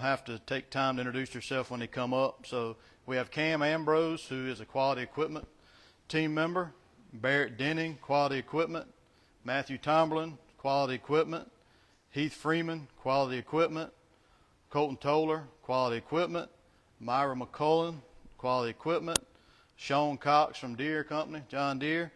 have to take time to introduce yourself when they come up. So we have Cam Ambrose, who is a quality equipment team member, Barrett Denning, quality equipment, Matthew Tomlin, quality equipment, Heath Freeman, quality equipment, Colton Toller, quality equipment, Myra McCullen, quality equipment, Sean Cox from Deere Company, John Deere,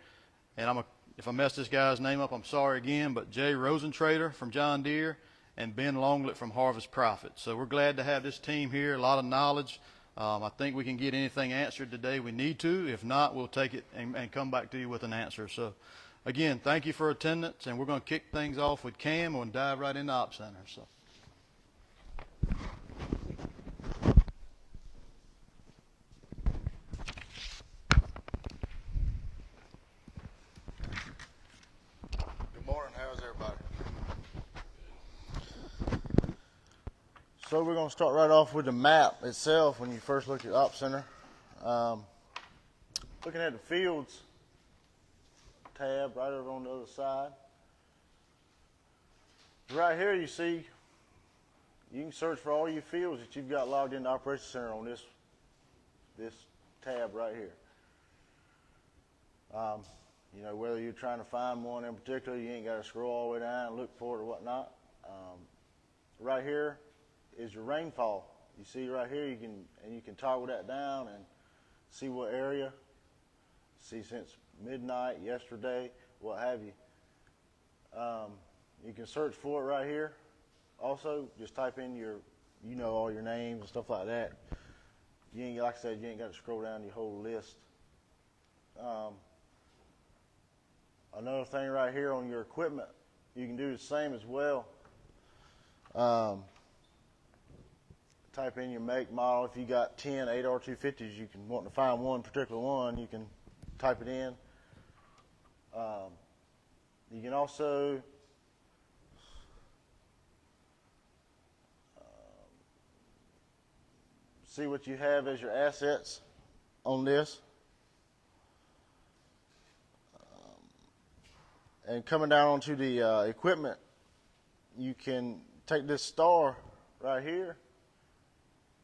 and if I mess this guy's name up, I'm sorry again, but Jay Rosentrader from John Deere, and Ben Longlet from Harvest Profit. So we're glad to have this team here, a lot of knowledge. I think we can get anything answered today we need to. If not, we'll take it and come back to you with an answer. So again, thank you for attendance, and we're going to kick things off with Cam and dive right into Op Center. So. So we're going to start right off with the map itself when you first look at Op Center. Looking at the fields tab right over on the other side. Right here you see you can search for all your fields that you've got logged into Operations Center on this tab right here. You know, whether you're trying to find one in particular, you ain't got to scroll all the way down and look for it or whatnot. Right here is your rainfall. You see right here, you can toggle that down and see what area. See since midnight, yesterday, what have you. You can search for it right here. Also, just type in all your names and stuff like that. You ain't, like I said, you ain't got to scroll down your whole list. Another thing right here on your equipment, you can do the same as well. Type in your make, model. If you got 10 8R250s, you can want to find one particular one, you can type it in. You can also see what you have as your assets on this. And coming down onto the equipment, you can take this star right here,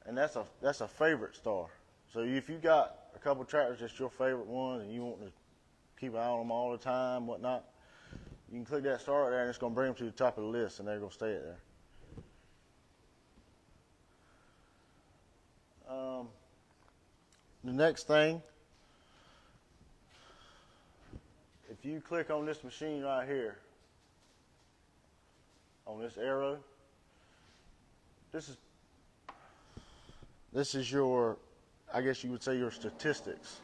and that's a favorite star. So if you got a couple tractors that's your favorite one and you want to keep an eye on them all the time, whatnot, you can click that star right there and it's going to bring them to the top of the list, and they're going to stay there. The next thing, if you click on this machine right here, on this arrow, this is your, I guess you would say, your statistics.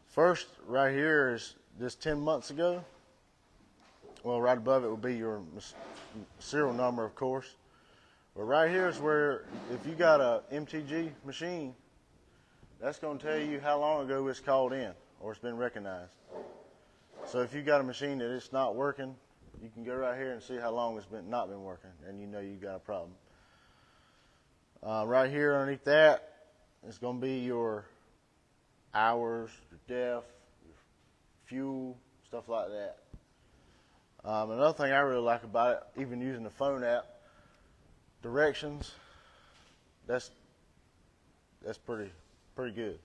First, right here is this 10 months ago. Well, right above it will be your serial number, of course. But right here is where, if you got a MTG machine, that's going to tell you how long ago it's called in or it's been recognized. So if you got a machine that it's not working, you can go right here and see how long it's not been working, and you know you got a problem. Right here underneath that, it's going to be your hours, your def, your fuel, stuff like that. Another thing I really like about it, even using the phone app, directions. That's pretty good.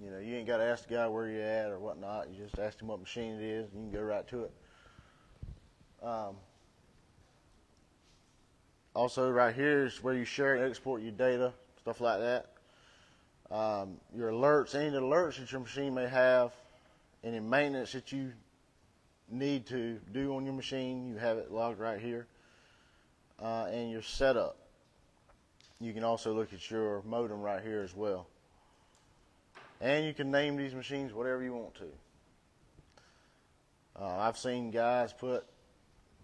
You know, you ain't got to ask the guy where you're at or whatnot. You just ask him what machine it is, and you can go right to it. Also, right here is where you share and export your data, stuff like that. Your alerts, any alerts that your machine may have, any maintenance that you need to do on your machine, you have it logged right here. And your setup. You can also look at your modem right here as well. And you can name these machines whatever you want to. I've seen guys put,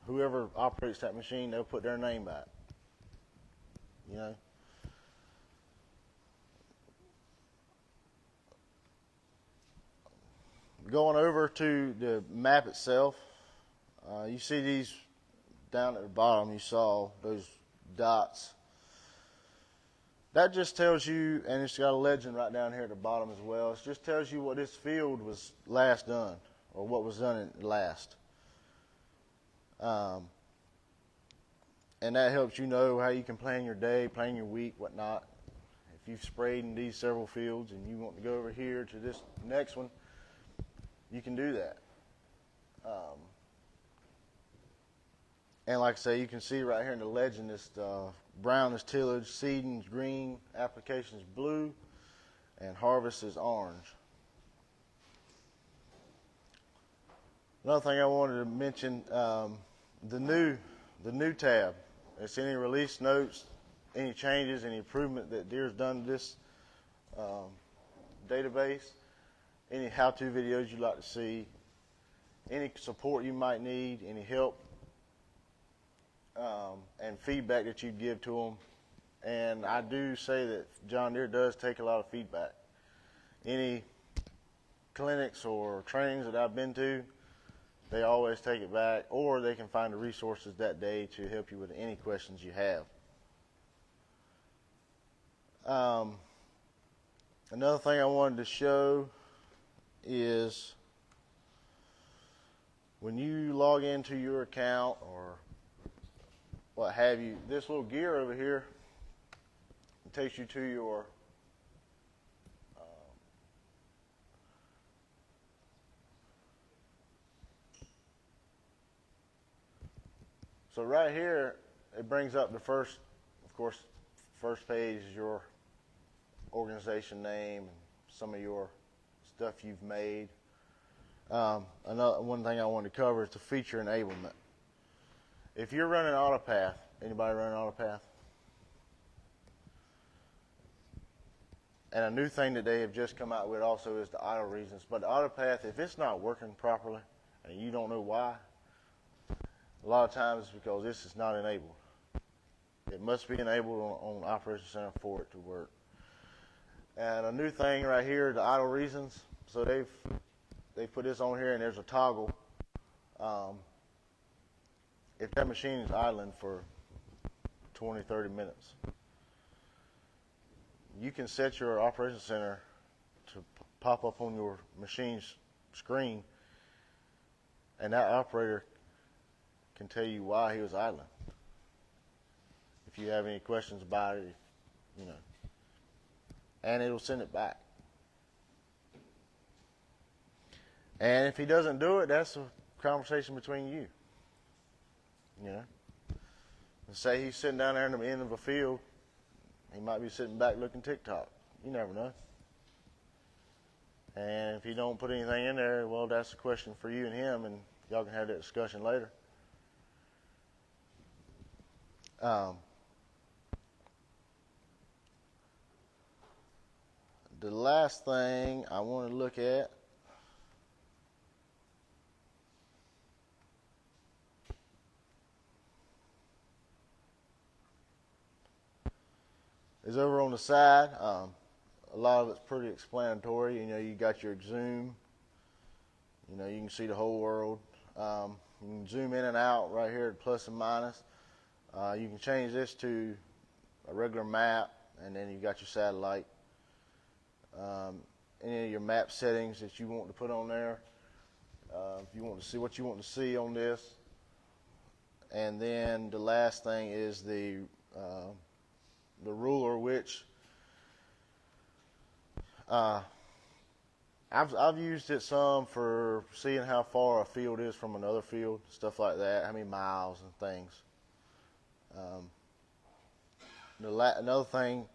whoever operates that machine, they'll put their name back. You know. Going over to the map itself, you see these down at the bottom, you saw those dots. That just tells you, and it's got a legend right down here at the bottom as well, it just tells you what this field was last done, or what was done last. and that helps you know how you can plan your day, plan your week, whatnot. If you've sprayed in these several fields and you want to go over here to this next one, you can do that. And like I say, you can see right here in the legend, this brown is tillage, seeding is green, application is blue, and harvest is orange. Another thing I wanted to mention, the new tab. It's any release notes, any changes, any improvement that Deere's done to this database, any how-to videos you'd like to see, any support you might need, any help, and feedback that you give to them. And I do say that John Deere does take a lot of feedback. Any clinics or trainings that I've been to, they always take it back, or they can find the resources that day to help you with any questions you have. Another thing I wanted to show is when you log into your account or what have you, this little gear over here takes you to your so right here it brings up the first, of course, first page is your organization name and some of your stuff you've made. Another one thing I wanted to cover is the feature enablement. If you're running AutoPath, anybody running AutoPath? And a new thing that they have just come out with also is the idle reasons. But the AutoPath, if it's not working properly and you don't know why, a lot of times it's because this is not enabled. It must be enabled on Operations Center for it to work. And a new thing right here, the idle reasons. So they've put this on here, and there's a toggle. If that machine is idling for 20, 30 minutes, you can set your Operations Center to pop up on your machine's screen, and that operator can tell you why he was idling. If you have any questions about it, you know, and it'll send it back. And if he doesn't do it, that's a conversation between you. You know, say he's sitting down there in the end of a field, he might be sitting back looking TikTok. You never know. And if you don't put anything in there, well, that's a question for you and him, and y'all can have that discussion later. The last thing I want to look at is over on the side. A lot of it's pretty explanatory. You know, you got your zoom. You know, you can see the whole world. You can zoom in and out right here at plus and minus. You can change this to a regular map, and then you got your satellite. Any of your map settings that you want to put on there. If you want to see what you want to see on this. And then the last thing is the ruler, which I've used it some for seeing how far a field is from another field, stuff like that, how many miles and things. Another thing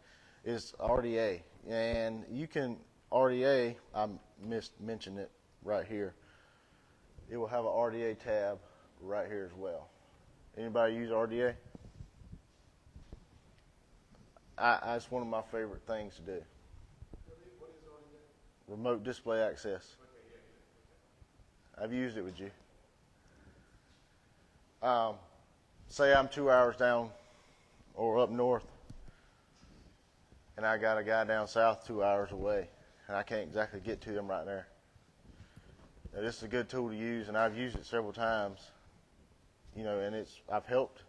is RDA, and you can RDA. I mentioned it right here. It will have an RDA tab right here as well. Anybody use RDA? It's one of my favorite things to do. What is RDA? Remote display access. Okay, yeah. I've used it with you. Say I'm 2 hours down or up north, and I got a guy down south 2 hours away, and I can't exactly get to him right there. Now, this is a good tool to use, and I've used it several times. You know, and I've helped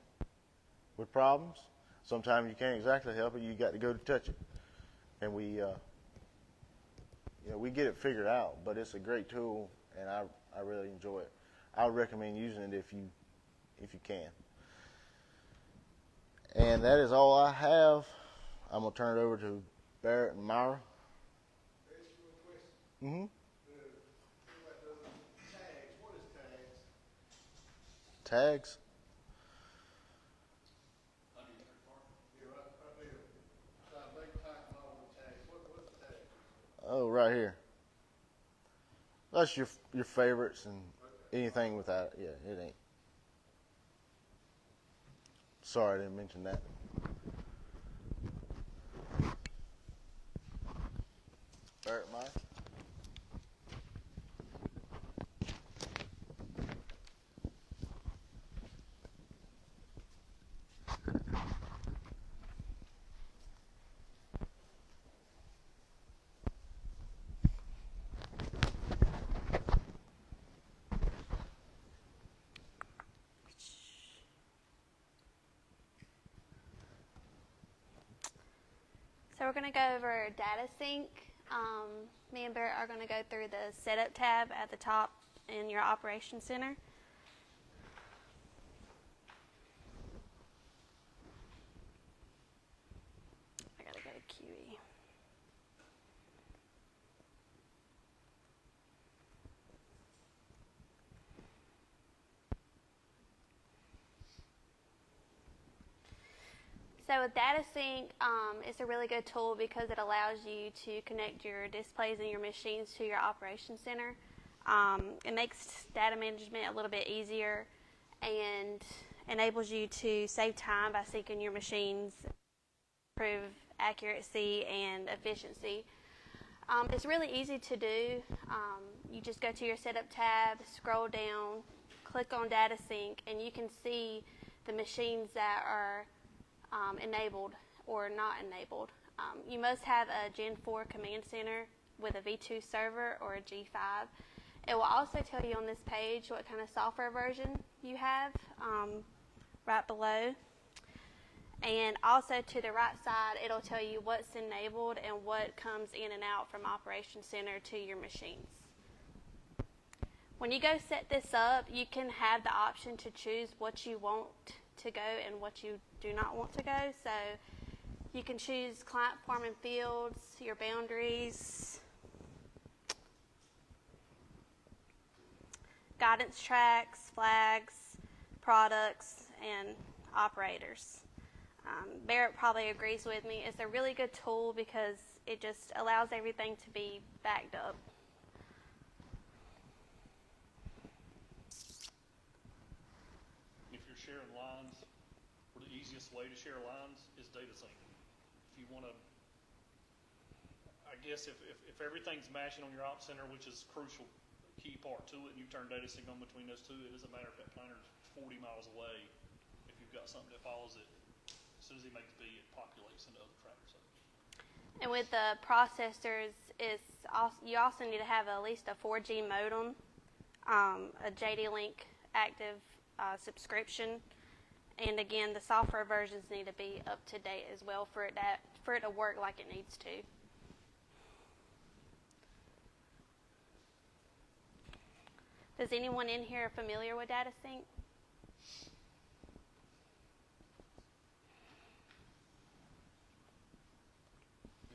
with problems. Sometimes you can't exactly help it; you got to go to touch it, and we get it figured out. But it's a great tool, and I really enjoy it. I would recommend using it if you can. And that is all I have. I'm going to turn it over to Barrett and Myra. Ask you a question. Mm-hmm. What does tags? What is tags? Tags. Yeah, right there. So I make type all the tags. What's the tag? Oh, right here. That's your favorites and anything with that. Yeah, it ain't. Sorry, I didn't mention that. Barrett, Myra. So we're going to go over data sync. Me and Barrett are going to go through the setup tab at the top in your operations center. I got to go to QE. So with data sync, it's a really good tool because it allows you to connect your displays and your machines to your operations center. It makes data management a little bit easier and enables you to save time by syncing your machines, improve accuracy and efficiency. It's really easy to do. You just go to your setup tab, scroll down, click on data sync, and you can see the machines that are enabled or not enabled. You must have a Gen 4 command center with a V2 server or a G5. It will also tell you on this page what kind of software version you have right below. And also to the right side, it'll tell you what's enabled and what comes in and out from Operations Center to your machines. When you go set this up, you can have the option to choose what you want to go and what you do not want to go. So you can choose client farm and fields, your boundaries, guidance tracks, flags, products, and operators. Barrett probably agrees with me. It's a really good tool because it just allows everything to be backed up. If you're sharing lines, or the easiest way to share lines is data sync. If you want to, I guess if everything's matching on your op center, which is a crucial key part to it, and you turn data sync on between those two, it doesn't matter if that planter's 40 miles away. If you've got something that follows it, as soon as he makes B, it populates into other tractors. And with the processors, you also need to have at least a 4G modem, a JD-Link active subscription, and again, the software versions need to be up to date as well for it to work like it needs to. Is anyone in here familiar with data sync?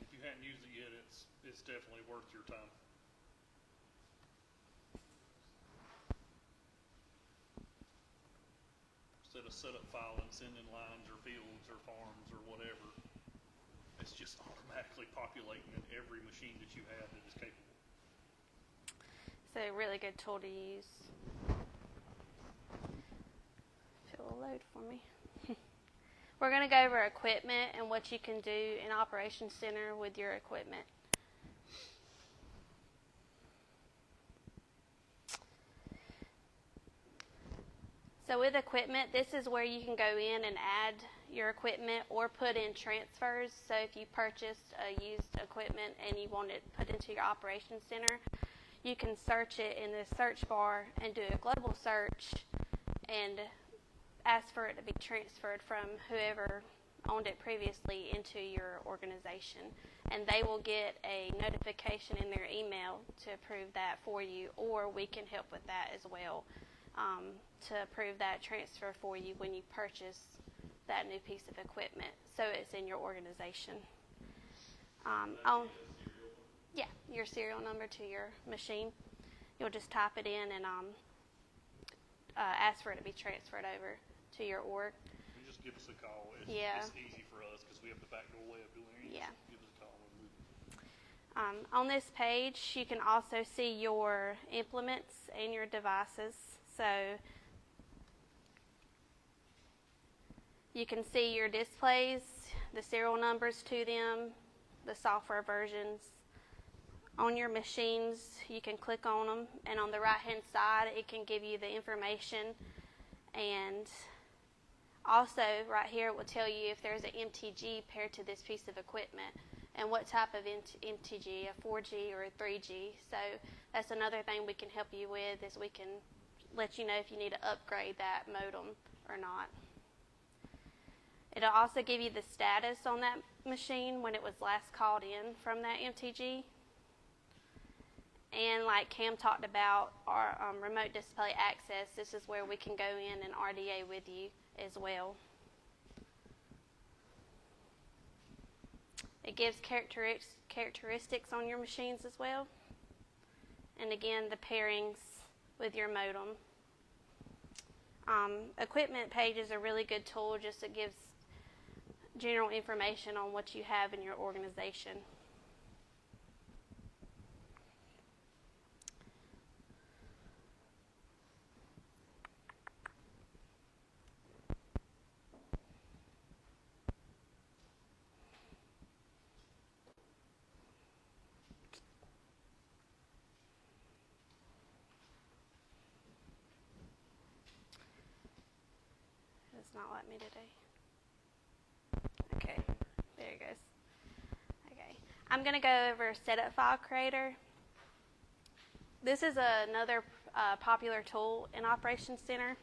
If you hadn't used it yet, it's definitely worth your time. Instead of setup filing, sending lines or fields or farms or whatever, it's just automatically populating in every machine that you have that is capable. It's a really good tool to use. It'll load for me. We're going to go over equipment and what you can do in Operations Center with your equipment. So with equipment, this is where you can go in and add your equipment or put in transfers. So if you purchased a used equipment and you want it put into your Operations Center, you can search it in the search bar and do a global search and ask for it to be transferred from whoever owned it previously into your organization. And they will get a notification in their email to approve that for you, or we can help with that as well, to approve that transfer for you when you purchase that new piece of equipment, so it's in your organization. Yeah, your serial number to your machine. You'll just type it in and ask for it to be transferred over to your org. You just give us a call. It's easy for us because we have the backdoor way of doing it. Yeah. Just give us a call and move it. On this page, you can also see your implements and your devices. So you can see your displays, the serial numbers to them, the software versions. On your machines, you can click on them, and on the right-hand side, it can give you the information. And also, right here, it will tell you if there's an MTG paired to this piece of equipment and what type of MTG, a 4G or a 3G. So that's another thing we can help you with, is we can let you know if you need to upgrade that modem or not. It'll also give you the status on that machine when it was last called in from that MTG. And like Cam talked about, our remote display access, this is where we can go in and RDA with you as well. It gives characteristics on your machines as well. And again, the pairings with your modem. Equipment page is a really good tool, just it gives general information on what you have in your organization. It's not letting me today. Okay, there it goes. Okay, I'm going to go over Setup File Creator. This is another popular tool in Operations Center.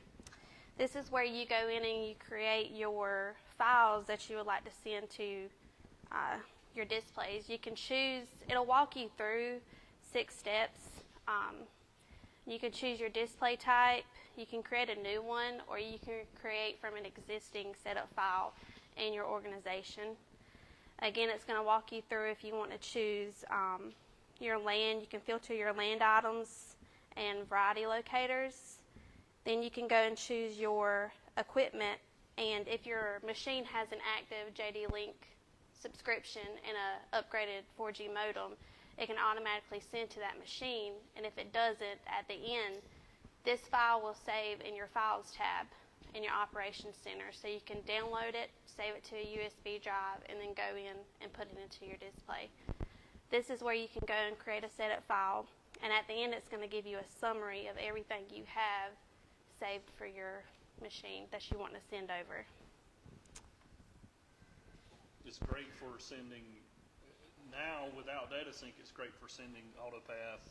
This is where you go in and you create your files that you would like to send to your displays. You can choose, it'll walk you through 6 steps. You can choose your display type, you can create a new one, or you can create from an existing setup file in your organization. Again, it's going to walk you through if you want to choose your land. You can filter your land items and variety locators. Then you can go and choose your equipment, and if your machine has an active JD Link subscription and an upgraded 4G modem, it can automatically send to that machine, and if it doesn't, at the end, this file will save in your Files tab in your Operations Center, so you can download it, save it to a USB drive, and then go in and put it into your display. This is where you can go and create a setup file, and at the end it's going to give you a summary of everything you have saved for your machine that you want to send over. It's great for sending, now without data sync, it's great for sending AutoPath,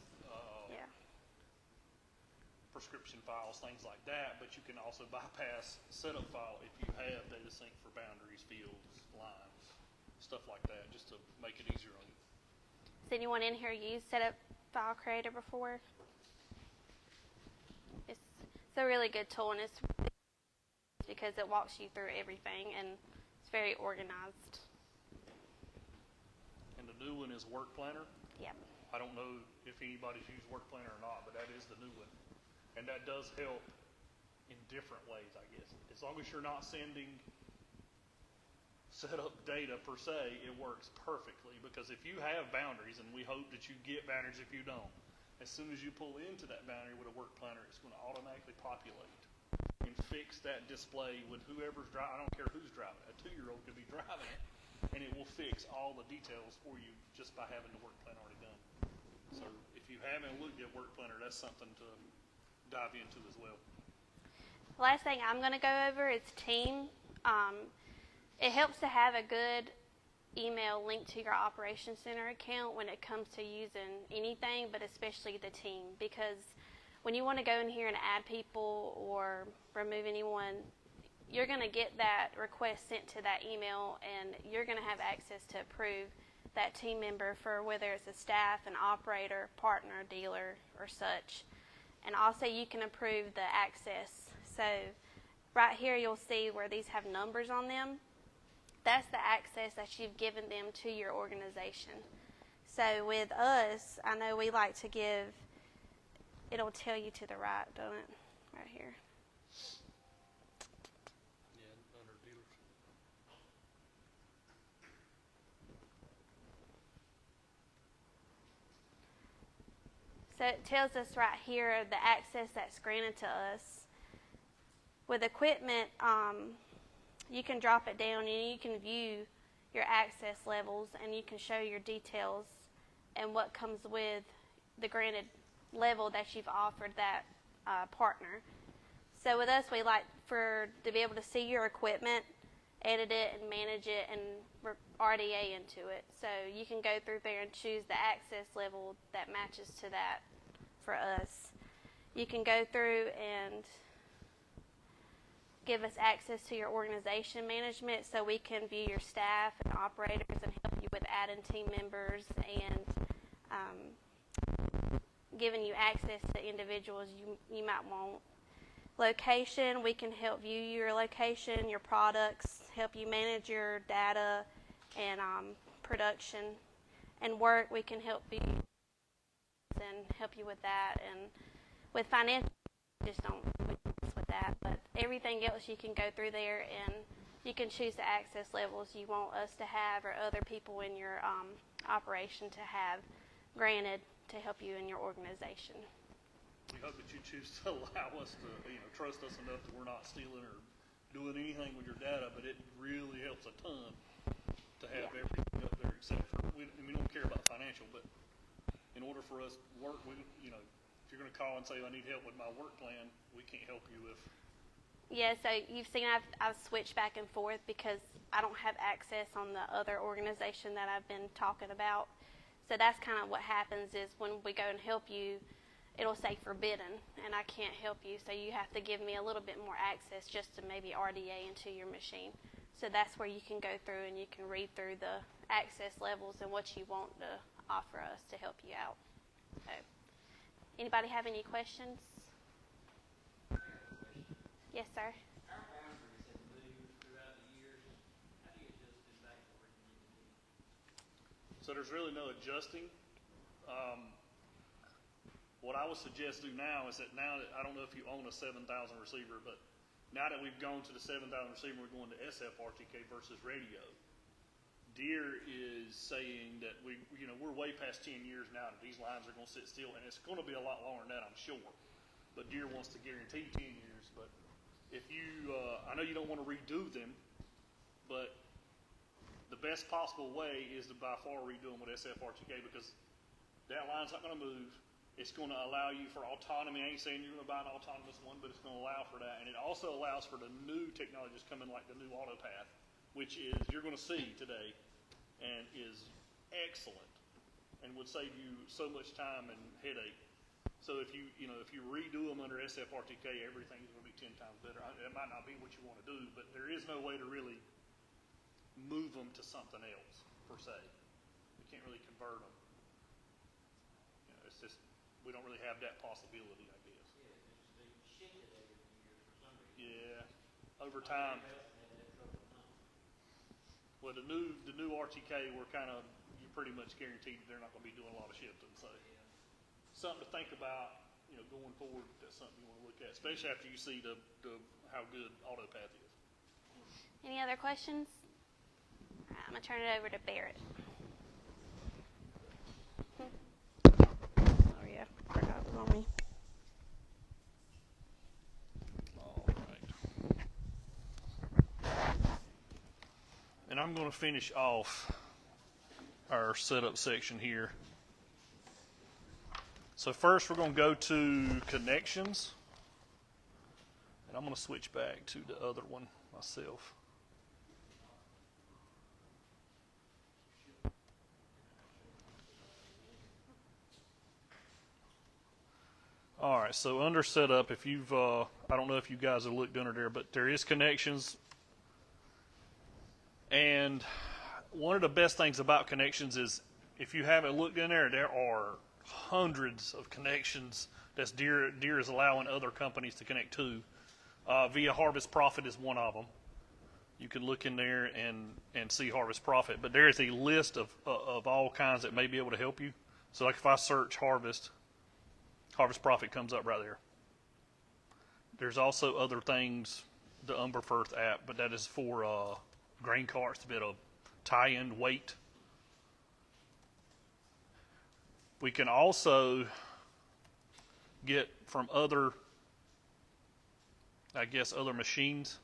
prescription files, things like that, but you can also bypass setup file if you have data sync for boundaries, fields, lines, stuff like that, just to make it easier on you. Has anyone in here used Setup File Creator before? It's a really good tool, and it's because it walks you through everything, and it's very organized. And the new one is Work Planner. Yep. I don't know if anybody's used Work Planner or not, but that is the new one. And that does help in different ways, I guess. As long as you're not sending setup data per se, it works perfectly. Because if you have boundaries, and we hope that you get boundaries if you don't, as soon as you pull into that boundary with a Work Planner, it's going to automatically populate and fix that display with whoever's driving. I don't care who's driving it. A 2-year-old could be driving it, and it will fix all the details for you just by having the Work Planner already done. So if you haven't looked at Work Planner, that's something to dive into as well. The last thing I'm going to go over is Team. It helps to have a good email linked to your Operations Center account when it comes to using anything, but especially the Team, because when you want to go in here and add people or remove anyone, you're going to get that request sent to that email, and you're going to have access to approve that team member for whether it's a staff, an operator, partner, dealer, or such. And also you can approve the access. So right here you'll see where these have numbers on them. That's the access that you've given them to your organization. So with us, I know we like to give, it'll tell you to the right, don't it? Right here. Yeah, under dealers. So it tells us right here the access that's granted to us. With equipment, you can drop it down and you can view your access levels and you can show your details and what comes with the granted level that you've offered that partner. So with us, we like to be able to see your equipment, edit it and manage it and RDA into it. So you can go through there and choose the access level that matches to that for us. You can go through and give us access to your organization management so we can view your staff and operators and help you with adding team members and giving you access to individuals you might want. Location, we can help view your location, your products, help you manage your data and production. And work, we can help you and help you with that. And with financial, just don't mess with that. But everything else you can go through there and you can choose the access levels you want us to have or other people in your operation to have granted to help you in your organization. We hope that you choose to allow us to, trust us enough that we're not stealing or doing anything with your data, but it really helps a ton to have everything up there except for, we don't care about financial, but in order for us to work, if you're going to call and say, I need help with my work plan, we can't help you if. Yeah, so you've seen I've switched back and forth because I don't have access on the other organization that I've been talking about. So that's kind of what happens is when we go and help you, it'll say forbidden, and I can't help you. So you have to give me a little bit more access just to maybe RDA into your machine. So that's where you can go through and you can read through the access levels and what you want to offer us to help you out. So, anybody have any questions? Yes, sir. Our boundaries have moved throughout the years. How do you adjust them back to where you need to be? So there's really no adjusting. What I would suggest do now is that I don't know if you own a 7,000 receiver, but now that we've gone to the 7,000 receiver, we're going to SFRTK versus radio. Deere is saying that we're way past 10 years now that these lines are going to sit still, and it's going to be a lot longer than that, I'm sure. But Deere wants to guarantee 10 years. But if you, I know you don't want to redo them, but the best possible way is to by far redo them with SFRTK because that line's not going to move. It's going to allow you for autonomy. I ain't saying you're going to buy an autonomous one, but it's going to allow for that. And it also allows for the new technologies coming like the new AutoPath, which is you're going to see today and is excellent and would save you so much time and headache. So if you redo them under SFRTK, everything's going to be 10 times better. It might not be what you want to do, but there is no way to really move them to something else per se. You can't really convert them. It's just we don't really have that possibility, I guess. Yeah, they shifted every few years for some reason. Yeah, over time. Well, the new RTK, you're pretty much guaranteed they're not going to be doing a lot of shifting. So, something to think about, going forward. That's something you want to look at, especially after you see how good AutoPath is. Any other questions? All right, I'm going to turn it over to Barrett. Oh, yeah. Forgot it was on me. All right. And I'm going to finish off our setup section here. So first we're going to go to connections. And I'm going to switch back to the other one myself. All right, so under setup, if you've, I don't know if you guys have looked under there, but there is connections. And one of the best things about connections is if you haven't looked in there, there are hundreds of connections that Deere is allowing other companies to connect to. Via Harvest Profit is one of them. You can look in there and see Harvest Profit, but there is a list of all kinds that may be able to help you. So like if I search Harvest Profit comes up right there. There's also other things, the Umberfirth app, but that is for grain carts, a bit of tie-in weight. We can also get from other machines,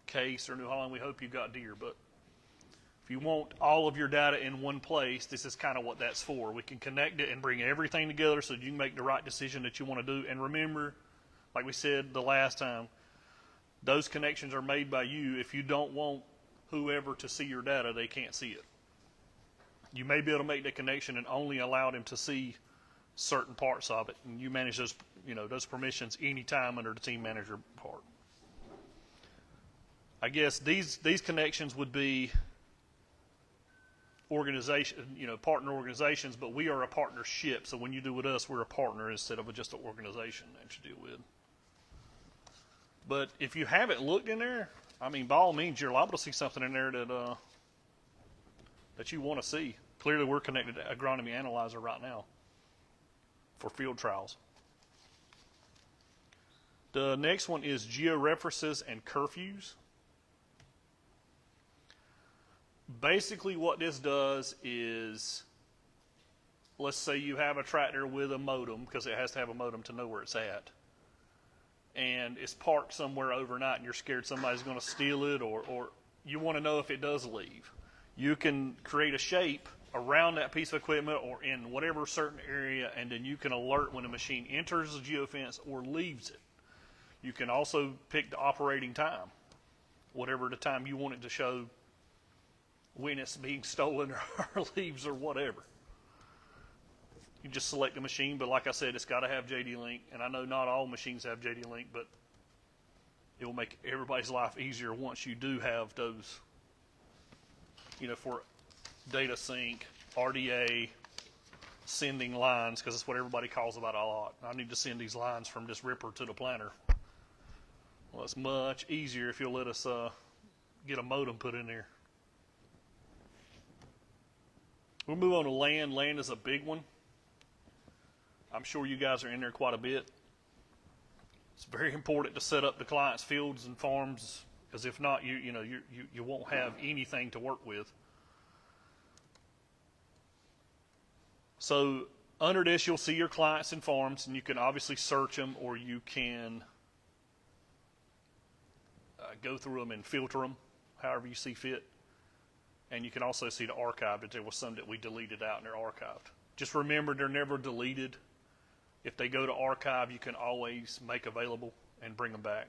Case or New Holland. We hope you got Deere, but if you want all of your data in one place, this is kind of what that's for. We can connect it and bring everything together so you can make the right decision that you want to do. And remember, like we said the last time, those connections are made by you. If you don't want whoever to see your data, they can't see it. You may be able to make that connection and only allow them to see certain parts of it, and you manage those, those permissions anytime under the team manager part. I guess these connections would be partner organizations, but we are a partnership. So when you do with us, we're a partner instead of just an organization that you deal with. But if you haven't looked in there, I mean, by all means, you're liable to see something in there that you want to see. Clearly, we're connected to Agronomy Analyzer right now for field trials. The next one is georeferences and curfews. Basically, what this does is, let's say you have a tractor with a modem, because it has to have a modem to know where it's at, and it's parked somewhere overnight and you're scared somebody's going to steal it, or you want to know if it does leave. You can create a shape around that piece of equipment or in whatever certain area, and then you can alert when a machine enters the geofence or leaves it. You can also pick the operating time, whatever the time you want it to show when it's being stolen or leaves or whatever. You just select the machine, but like I said, it's got to have JD Link, and I know not all machines have JD Link, but it will make everybody's life easier once you do have those, for data sync, RDA, sending lines, because that's what everybody calls about a lot. I need to send these lines from this ripper to the planter. Well, it's much easier if you'll let us get a modem put in there. We'll move on to land. Land is a big one. I'm sure you guys are in there quite a bit. It's very important to set up the client's fields and farms, because if not, you won't have anything to work with. So under this, you'll see your clients and farms, and you can obviously search them, or you can go through them and filter them, however you see fit. And you can also see the archive, that there was some that we deleted out and they're archived. Just remember, they're never deleted. If they go to archive, you can always make available and bring them back.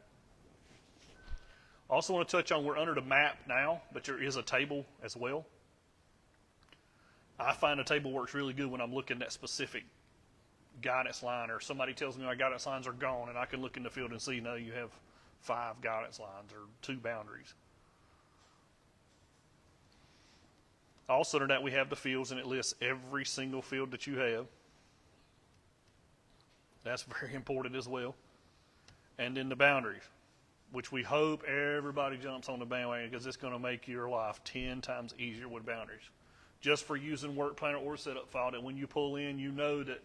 Also want to touch on, we're under the map now, but there is a table as well. I find a table works really good when I'm looking at specific guidance line, or somebody tells me my guidance lines are gone, and I can look in the field and see, no, you have 5 guidance lines or 2 boundaries. Also under that, we have the fields, and it lists every single field that you have. That's very important as well. And then the boundaries, which we hope everybody jumps on the bandwagon, because it's going to make your life 10 times easier with boundaries. Just for using work planner or setup file, that when you pull in, you know that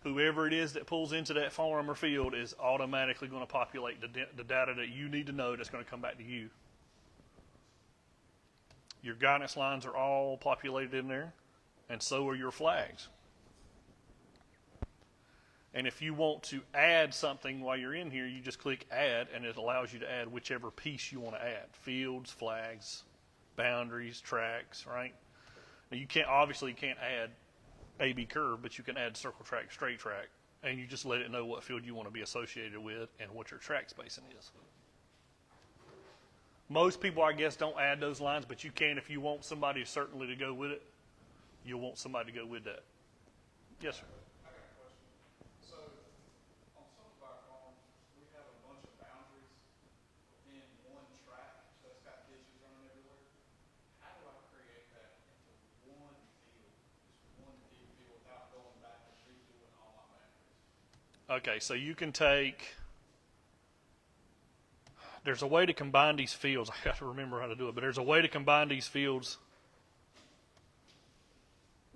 whoever it is that pulls into that farm or field is automatically going to populate the data that you need to know, that's going to come back to you. Your guidance lines are all populated in there, and so are your flags. And if you want to add something while you're in here, you just click Add, and it allows you to add whichever piece you want to add. Fields, flags, boundaries, tracks, right? Now you can't add AB curve, but you can add circle track, straight track, and you just let it know what field you want to be associated with and what your track spacing is. Most people, I guess, don't add those lines, but you can if you want somebody certainly to go with it. You'll want somebody to go with that. Yes, sir. I got a question. So, on some of our farms, we have a bunch of boundaries within one track, so it's got ditches running everywhere. How do I create that into one field, just one big field, without going back and redoing all my boundaries? Okay, so you can take there's a way to combine these fields. I have to remember how to do it, but there's a way to combine these fields.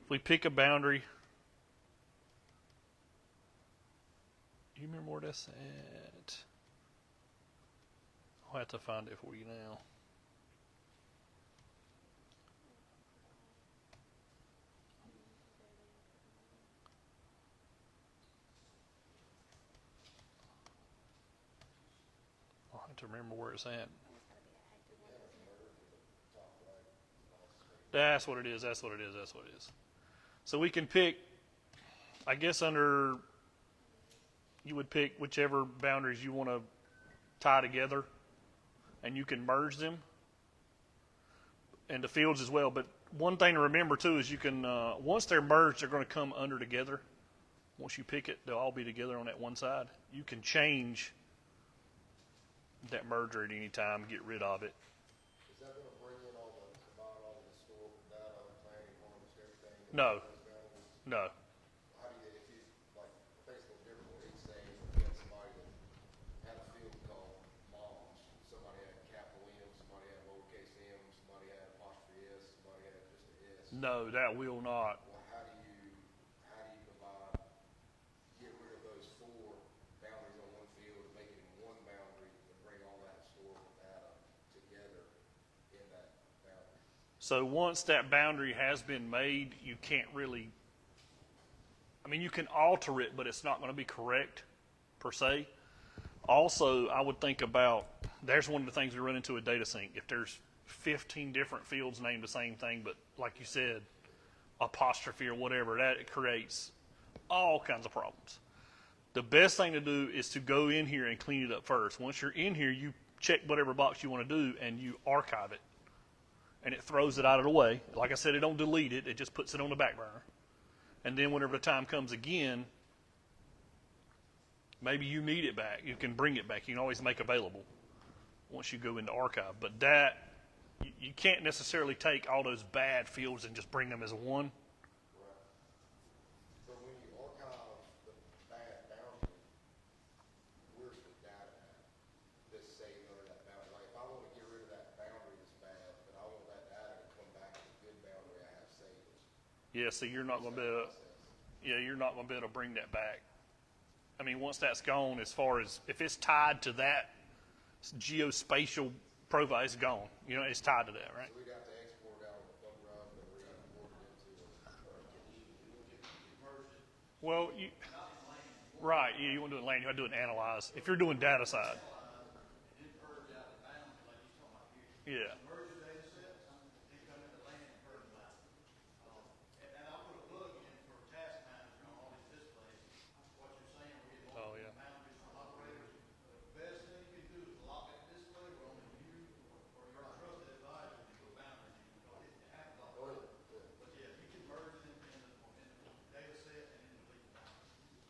If we pick a boundary, you remember where that's at? I'll have to find it for you now. I'll have to remember where it's at. That's what it is. That's what it is. That's what it is. So we can pick, I guess you would pick whichever boundaries you want to tie together, and you can merge them, and the fields as well. But one thing to remember too is you can, once they're merged, they're going to come under together. Once you pick it, they'll all be together on that one side. You can change that merger at any time, get rid of it. Is that gonna bring in combine all the historical data, planning, harvest, everything? No. No. How do you, if you, like, basically different, let's say, you had somebody that had a field called moms, somebody had capital M, somebody had lowercase m, somebody had apostrophe s, somebody had just a s. No, that will not. Well, how do you provide, get rid of those four boundaries on one field, make it one boundary, and bring all that historical data together in that boundary? So once that boundary has been made, you can't really, I mean, you can alter it, but it's not going to be correct per se. Also, I would think about, there's one of the things we run into with data sync. If there's 15 different fields named the same thing, but like you said, apostrophe or whatever, that creates all kinds of problems. The best thing to do is to go in here and clean it up first. Once you're in here, you check whatever box you want to do and you archive it. And it throws it out of the way. Like I said, it don't delete it. It just puts it on the back burner. And then whenever the time comes again, maybe you need it back. You can bring it back. You can always make available once you go into archive. But that, you can't necessarily take all those bad fields and just bring them as one. So when you archive the bad boundary, where's the data at that's saved under that boundary? Like if I want to get rid of that boundary that's bad, but I want that data to come back to the good boundary I have saved. Yeah, so you're not going to be able to, you're not going to be able to bring that back. I mean, once that's gone, as far as, if it's tied to that geospatial profile, it's gone. You know, it's tied to that, right? So we'd have to export it out of the thumb drive and re-import it into Well, right, yeah, you want to do it in land, you want to do it in analyze. If you're doing data side. Yeah. Oh, yeah.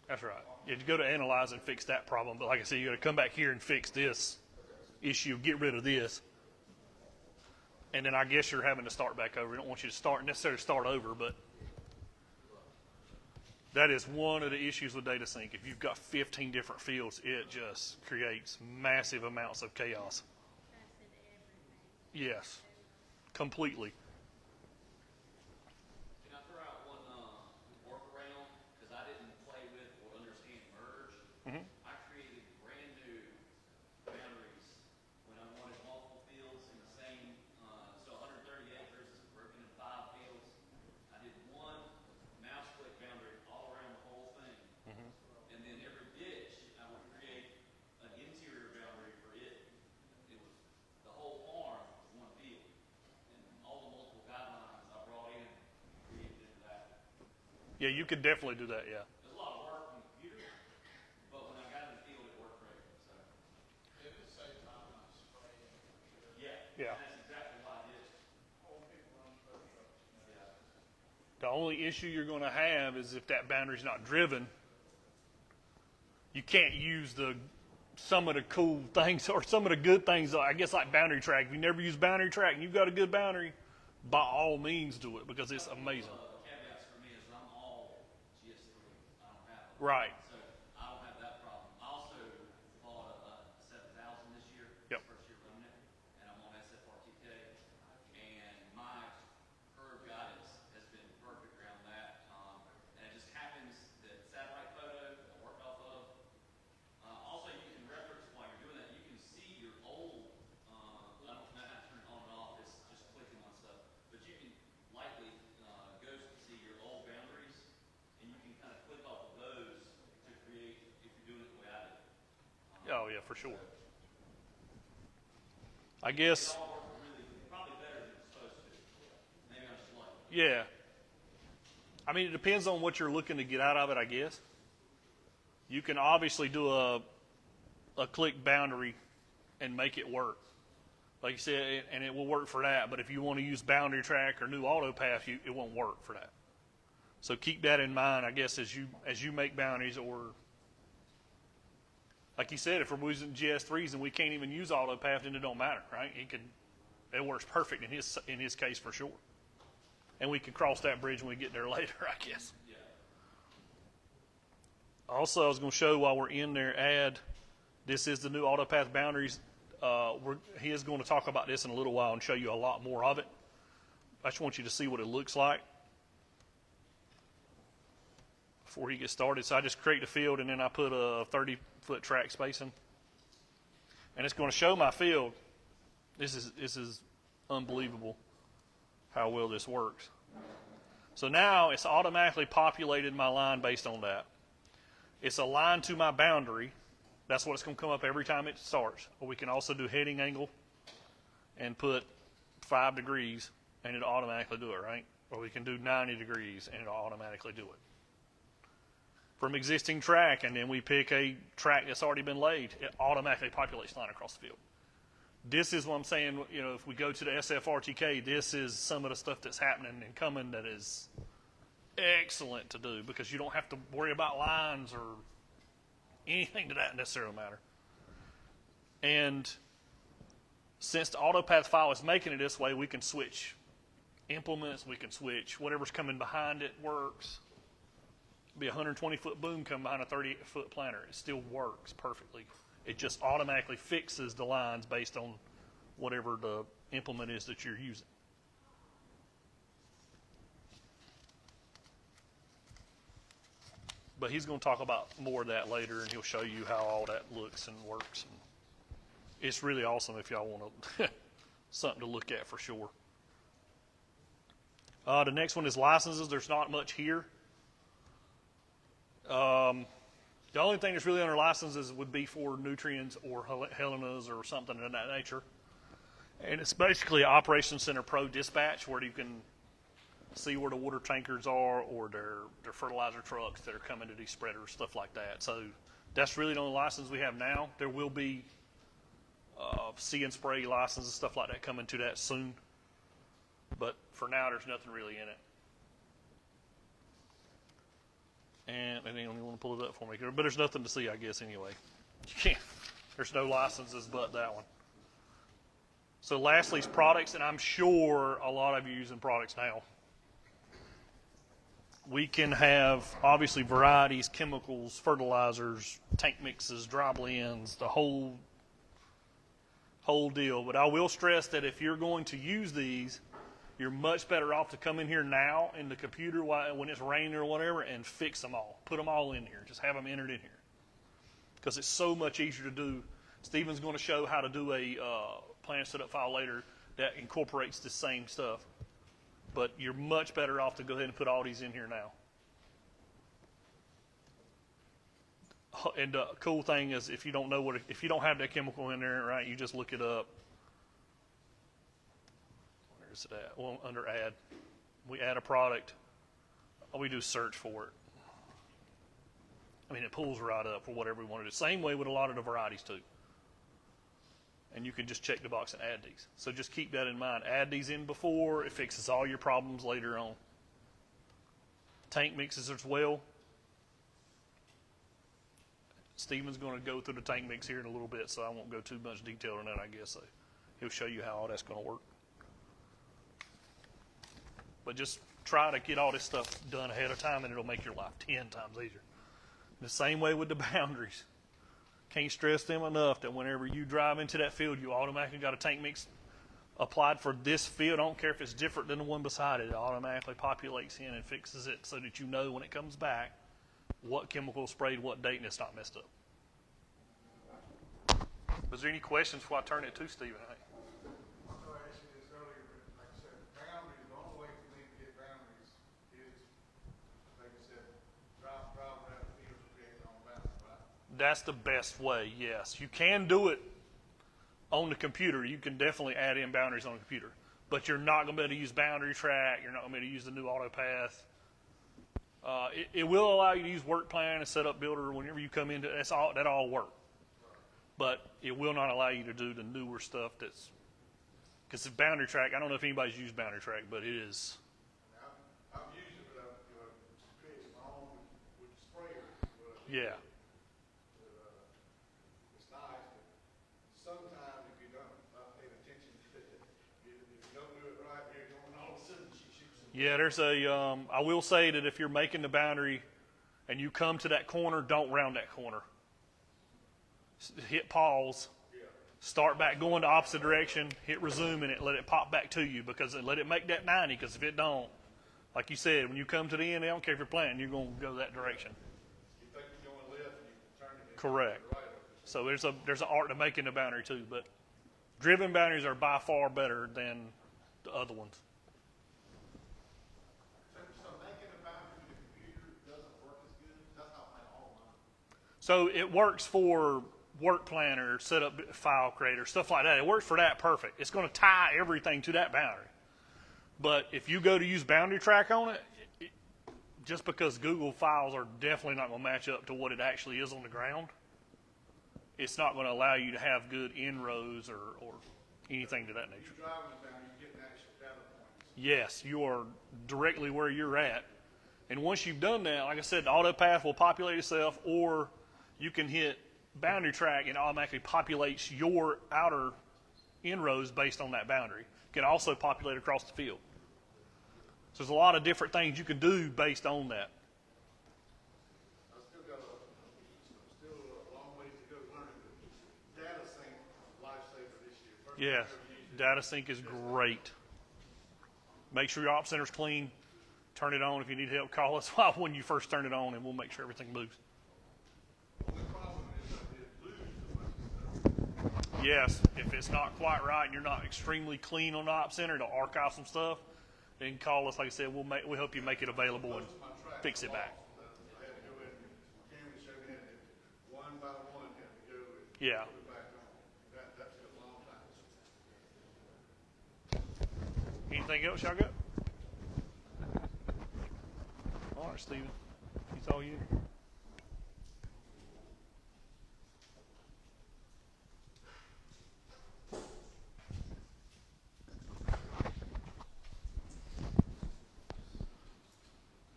That's right. You have to go to analyze and fix that problem. But like I said, you got to come back here and fix this issue, get rid of this. And then I guess you're having to start back over. We don't want you to necessarily start over, but that is one of the issues with data sync. If you've got 15 different fields, it just creates massive amounts of chaos. Yes, completely. Can I throw out one workaround? Because I didn't play with or understand merge. I created brand new boundaries when I wanted multiple fields in the same, so 130 acres broken in 5 fields. I did one mouse click boundary all around the whole thing. And then every ditch, I would create an interior boundary for it. It was the whole farm was one field. And all the multiple guidelines I brought in created into that. Yeah, you could definitely do that, yeah. It was a lot of work on the computer, but when I got in the field, it worked great. So, It would save time on spraying. yeah. Yeah. And that's exactly why I did it. Old people run both trucks. Yeah. The only issue you're going to have is if that boundary's not driven, you can't use some of the cool things or some of the good things, I guess, like boundary track. If you never use boundary track and you've got a good boundary, by all means do it because it's amazing. Caveats for me is I'm all GS3. I don't have them. Right. So I don't have that problem. I also bought a 7000 this year. Yep. For Oh yeah, for sure. I guess. Probably better than it's supposed to. Maybe I'm slow. Yeah. I mean, it depends on what you're looking to get out of it, I guess. You can obviously do a click boundary and make it work. Like you said, and it will work for that. But if you want to use boundary track or new auto path, it won't work for that. So keep that in mind, I guess, as you make boundaries, or like you said, if we're using GS3s and we can't even use auto path, then it don't matter, right? It works perfect in his case for sure. And we can cross that bridge when we get there later, I guess. Yeah. Also, I was going to show while we're in there, this is the new AutoPath boundaries. He is going to talk about this in a little while and show you a lot more of it. I just want you to see what it looks like before he gets started. So I just create the field, and then I put a 30-foot track spacing. And it's going to show my field. This is unbelievable how well this works. So now it's automatically populated my line based on that. It's aligned to my boundary. That's what it's going to come up every time it starts. Or we can also do heading angle and put 5 degrees and it'll automatically do it, right? Or we can do 90 degrees and it'll automatically do it. From existing track, and then we pick a track that's already been laid, it automatically populates line across the field. This is what I'm saying, if we go to the SFRTK, this is some of the stuff that's happening and coming that is excellent to do, because you don't have to worry about lines or anything to that necessarily matter. And since the AutoPath file is making it this way, we can switch implements, we can switch whatever's coming behind it works. Be a 120-foot boom come behind a 30-foot planter. It still works perfectly. It just automatically fixes the lines based on whatever the implement is that you're using. But he's going to talk about more of that later, and he'll show you how all that looks and works. And it's really awesome if y'all want to something to look at for sure. The next one is licenses. There's not much here. The only thing that's really under licenses would be for nutrients or Helena's or something of that nature. And it's basically Operations Center Pro Dispatch, where you can see where the water tankers are, or their fertilizer trucks that are coming to these spreaders, stuff like that. So that's really the only license we have now. There will be see and spray licenses, stuff like that, coming to that soon. But for now, there's nothing really in it. And they don't even want to pull it up for me. But there's nothing to see, I guess, anyway. You can't. There's no licenses but that one. So lastly is products, and I'm sure a lot of you are using products now. We can have, obviously, varieties, chemicals, fertilizers, tank mixes, dry blends, the whole deal. But I will stress that if you're going to use these, you're much better off to come in here now in the computer when it's raining or whatever and fix them all. Put them all in here. Just have them entered in here. Because it's so much easier to do. Stephen's going to show how to do a plan setup file later that incorporates the same stuff. But you're much better off to go ahead and put all these in here now. And the cool thing is, if you don't know if you don't have that chemical in there, right, you just look it up. Where's it at? Well, under add, we add a product. All we do is search for it. I mean, it pulls right up for whatever we want to do. Same way with a lot of the varieties too. And you can just check the box and add these. So just keep that in mind. Add these in before. It fixes all your problems later on. Tank mixes as well. Stephen's going to go through the tank mix here in a little bit, so I won't go too much detail on that, I guess. So he'll show you how all that's going to work. But just try to get all this stuff done ahead of time, and it'll make your life 10 times easier. The same way with the boundaries. Can't stress them enough that whenever you drive into that field, you automatically got a tank mix applied for this field. I don't care if it's different than the one beside it. It automatically populates in and fixes it so that you know when it comes back what chemical sprayed, what date, and it's not messed up. Was there any questions before I turn it to Stephen? I asked you this earlier, but like I said, boundaries, the only way for me to get boundaries is, like I said, drive around the fields and create your own boundaries, right? That's the best way, yes. You can do it on the computer. You can definitely add in boundaries on the computer. But you're not going to be able to use boundary track. You're not going to be able to use the new AutoPath. It will allow you to use work plan and setup builder whenever you come into it. That all work. But it will not allow you to do the newer stuff that's, because the boundary track, I don't know if anybody's used boundary track, but it is. I've used it, but I've created my own with the sprayer. Yeah. It's nice, but sometimes if you don't, not paying attention to it, if you don't do it right, you're going all of a sudden she shoots. Yeah, there's I will say that if you're making the boundary and you come to that corner, don't round that corner. Hit pause, start back going the opposite direction, hit resume and let it pop back to you, because let it make that 90, because if it don't, like you said, when you come to the end, they don't care if you're planting, you're going to go that direction. You think you're going left and you turn it. Correct. So there's an art to making the boundary too, but driven boundaries are by far better than the other ones. So making a boundary with the computer doesn't work as good. That's how I plan all mine. So it works for work planner, setup file creator, stuff like that. It works for that perfect. It's going to tie everything to that boundary. But if you go to use boundary track on it, just because Google files are definitely not going to match up to what it actually is on the ground, it's not going to allow you to have good inrows or anything to that nature. You're driving the boundary, you're getting actual data points. Yes, you are directly where you're at. And once you've done that, like I said, the AutoPath will populate itself, or you can hit boundary track and it automatically populates your outer inrows based on that boundary. It can also populate across the field. So there's a lot of different things you can do based on that. I still got a long ways to go learning the data sync lifesaver this year. First Yeah, time I've ever used it. data sync is great. Make sure your op center's clean. Turn it on. If you need help, call us when you first turn it on, and we'll make sure everything moves. The problem is I did lose a bunch of stuff. Yes, if it's not quite right and you're not extremely clean on the op center to archive some stuff, then call us. Like I said, we'll help you make it available and fix it back. I had to go in, Cameron showed me that one by one had to go and Yeah. put it back on. That took a long time. Anything else y'all got? All right, Steven. It's all you.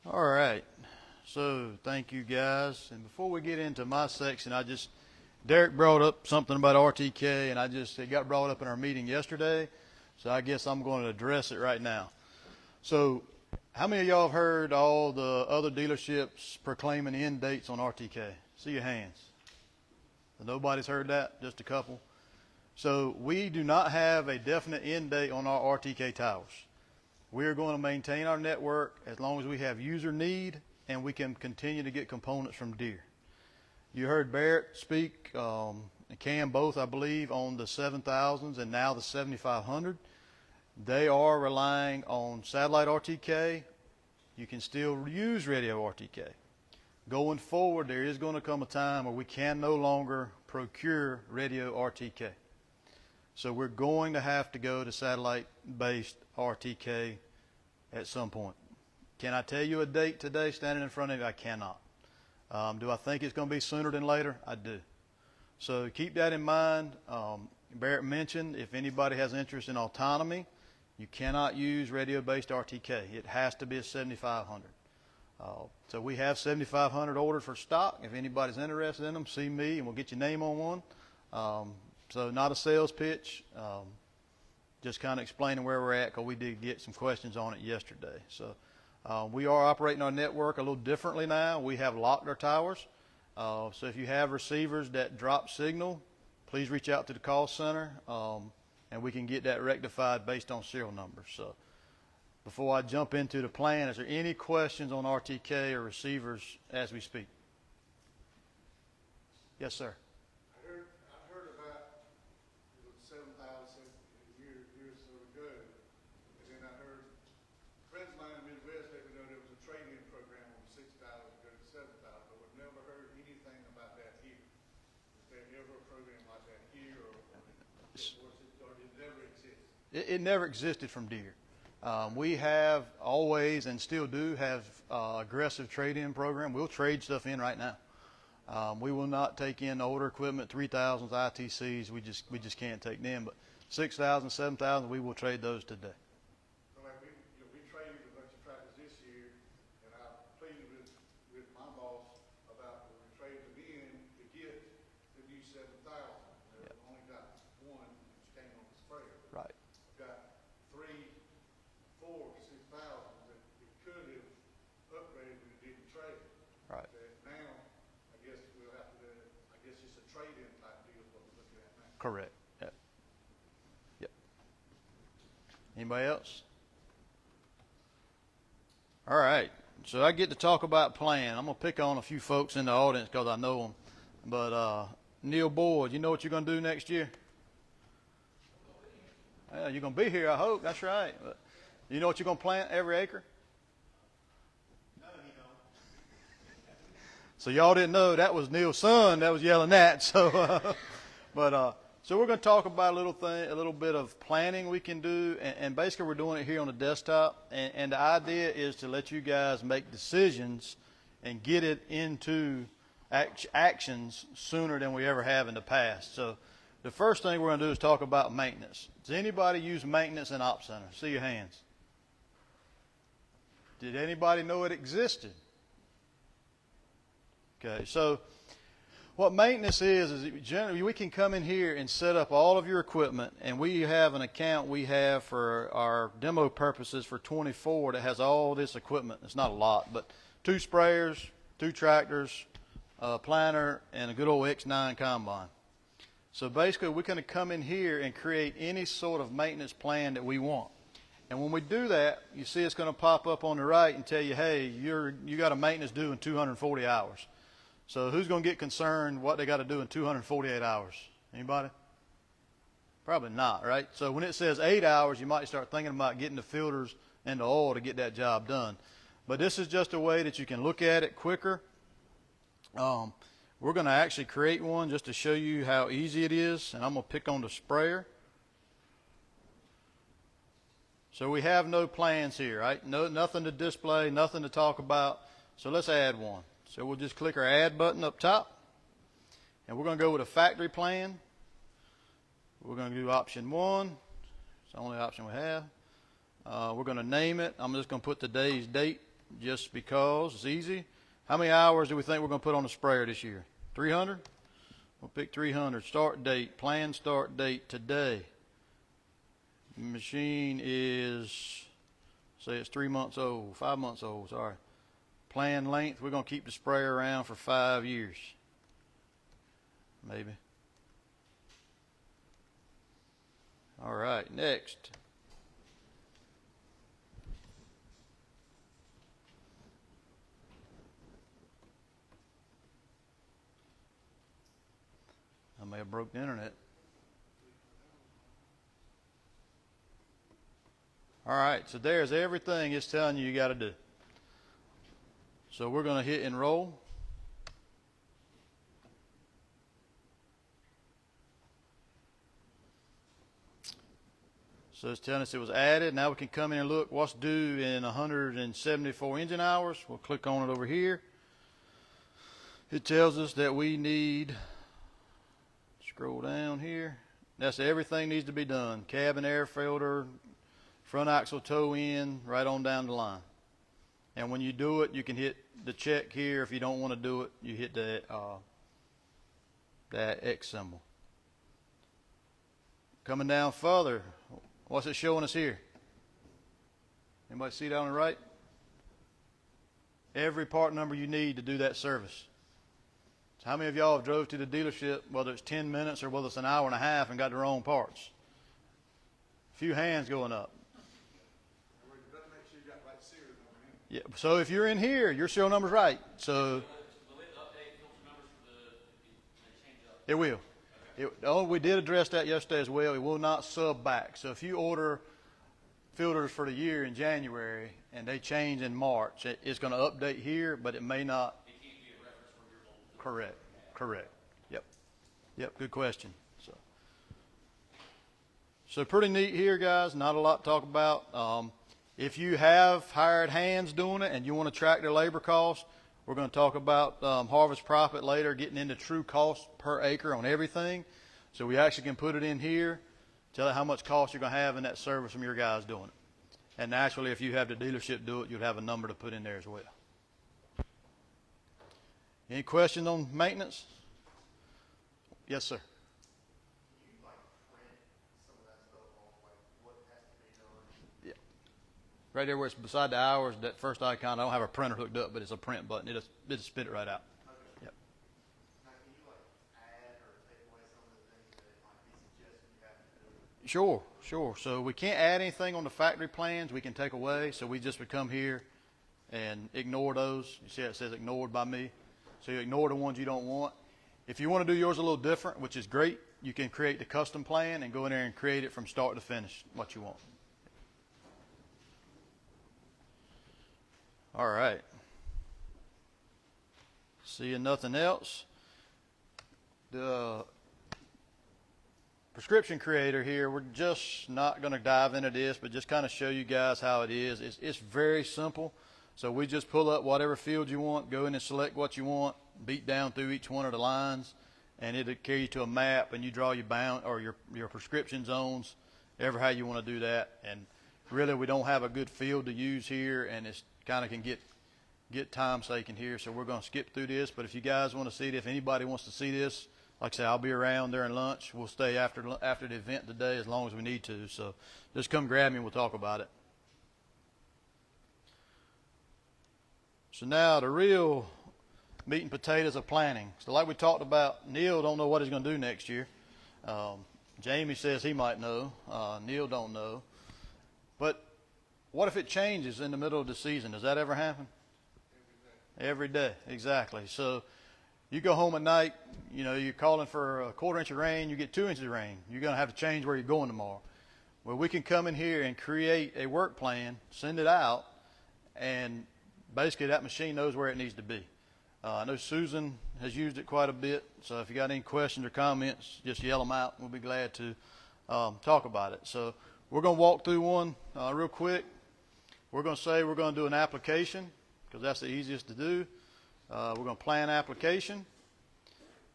All right. So thank you guys. And before we get into my section, Derek brought up something about RTK, and it got brought up in our meeting yesterday. So I guess I'm going to address it right now. So how many of y'all have heard all the other dealerships proclaiming end dates on RTK? See your hands. Nobody's heard that? Just a couple? So we do not have a definite end date on our RTK towers. We are going to maintain our network as long as we have user need and we can continue to get components from Deere. You heard Barrett speak, and Cam both, I believe, on the 7000s and now the 7500. They are relying on satellite RTK. You can still use radio RTK. Going forward, there is going to come a time where we can no longer procure radio RTK. So we're going to have to go to satellite-based RTK at some point. Can I tell you a date today standing in front of you? I cannot. Do I think it's going to be sooner than later? I do. So keep that in mind. Barrett mentioned if anybody has interest in autonomy, you cannot use radio-based RTK. It has to be a 7500. So we have 7500 ordered for stock. If anybody's interested in them, see me and we'll get your name on one. So not a sales pitch, just kind of explaining where we're at, because we did get some questions on it yesterday. So we are operating our network a little differently now. We have locked our towers. So if you have receivers that drop signal, please reach out to the call center, and we can get that rectified based on serial numbers. So before I jump into the plan, is there any questions on RTK or receivers as we speak? Yes, sir. I've heard about the 7,000 years or so ago, and then I heard friends of mine in the Midwest, they would know there was a trade-in program on 6,000 to go to 7,000, but we've never heard anything about that here. It never existed from Deere. We have always and still do have aggressive trade-in program. We'll trade stuff in right now. We will not take in older equipment, 3000s, ITCs. We just can't take them. But 6000, 7000, we will trade those today. So like we traded a bunch of tractors this year, and I pleaded with my boss about when we traded them in to get the new 7000. They only got one, which came on the sprayer. Right. I've got 3, 4, 6000 that we could have upgraded but didn't trade. Right. That now, I guess we'll have to, I guess it's a trade-in type deal is what we're looking at now. Correct. Yep. Yep. Anybody else? All right. So I get to talk about plan. I'm going to pick on a few folks in the audience because I know them. But Neil Boyd, you know what you're going to do next year? Yeah, you're going to be here, I hope. That's right. But you know what you're going to plant every acre? No, you don't. So y'all didn't know that was Neil's son that was yelling that. So, so we're going to talk about a little bit of planning we can do, and basically we're doing it here on the desktop. And the idea is to let you guys make decisions and get it into actions sooner than we ever have in the past. So the first thing we're going to do is talk about maintenance. Does anybody use maintenance in Op Center? See your hands. Did anybody know it existed? Okay, so what maintenance is generally we can come in here and set up all of your equipment, and we have an account we have for our demo purposes for 24 that has all this equipment. It's not a lot, but 2 sprayers, 2 tractors, a planter, and a good old X9 combine. So basically we're going to come in here and create any sort of maintenance plan that we want. And when we do that, you see it's going to pop up on the right and tell you, hey, you got a maintenance due in 240 hours. So who's going to get concerned what they got to do in 248 hours? Anybody? Probably not, right? So when it says 8 hours, you might start thinking about getting the filters and the oil to get that job done. But this is just a way that you can look at it quicker. We're going to actually create one just to show you how easy it is, and I'm going to pick on the sprayer. So we have no plans here, right? Nothing to display, nothing to talk about. So let's add one. So we'll just click our Add button up top, and we're going to go with a factory plan. We're going to do option 1. It's the only option we have. We're going to name it. I'm just going to put today's date just because it's easy. How many hours do we think we're going to put on the sprayer this year? 300? We'll pick 300. Start date, planned start date today. Machine is, say it's 3 months old, 5 months old, sorry. Planned length, we're going to keep the sprayer around for 5 years. Maybe. All right, next. I may have broke the internet. All right, so there's everything it's telling you got to do. So we're going to hit enroll. So it's telling us it was added. Now we can come in and look what's due in 174 engine hours. We'll click on it over here. It tells us that we need, scroll down here. That's everything needs to be done. Cabin air filter, front axle toe in, right on down the line. And when you do it, you can hit the check here. If you don't want to do it, you hit that X symbol. Coming down further, what's it showing us here? Anybody see that on the right? Every part number you need to do that service. So how many of y'all have drove to the dealership, whether it's 10 minutes or whether it's an hour and a half, and got the wrong parts? A few hands going up. Yeah, so if you're in here, your serial number's right. So Will it update filter numbers for change up? it will. We did address that yesterday as well. It will not sub back. So if you order filters for the year in January and they change in March, it's going to update here, but it may not. It can't be a reference from your old. Correct. Yep. Good question. So pretty neat here, guys. Not a lot to talk about. If you have hired hands doing it and you want to track their labor costs, we're going to talk about harvest profit later, getting into true cost per acre on everything. So we actually can put it in here, tell you how much cost you're going to have in that service from your guys doing it. And naturally, if you have the dealership do it, you'd have a number to put in there as well. Any questions on maintenance? Yes, sir. Yeah. Right there where it's beside the hours, that first icon, I don't have a printer hooked up, but it's a print button. It'll spit it right out. Okay. Yep. Now, can you add or take away some of the things that it might be suggested you have to do? Sure, sure. So we can't add anything on the factory plans we can take away, so we just would come here and ignore those. You see how it says ignored by me? So you ignore the ones you don't want. If you want to do yours a little different, which is great, you can create the custom plan and go in there and create it from start to finish, what you want. All right. Seeing nothing else. The prescription creator here, we're just not going to dive into this, but just kind of show you guys how it is. It's very simple. So we just pull up whatever field you want, go in and select what you want, beat down through each one of the lines, and it'll carry you to a map, and you draw your bound or your prescription zones, ever how you want to do that. And really, we don't have a good field to use here, and it's kind of can get time sake in here. So we're going to skip through this. But if you guys want to see it, if anybody wants to see this, like I say, I'll be around during lunch. We'll stay after the event today as long as we need to. So just come grab me and we'll talk about it. So now the real meat and potatoes of planning. So like we talked about, Neil don't know what he's going to do next year. Jamie says he might know. Neil don't know. But what if it changes in the middle of the season? Does that ever happen? Every day, exactly. So you go home at night, you know, you're calling for a quarter inch of rain, you get 2 inches of rain. You're going to have to change where you're going tomorrow. Well, we can come in here and create a work plan, send it out, and basically that machine knows where it needs to be. I know Susan has used it quite a bit, so if you got any questions or comments, just yell them out. We'll be glad to talk about it. So we're going to walk through one real quick. We're going to say we're going to do an application because that's the easiest to do. We're going to plan application.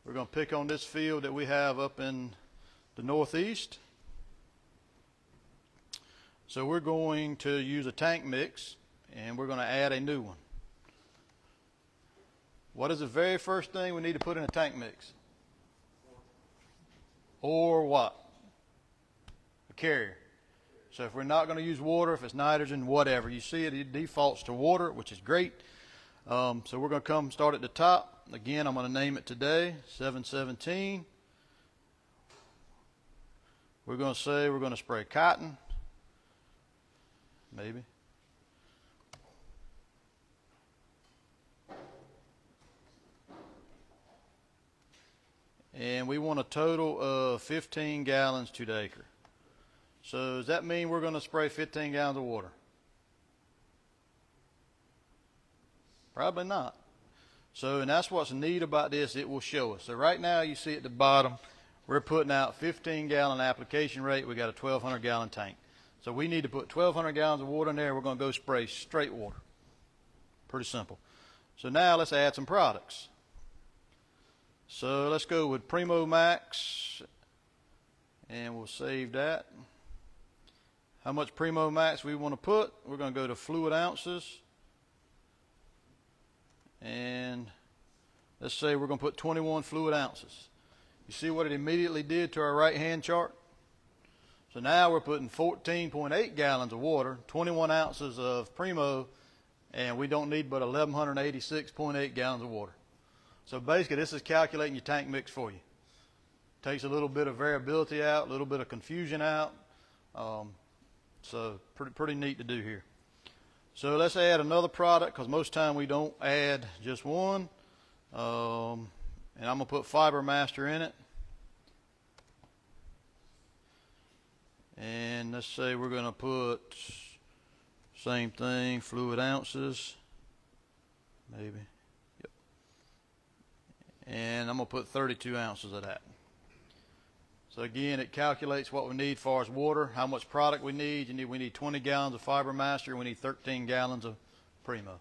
We're going to pick on this field that we have up in the northeast. So we're going to use a tank mix, and we're going to add a new one. What is the very first thing we need to put in a tank mix? Or what? A carrier. So if we're not going to use water, if it's nitrogen, whatever, you see it defaults to water, which is great. So we're going to come start at the top. Again, I'm going to name it today, 717. We're going to say we're going to spray cotton. Maybe. And we want a total of 15 gallons to the acre. So does that mean we're going to spray 15 gallons of water? Probably not. So, and that's what's neat about this, it will show us. So right now you see at the bottom, we're putting out 15 gallon application rate. We got a 1,200 gallon tank. So we need to put 1,200 gallons of water in there. We're going to go spray straight water. Pretty simple. So now let's add some products. So let's go with Primo Max, and we'll save that. How much Primo Max we want to put? We're going to go to fluid ounces, and let's say we're going to put 21 fluid ounces. You see what it immediately did to our right-hand chart? So now we're putting 14.8 gallons of water, 21 ounces of Primo, and we don't need but 1,186.8 gallons of water. So basically, this is calculating your tank mix for you. Takes a little bit of variability out, a little bit of confusion out. So pretty neat to do here. So let's add another product because most time we don't add just one. And I'm going to put Fiber Master in it. And let's say we're going to put same thing, fluid ounces, maybe. And I'm going to put 32 ounces of that. So again, it calculates what we need as far as water, how much product we need. We need 20 gallons of Fiber Master, and we need 13 gallons of Primo.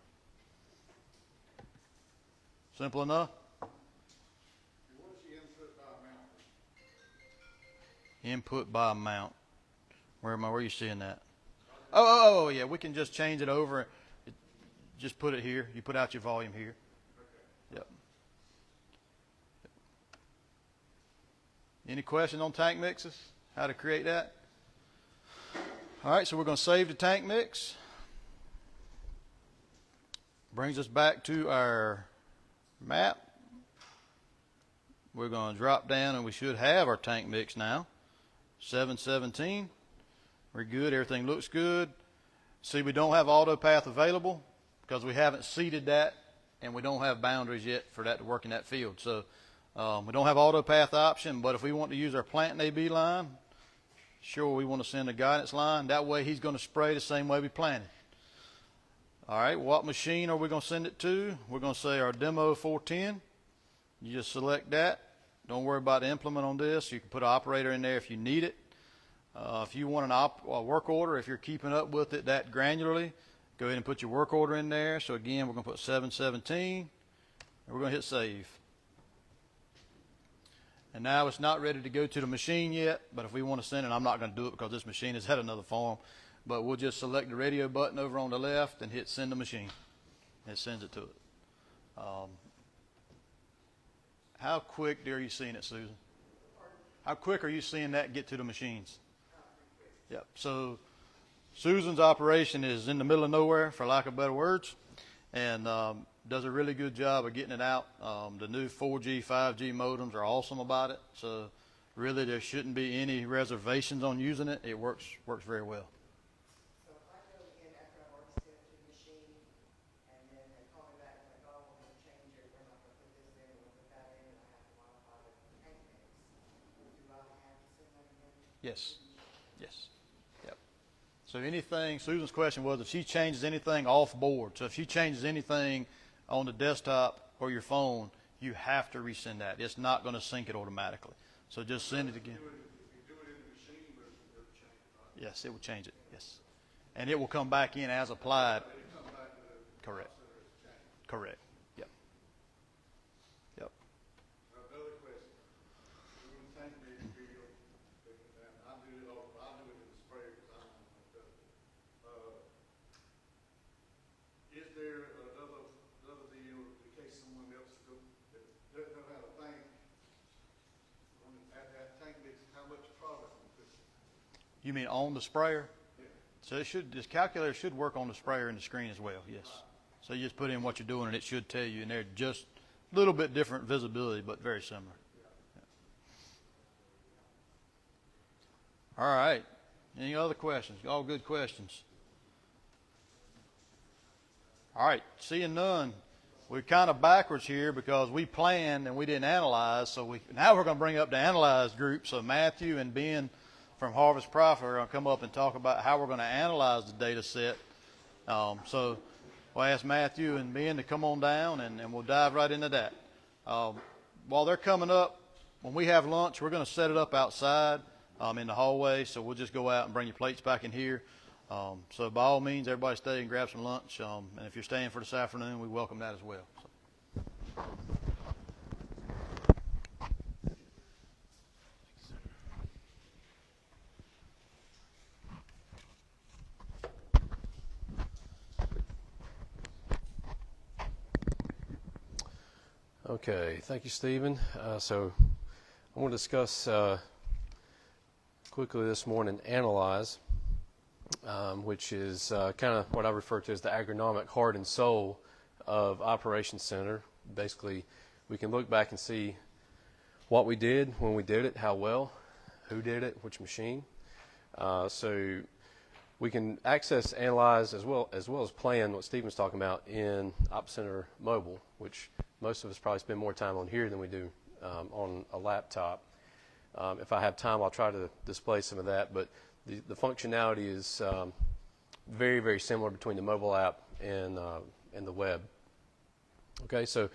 Simple enough? What's the input by amount? Input by amount. Where are you seeing that? Oh, yeah, we can just change it over. Just put it here. You put out your volume here. Yep. Any question on tank mixes? How to create that? All right, so we're going to save the tank mix. Brings us back to our map. We're going to drop down, and we should have our tank mix now. 717. We're good. Everything looks good. See, we don't have auto path available because we haven't seeded that, and we don't have boundaries yet for that to work in that field. So we don't have auto path option, but if we want to use our plant AB line, sure, we want to send a guidance line. That way he's going to spray the same way we planted. All right, what machine are we going to send it to? We're going to say our demo 410. You just select that. Don't worry about the implement on this. You can put an operator in there if you need it. If you want a work order, if you're keeping up with it that granularly, go ahead and put your work order in there. So again, we're going to put 717, and we're going to hit save. And now it's not ready to go to the machine yet, but if we want to send it, I'm not going to do it because this machine has had another form, but we'll just select the radio button over on the left and hit send to machine. It sends it to it. How quick are you seeing it, Susan? How quick are you seeing that get to the machines? Yep. So Susan's operation is in the middle of nowhere, for lack of better words, and does a really good job of getting it out. The new 4G, 5G modems are awesome about it. So really there shouldn't be any reservations on using it. It works very well. So if I go in after I've already set to the machine, and then they call me back and like, oh, we're going to change it, we're not going to put this in, we're going to put that in, and I have to modify the tank mix, do I have to send that again? Yes. Yes. Yep. So anything, Susan's question was if she changes anything off board. So if she changes anything on the desktop or your phone, you have to resend that. It's not going to sync it automatically. So just send it again. If you do it in the machine, but it'll change it, right? Yes, it will change it. Yes. And it will come back in as applied. It'll come back to the Correct. center as a change. Correct. Yep. Yep. Another question. When the tank mix field, and I do it in the sprayer because I don't know how to do it. Is there another deal in case someone else doesn't have a thing? At that tank mix, how much product we put in? You mean on the sprayer? Yeah. So this calculator should work on the sprayer and the screen as well. Yes. So you just put in what you're doing, and it should tell you. And they're just a little bit different visibility, but very similar. Yeah. All right. Any other questions? All good questions. All right. Seeing none, we're kind of backwards here because we planned and we didn't analyze. So now we're going to bring up the analyze group. So Matthew and Ben from Harvest Profit are going to come up and talk about how we're going to analyze the data set. So we'll ask Matthew and Ben to come on down, and we'll dive right into that. While they're coming up, when we have lunch, we're going to set it up outside in the hallway. So we'll just go out and bring your plates back in here. So by all means, everybody stay and grab some lunch. And if you're staying for this afternoon, we welcome that as well. So. Okay, thank you, Stephen. So I want to discuss quickly this morning analyze, which is kind of what I refer to as the agronomic heart and soul of Operations Center. Basically, we can look back and see what we did, when we did it, how well, who did it, which machine. So we can access, analyze, as well as plan what Stephen was talking about in Op Center Mobile, which most of us probably spend more time on here than we do on a laptop. If I have time, I'll try to display some of that, but the functionality is very, very similar between the mobile app and the web. Okay, so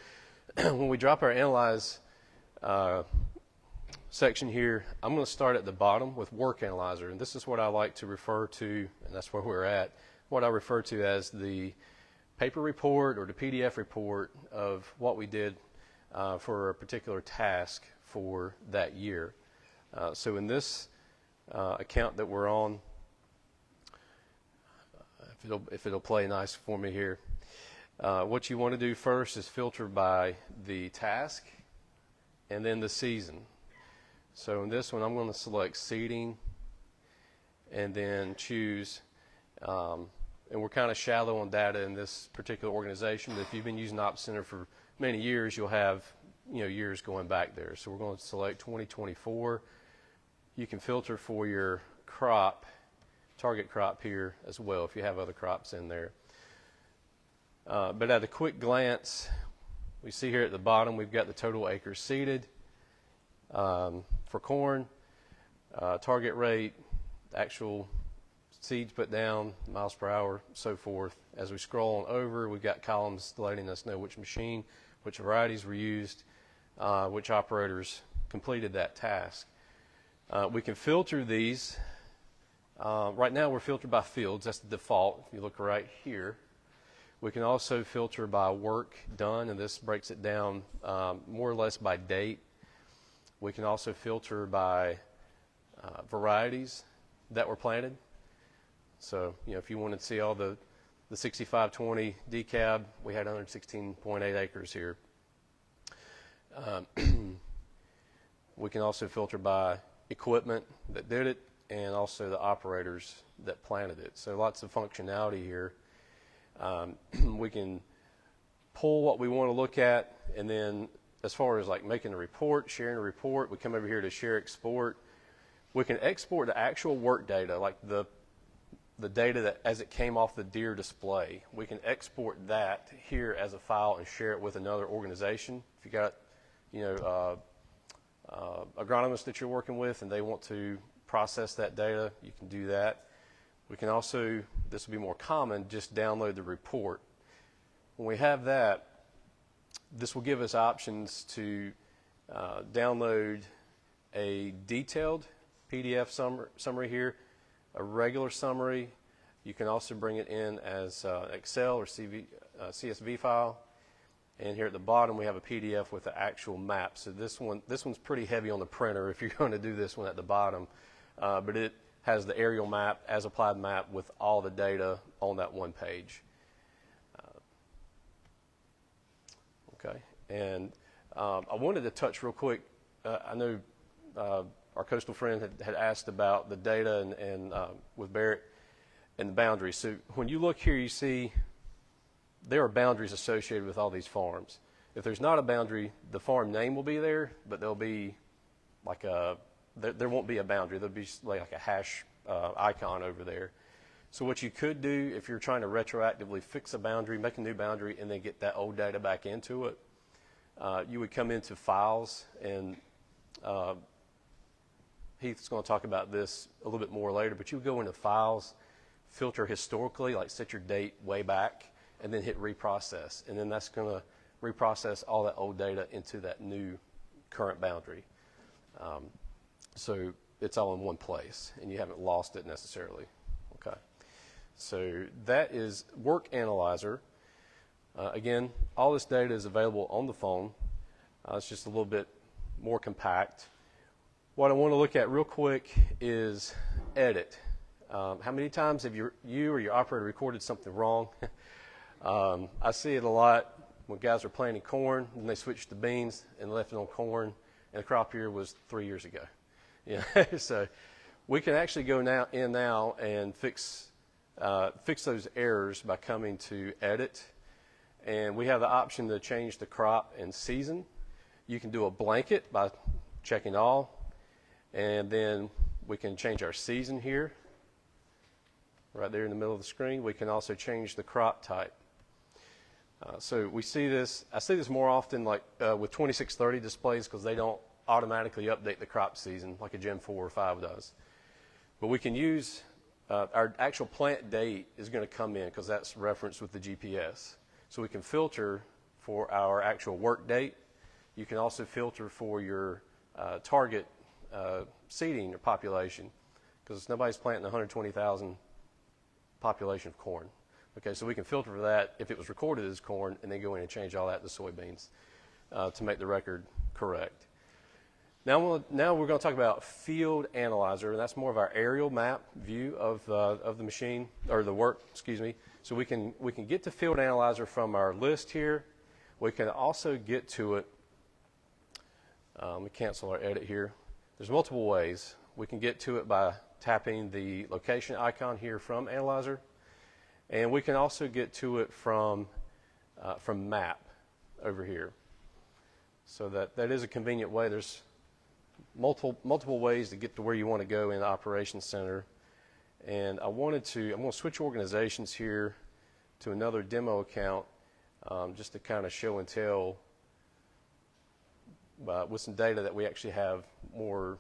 when we drop our analyze section here, I'm going to start at the bottom with Work Analyzer, and this is what I like to refer to, and that's where we're at, what I refer to as the paper report or the PDF report of what we did for a particular task for that year. So in this account that we're on, if it'll play nice for me here, what you want to do first is filter by the task and then the season. So in this one, I'm going to select seeding and then choose, and we're kind of shallow on data in this particular organization. If you've been using Ops Center for many years, you'll have years going back there. So we're going to select 2024. You can filter for your crop, target crop here as well if you have other crops in there. But at a quick glance, we see here at the bottom we've got the total acres seeded for corn, target rate, actual seeds put down, miles per hour, so forth. As we scroll on over, we've got columns letting us know which machine, which varieties were used, which operators completed that task. We can filter these. Right now we're filtered by fields. That's the default. If you look right here. We can also filter by work done, and this breaks it down more or less by date. We can also filter by varieties that were planted. So, if you wanted to see all the 6520 decab, we had 116.8 acres here. We can also filter by equipment that did it and also the operators that planted it. So lots of functionality here. We can pull what we want to look at, and then as far as like making a report, sharing a report, we come over here to share export. We can export the actual work data, like the data that as it came off the Deere display. We can export that here as a file and share it with another organization. If you got agronomists that you're working with and they want to process that data, you can do that. We can also, this will be more common, just download the report. When we have that, this will give us options to download a detailed PDF summary here, a regular summary. You can also bring it in as Excel or CSV file. And here at the bottom, we have a PDF with the actual map. So this one's pretty heavy on the printer if you're going to do this one at the bottom. But it has the aerial map, as applied map, with all the data on that one page. Okay, and I wanted to touch real quick. I know our coastal friend had asked about the data and with Barrett and the boundaries. So when you look here, you see there are boundaries associated with all these farms. If there's not a boundary, the farm name will be there, but there'll be like there won't be a boundary. There'll be like a hash icon over there. So what you could do if you're trying to retroactively fix a boundary, make a new boundary, and then get that old data back into it, you would come into Files, and Heath's going to talk about this a little bit more later, but you would go into Files, filter historically, like set your date way back, and then hit Reprocess. And then that's going to reprocess all that old data into that new current boundary. So it's all in one place, and you haven't lost it necessarily. Okay. So that is Work Analyzer. Again, all this data is available on the phone. It's just a little bit more compact. What I want to look at real quick is edit. How many times have you or your operator recorded something wrong? I see it a lot when guys are planting corn, and they switched to beans and left it on corn, and the crop year was 3 years ago. Yeah, so we can actually go now and fix those errors by coming to Edit, and we have the option to change the crop and season. You can do a blanket by checking all, and then we can change our season here, right there in the middle of the screen. We can also change the crop type. So we see this. I see this more often, like with 2630 displays, because they don't automatically update the crop season like a Gen 4 or 5 does. But we can use our actual plant date is going to come in because that's referenced with the GPS. So we can filter for our actual work date. You can also filter for your target seeding or population, because nobody's planting 120,000 population of corn. Okay, so we can filter for that if it was recorded as corn, and then go in and change all that to soybeans to make the record correct. Now we're going to talk about Field Analyzer, and that's more of our aerial map view of the machine, or the work, excuse me. So we can get to Field Analyzer from our list here. We can also get to it. Let me cancel our edit here. There's multiple ways. We can get to it by tapping the location icon here from Analyzer, and we can also get to it from Map over here. So that is a convenient way. There's multiple ways to get to where you want to go in the Operations Center. And I'm going to switch organizations here to another demo account just to kind of show and tell with some data that we actually have more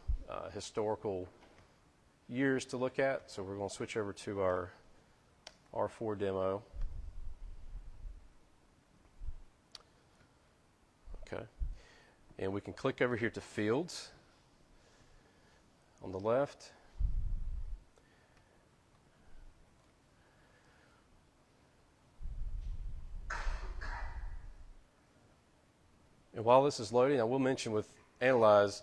historical years to look at. So we're going to switch over to our R4 demo. Okay. And we can click over here to Fields on the left. And while this is loading, I will mention with Analyze,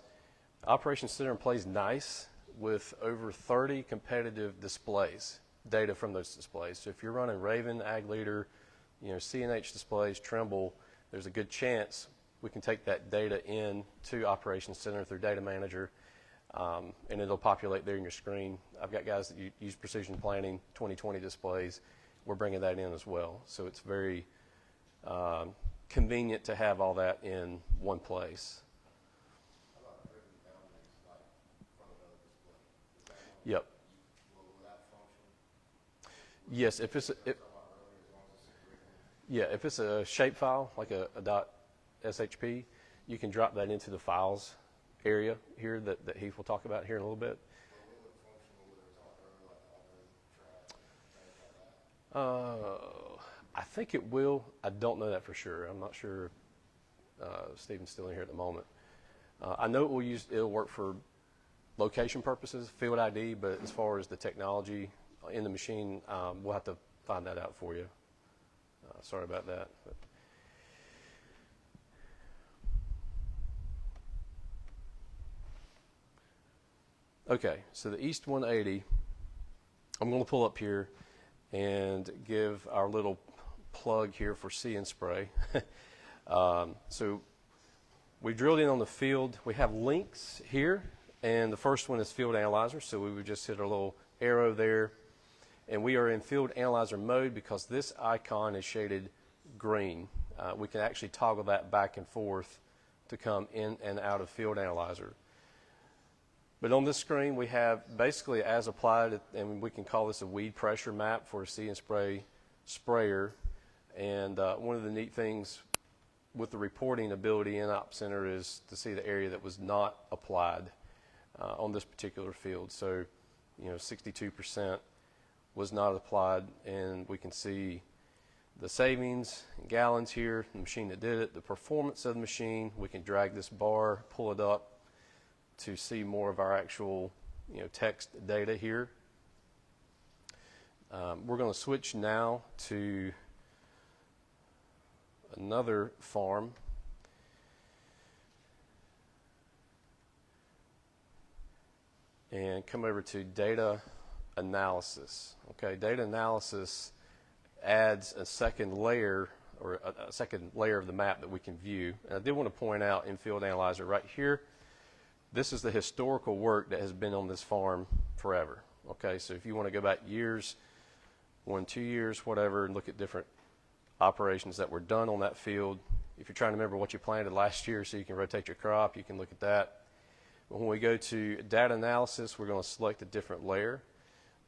Operations Center plays nice with over 30 competitive displays, data from those displays. So if you're running Raven, Ag Leader, CNH displays, Trimble, there's a good chance we can take that data in to Operations Center through Data Manager, and it'll populate there in your screen. I've got guys that use Precision Planting 2020 displays. We're bringing that in as well. So it's very convenient to have all that in one place. How about driven boundaries, like from another display? Is that one? Yep. Will that function? Yes, if it's if it's a shape file like a .shp, you can drop that into the files area here that Heath will talk about here in a little bit. I think it will. I don't know that for sure. I'm not sure. Stephen's still in here at the moment. I know it'll work for location purposes, field ID, but as far as the technology in the machine, we'll have to find that out for you. Sorry about that. But. Okay, so the East 180, I'm going to pull up here and give our little plug here for See and Spray. So we drilled in on the field. We have links here, and the first one is Field Analyzer, so we would just hit our little arrow there. And we are in Field Analyzer mode because this icon is shaded green. We can actually toggle that back and forth to come in and out of Field Analyzer. But on this screen, we have basically as applied, and we can call this a weed pressure map for a See and Spray sprayer. And one of the neat things with the reporting ability in Op Center is to see the area that was not applied on this particular field. So, 62% was not applied, and we can see the savings in gallons here, the machine that did it, the performance of the machine. We can drag this bar, pull it up to see more of our actual text data here. We're going to switch now to another farm. And come over to data analysis. Okay, data analysis adds a second layer, or a second layer of the map that we can view. And I did want to point out in Field Analyzer right here, this is the historical work that has been on this farm forever. Okay, so if you want to go back years, 1, 2 years, whatever, and look at different operations that were done on that field. If you're trying to remember what you planted last year so you can rotate your crop, you can look at that. But when we go to data analysis, we're going to select a different layer.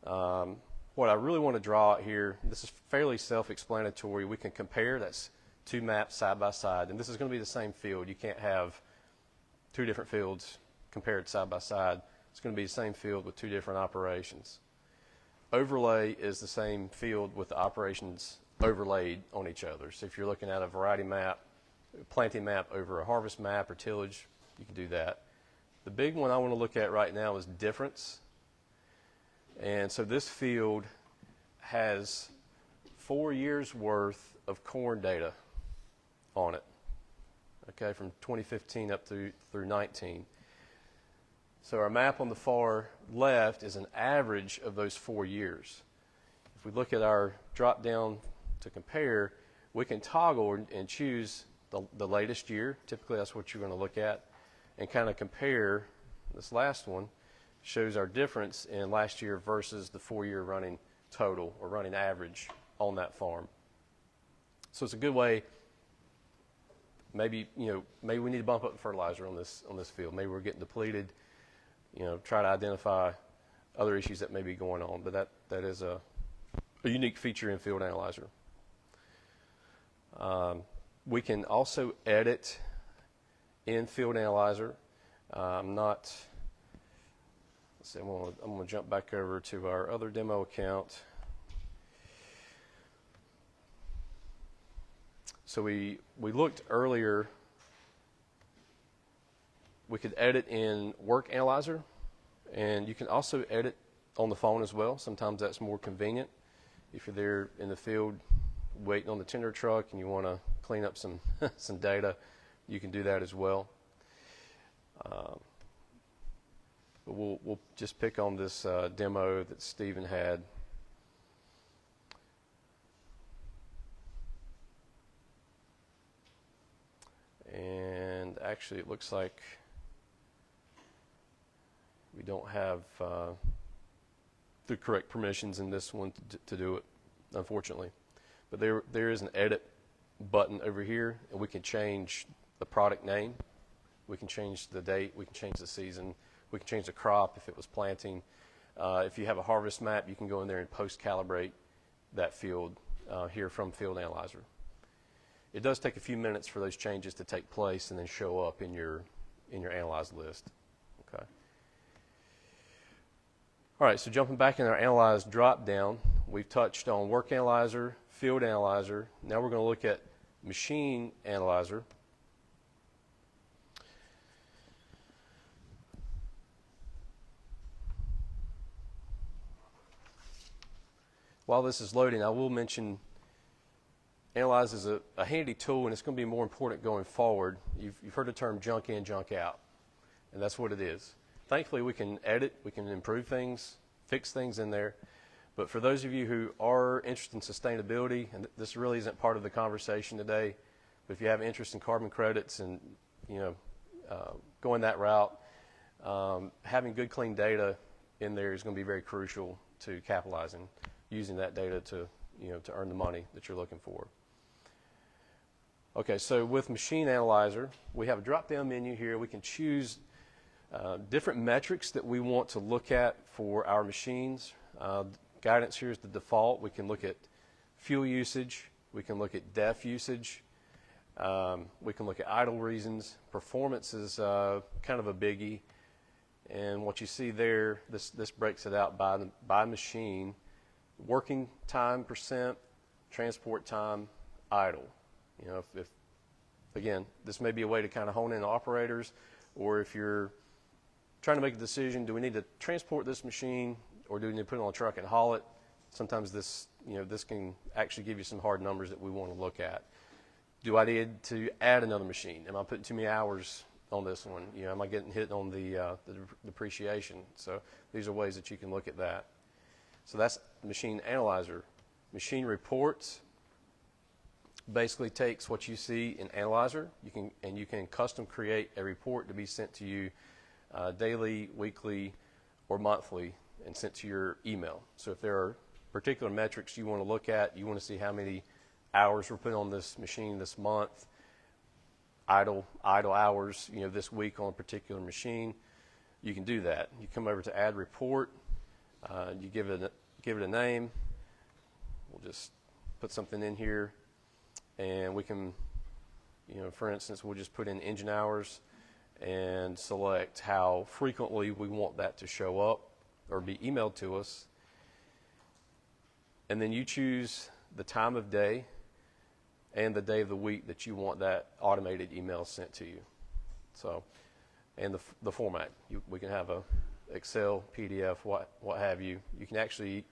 What I really want to draw out here, this is fairly self-explanatory. We can compare, that's two maps side by side, and this is going to be the same field. You can't have two different fields compared side by side. It's going to be the same field with two different operations. Overlay is the same field with the operations overlaid on each other. So if you're looking at a variety map, planting map over a harvest map or tillage, you can do that. The big one I want to look at right now is difference. And so this field has 4 years worth of corn data on it, okay, from 2015 up through 19. So our map on the far left is an average of those 4 years. If we look at our drop down to compare, we can toggle and choose the latest year. Typically that's what you're going to look at, and kind of compare. This last one shows our difference in last year versus the 4-year running total or running average on that farm. So it's a good way. Maybe we need to bump up the fertilizer on this field. Maybe we're getting depleted. Try to identify other issues that may be going on. But that is a unique feature in Field Analyzer. We can also edit in Field Analyzer. Let's see, I'm going to jump back over to our other demo account. So we looked earlier, we could edit in Work Analyzer, and you can also edit on the phone as well. Sometimes that's more convenient. If you're there in the field waiting on the tender truck and you want to clean up some some data, you can do that as well. But we'll just pick on this demo that Stephen had. And actually it looks like we don't have the correct permissions in this one to do it, unfortunately. But there is an edit button over here, and we can change the product name, we can change the date, we can change the season, we can change the crop if it was planting. If you have a harvest map, you can go in there and post-calibrate that field here from Field Analyzer. It does take a few minutes for those changes to take place and then show up in your analyzed list. Okay. All right, so jumping back in our analyzed drop-down, we've touched on Work Analyzer, Field Analyzer. Now we're going to look at Machine Analyzer. While this is loading, I will mention Analyze is a handy tool, and it's going to be more important going forward. You've heard the term junk in, junk out, and that's what it is. Thankfully, we can edit, we can improve things, fix things in there. But for those of you who are interested in sustainability, and this really isn't part of the conversation today, but if you have interest in carbon credits and going that route, having good, clean data in there is going to be very crucial to capitalizing, using that data to earn the money that you're looking for. Okay, so with Machine Analyzer, we have a drop-down menu here. We can choose different metrics that we want to look at for our machines. Guidance here is the default. We can look at fuel usage. We can look at DEF usage. We can look at idle reasons. Performance is kind of a biggie. And what you see there, this breaks it out by machine. Working time %, transport time, idle. If again, this may be a way to kind of hone in operators, or if you're trying to make a decision, do we need to transport this machine or do we need to put it on a truck and haul it? Sometimes this can actually give you some hard numbers that we want to look at. Do I need to add another machine? Am I putting too many hours on this one? Am I getting hit on the depreciation? So these are ways that you can look at that. So that's Machine Analyzer. Machine Reports basically takes what you see in Analyzer. You can custom create a report to be sent to you daily, weekly, or monthly, and sent to your email. So if there are particular metrics you want to look at, you want to see how many hours were put on this machine this month, idle hours, this week on a particular machine, you can do that. You come over to Add Report. You give it a name. We'll just put something in here, and we can, for instance, we'll just put in engine hours and select how frequently we want that to show up or be emailed to us. And then you choose the time of day and the day of the week that you want that automated email sent to you. So and the format. We can have a Excel, PDF, what have you. You can actually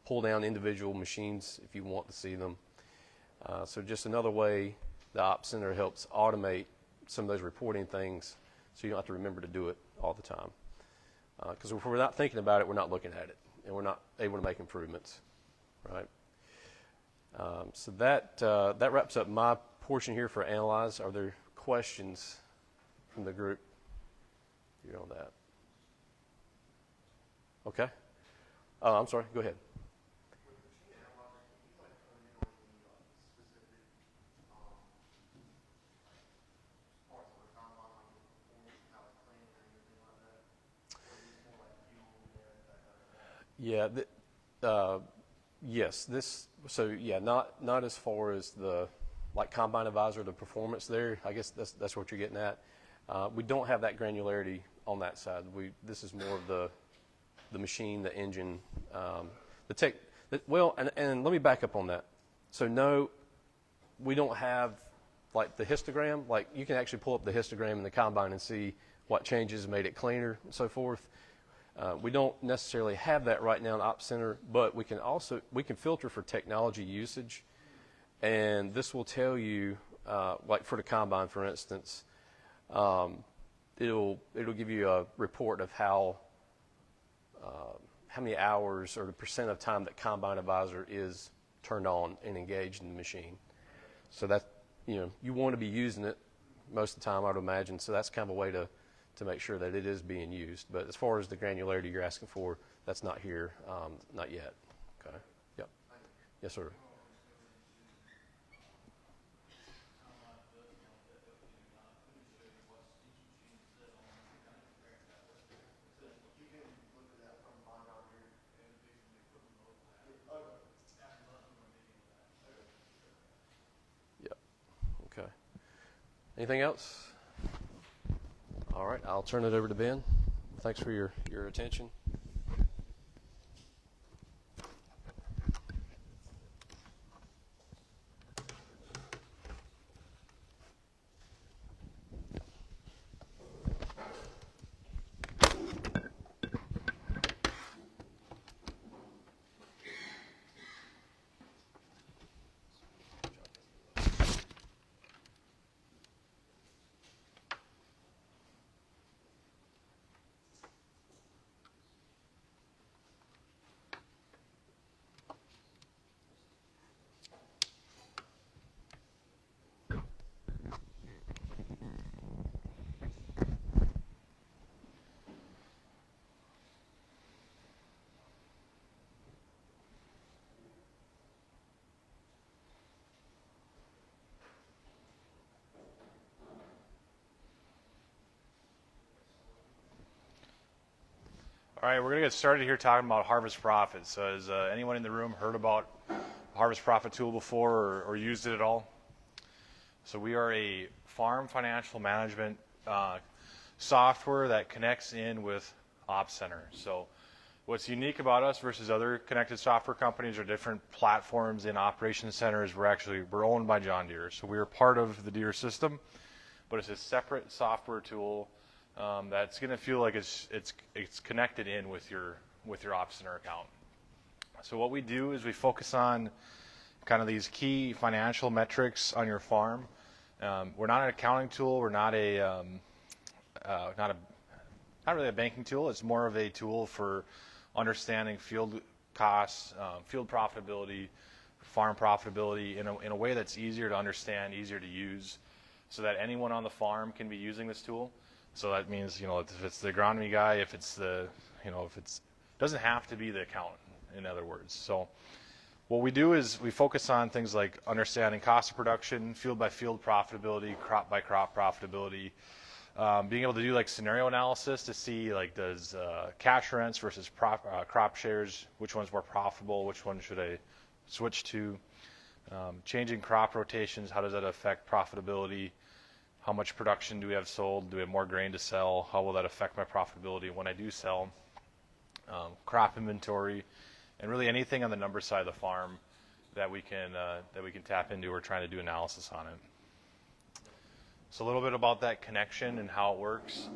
pull down individual machines if you want to see them. So just another way the Ops Center helps automate some of those reporting things so you don't have to remember to do it all the time. Because if we're not thinking about it, we're not looking at it, and we're not able to make improvements, right? So that wraps up my portion here for Analyze. Are there questions from the group here on that? Okay. I'm sorry. Go ahead. Yeah. Yes. Not as far as the like Combine Advisor, the performance there. I guess that's what you're getting at. We don't have that granularity on that side. This is more of the machine, the engine, the tech. And let me back up on that. So no, we don't have like the histogram. Like you can actually pull up the histogram in the Combine and see what changes made it cleaner and so forth. We don't necessarily have that right now in Ops Center, but we can filter for technology usage, and this will tell you, like for the Combine, for instance, it'll give you a report of how many hours or the percent of time that Combine Advisor is turned on and engaged in the machine. So that you want to be using it most of the time, I would imagine. So that's kind of a way to make sure that it is being used. But as far as the granularity you're asking for, that's not here, not yet. Okay. Yep. Yes, sir. Yep. Okay. Anything else? All right, I'll turn it over to Ben. Thanks for your attention. All right, we're going to get started here talking about Harvest Profit. So has anyone in the room heard about Harvest Profit tool before or used it at all? So we are a farm financial management software that connects in with Ops Center. So what's unique about us versus other connected software companies or different platforms in Operations Center is we're owned by John Deere. So we are part of the Deere system, but it's a separate software tool that's going to feel like it's connected in with your Ops Center account. So what we do is we focus on kind of these key financial metrics on your farm. We're not an accounting tool. We're not really a banking tool. It's more of a tool for understanding field costs, field profitability, farm profitability in a way that's easier to understand, easier to use, so that anyone on the farm can be using this tool. So that means, if it's the agronomy guy, if it's doesn't have to be the accountant, in other words. So what we do is we focus on things like understanding cost of production, field by field profitability, crop by crop profitability, being able to do like scenario analysis to see like does cash rents versus crop shares, which one's more profitable, which one should I switch to, changing crop rotations, how does that affect profitability? How much production do we have sold? Do we have more grain to sell? How will that affect my profitability when I do sell? Crop inventory, and really anything on the number side of the farm that we can tap into. We're trying to do analysis on it. So a little bit about that connection and how it works.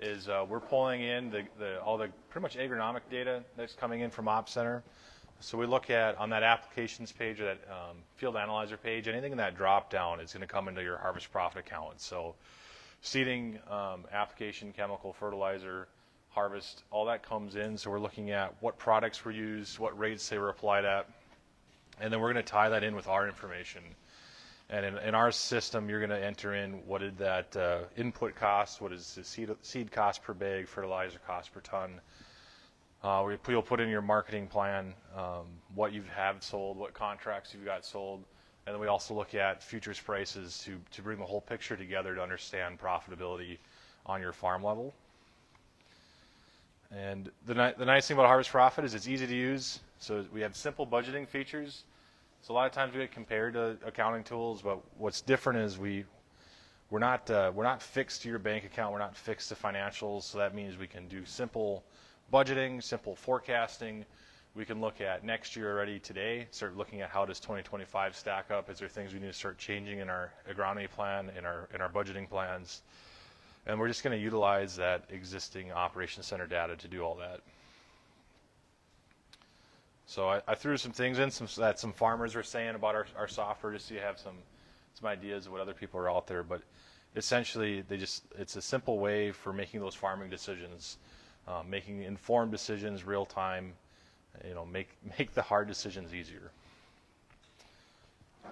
is we're pulling in all the pretty much agronomic data that's coming in from Ops Center. So we look at, on that applications page or that field analyzer page, anything in that drop down is going to come into your harvest profit account. So seeding, application, chemical, fertilizer, harvest, all that comes in. So we're looking at what products were used, what rates they were applied at, and then we're going to tie that in with our information. And in our system, you're going to enter in what did that input cost, what is the seed cost per bag, fertilizer cost per ton. You'll put in your marketing plan, what you have sold, what contracts you've got sold, and then we also look at futures prices to bring the whole picture together to understand profitability on your farm level. And the nice thing about Harvest Profit is it's easy to use. So we have simple budgeting features. So a lot of times we get compared to accounting tools, but what's different is we're not fixed to your bank account. We're not fixed to financials. So that means we can do simple budgeting, simple forecasting. We can look at next year already today, start looking at how does 2025 stack up. Is there things we need to start changing in our agronomy plan, in our budgeting plans? And we're just going to utilize that existing Operations Center data to do all that. So I threw some things in that some farmers are saying about our software, just so you have some ideas of what other people are out there. But essentially, it's a simple way for making those farming decisions, making informed decisions real time. Make the hard decisions easier.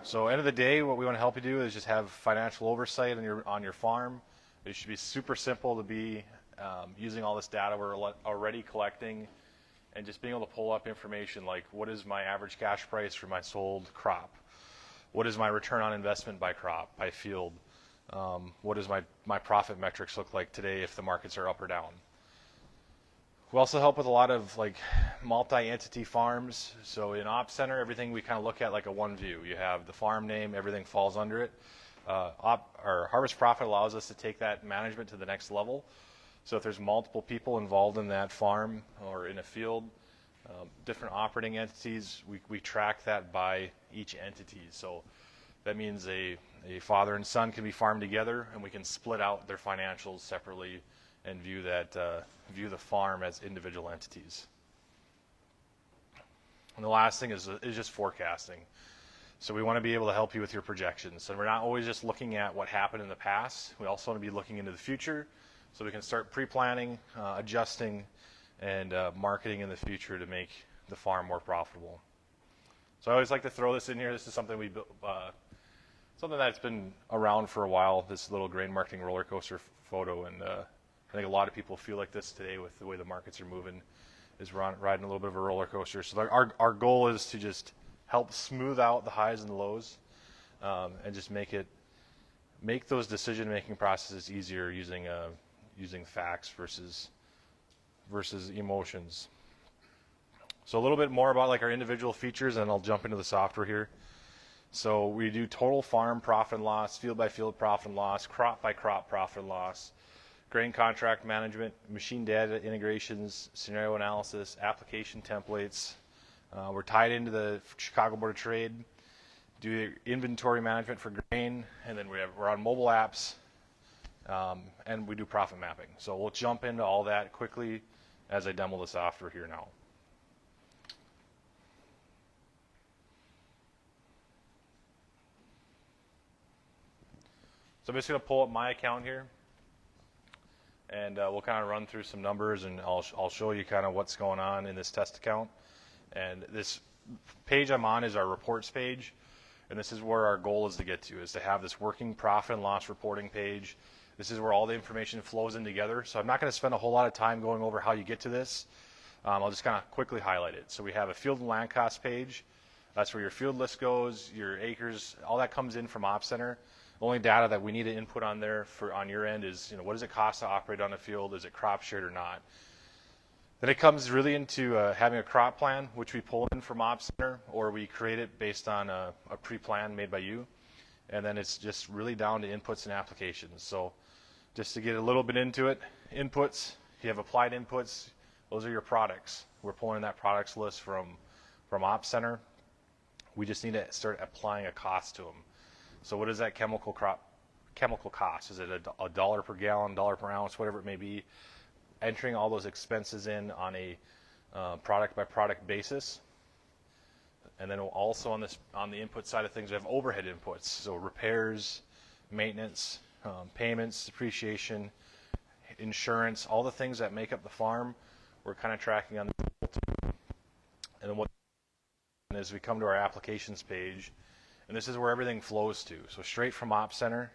So end of the day, what we want to help you do is just have financial oversight on your farm. It should be super simple to be using all this data we're already collecting, and just being able to pull up information like what is my average cash price for my sold crop? What is my return on investment by crop, by field? What does my profit metrics look like today if the markets are up or down? We also help with a lot of like multi-entity farms. So in Ops Center, everything we kind of look at like a one view. You have the farm name, everything falls under it. Our Harvest Profit allows us to take that management to the next level. So if there's multiple people involved in that farm or in a field, different operating entities, we track that by each entity. So that means a father and son can be farmed together, and we can split out their financials separately and view the farm as individual entities. And the last thing is just forecasting. So we want to be able to help you with your projections. And we're not always just looking at what happened in the past. We also want to be looking into the future, so we can start pre-planning, adjusting, and marketing in the future to make the farm more profitable. So I always like to throw this in here. This is something we built, something that's been around for a while. This little grain marketing roller coaster photo, and I think a lot of people feel like this today with the way the markets are moving, is riding a little bit of a roller coaster. So our goal is to just help smooth out the highs and the lows, and just make those decision-making processes easier using facts versus emotions. So a little bit more about like our individual features, and I'll jump into the software here. So we do total farm profit and loss, field by field profit and loss, crop by crop profit and loss, grain contract management, machine data integrations, scenario analysis, application templates. We're tied into the Chicago Board of Trade, do inventory management for grain, and then we're on mobile apps, and we do profit mapping. So we'll jump into all that quickly as I demo the software here now. So I'm just going to pull up my account here, and we'll kind of run through some numbers, and I'll show you kind of what's going on in this test account. And this page I'm on is our reports page, and this is where our goal is to get to, is to have this working profit and loss reporting page. This is where all the information flows in together. So I'm not going to spend a whole lot of time going over how you get to this. I'll just kind of quickly highlight it. So we have a field and land cost page. That's where your field list goes, your acres, all that comes in from Ops Center. The only data that we need to input on there on your end is, what does it cost to operate on a field? Is it crop shared or not? Then it comes really into having a crop plan, which we pull in from Ops Center, or we create it based on a pre-plan made by you. And then it's just really down to inputs and applications. So just to get a little bit into it, inputs, you have applied inputs, those are your products. We're pulling in that products list from Ops Center. We just need to start applying a cost to them. So what is that chemical chemical costs. Is it a dollar per gallon, dollar per ounce, whatever it may be? Entering all those expenses in on a product by product basis. And then also on the input side of things, we have overhead inputs. So repairs, maintenance, payments, depreciation, insurance, all the things that make up the farm, we're kind of tracking on the tool. And then what is we come to our applications page, and this is where everything flows to. So straight from Op Center,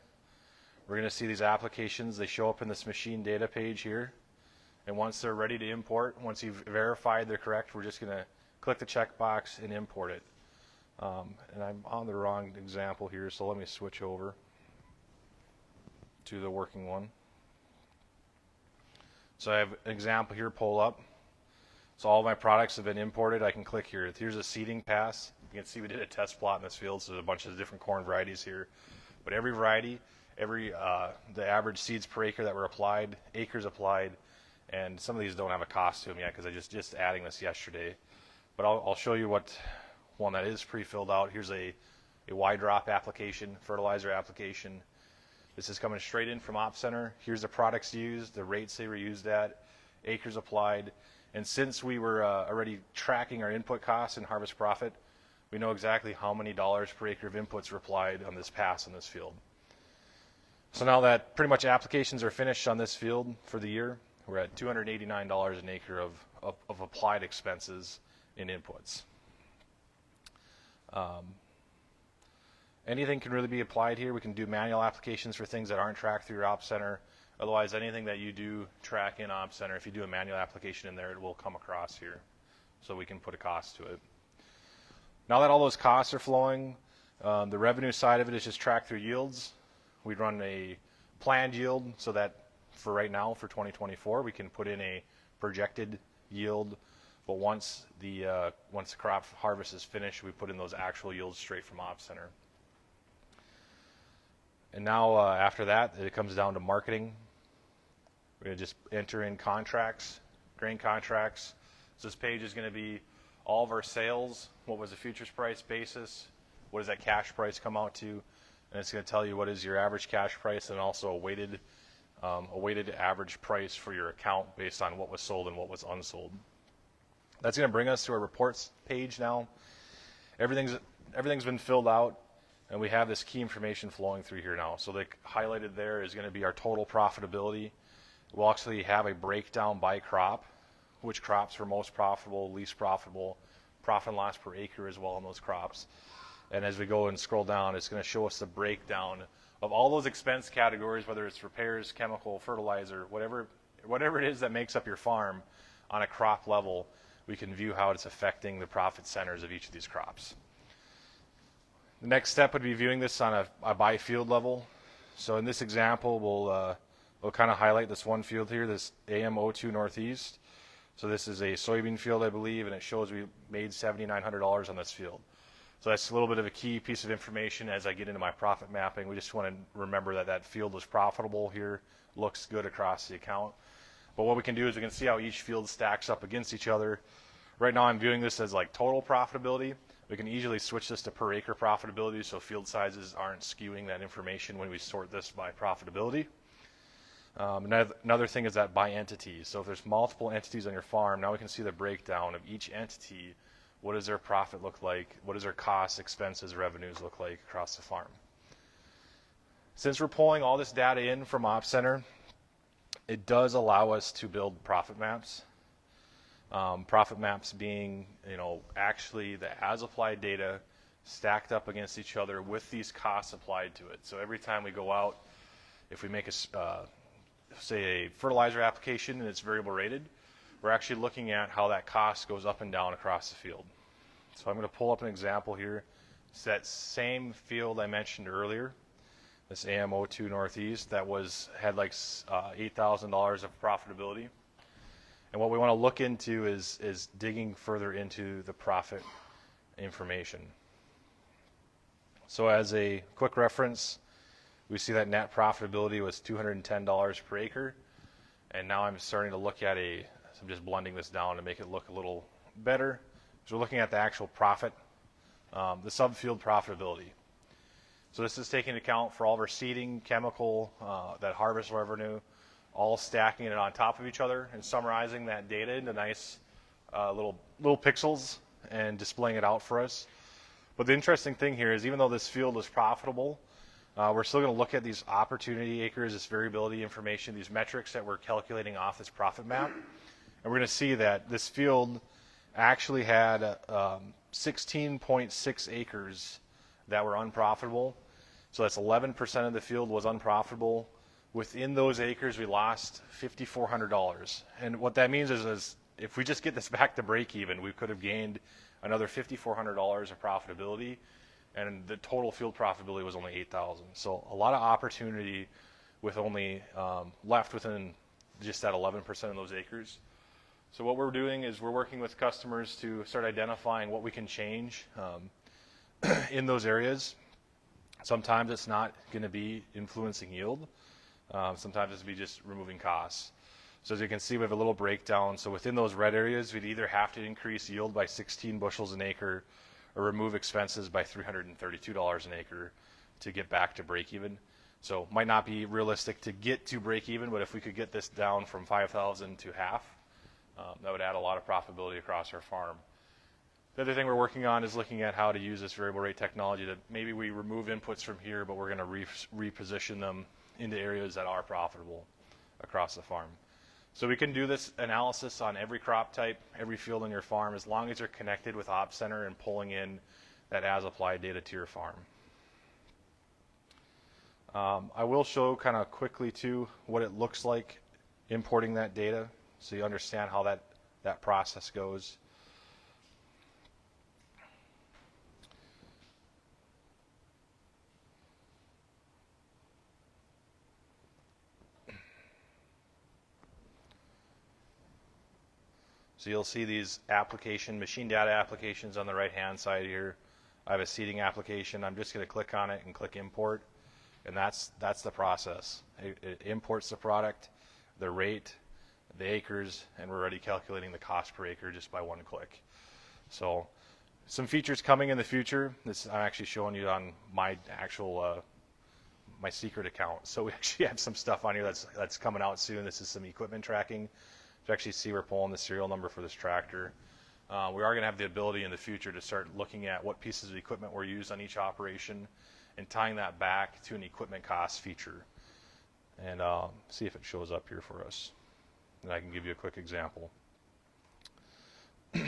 we're going to see these applications. They show up in this machine data page here. And once they're ready to import, once you've verified they're correct, we're just going to click the checkbox and import it. And I'm on the wrong example here, so let me switch over to the working one. So I have an example here pull up. So all my products have been imported. I can click here. Here's a seeding pass. You can see we did a test plot in this field, so there's a bunch of different corn varieties here. But every variety, the average seeds per acre that were applied, acres applied, and some of these don't have a cost to them yet because I just adding this yesterday. But I'll show you what one that is pre-filled out. Here's a Y drop application, fertilizer application. This is coming straight in from Op Center. Here's the products used, the rates they were used at, acres applied. And since we were already tracking our input costs and harvest profit, we know exactly how many dollars per acre of inputs were applied on this pass in this field. So now that pretty much applications are finished on this field for the year, we're at $289 an acre of applied expenses in inputs. Anything can really be applied here. We can do manual applications for things that aren't tracked through your Op Center. Otherwise, anything that you do track in Op Center, if you do a manual application in there, it will come across here. So we can put a cost to it. Now that all those costs are flowing, the revenue side of it is just tracked through yields. We run a planned yield so that for right now, for 2024, we can put in a projected yield. But once the crop harvest is finished, we put in those actual yields straight from Op Center. And now after that, it comes down to marketing. We're going to just enter in contracts, grain contracts. So this page is going to be all of our sales, what was the futures price basis, what does that cash price come out to, and it's going to tell you what is your average cash price and also a weighted average price for your account based on what was sold and what was unsold. That's going to bring us to our reports page now. Everything's been filled out, and we have this key information flowing through here now. So the highlighted there is going to be our total profitability. We'll actually have a breakdown by crop, which crops were most profitable, least profitable, profit and loss per acre as well on those crops. And as we go and scroll down, it's going to show us the breakdown of all those expense categories, whether it's repairs, chemical, fertilizer, whatever it is that makes up your farm on a crop level. We can view how it's affecting the profit centers of each of these crops. The next step would be viewing this on a by field level. So in this example, we'll kind of highlight this one field here, this AM02 Northeast. So this is a soybean field, I believe, and it shows we made $7,900 on this field. So that's a little bit of a key piece of information as I get into my profit mapping. We just want to remember that that field was profitable here, looks good across the account. But what we can do is we can see how each field stacks up against each other. Right now I'm viewing this as like total profitability. We can easily switch this to per acre profitability so field sizes aren't skewing that information when we sort this by profitability. Another thing is that by entity. So if there's multiple entities on your farm, now we can see the breakdown of each entity. What does their profit look like? What does their costs, expenses, revenues look like across the farm? Since we're pulling all this data in from Op Center, it does allow us to build profit maps. Profit maps being, actually the as-applied data stacked up against each other with these costs applied to it. So every time we go out, if we make say a fertilizer application and it's variable rated, we're actually looking at how that cost goes up and down across the field. So I'm going to pull up an example here. It's that same field I mentioned earlier, this AM02 Northeast, that had like $8,000 of profitability. And what we want to look into is digging further into the profit information. So as a quick reference, we see that net profitability was $210 per acre. And now I'm starting to look at so I'm just blending this down to make it look a little better. So we're looking at the actual profit, the subfield profitability. So this is taking into account for all of our seeding, chemical, that harvest revenue, all stacking it on top of each other and summarizing that data into nice little pixels and displaying it out for us. But the interesting thing here is even though this field is profitable, we're still going to look at these opportunity acres, this variability information, these metrics that we're calculating off this profit map. And we're going to see that this field actually had 16.6 acres that were unprofitable. So that's 11% of the field was unprofitable. Within those acres, we lost $5,400. And what that means is if we just get this back to break even, we could have gained another $5,400 of profitability, and the total field profitability was only $8,000. So a lot of opportunity with only left within just that 11% of those acres. So what we're doing is we're working with customers to start identifying what we can change in those areas. Sometimes it's not going to be influencing yield. Sometimes it's be just removing costs. So as you can see, we have a little breakdown. So within those red areas, we'd either have to increase yield by 16 bushels an acre or remove expenses by $332 an acre to get back to break even. So might not be realistic to get to break even, but if we could get this down from 5,000 to half, that would add a lot of profitability across our farm. The other thing we're working on is looking at how to use this variable rate technology that maybe we remove inputs from here, but we're going to reposition them into areas that are profitable across the farm. So we can do this analysis on every crop type, every field on your farm, as long as you're connected with Op Center and pulling in that as-applied data to your farm. I will show kind of quickly, too, what it looks like importing that data so you understand how that process goes. So you'll see these machine data applications on the right-hand side here. I have a seeding application. I'm just going to click on it and click import, and that's the process. It imports the product, the rate, the acres, and we're already calculating the cost per acre just by one click. So some features coming in the future. This I'm actually showing you on my actual my secret account. So we actually have some stuff on here that's coming out soon. This is some equipment tracking. To actually see we're pulling the serial number for this tractor. We are going to have the ability in the future to start looking at what pieces of equipment were used on each operation and tying that back to an equipment cost feature. And see if it shows up here for us. And I can give you a quick example. And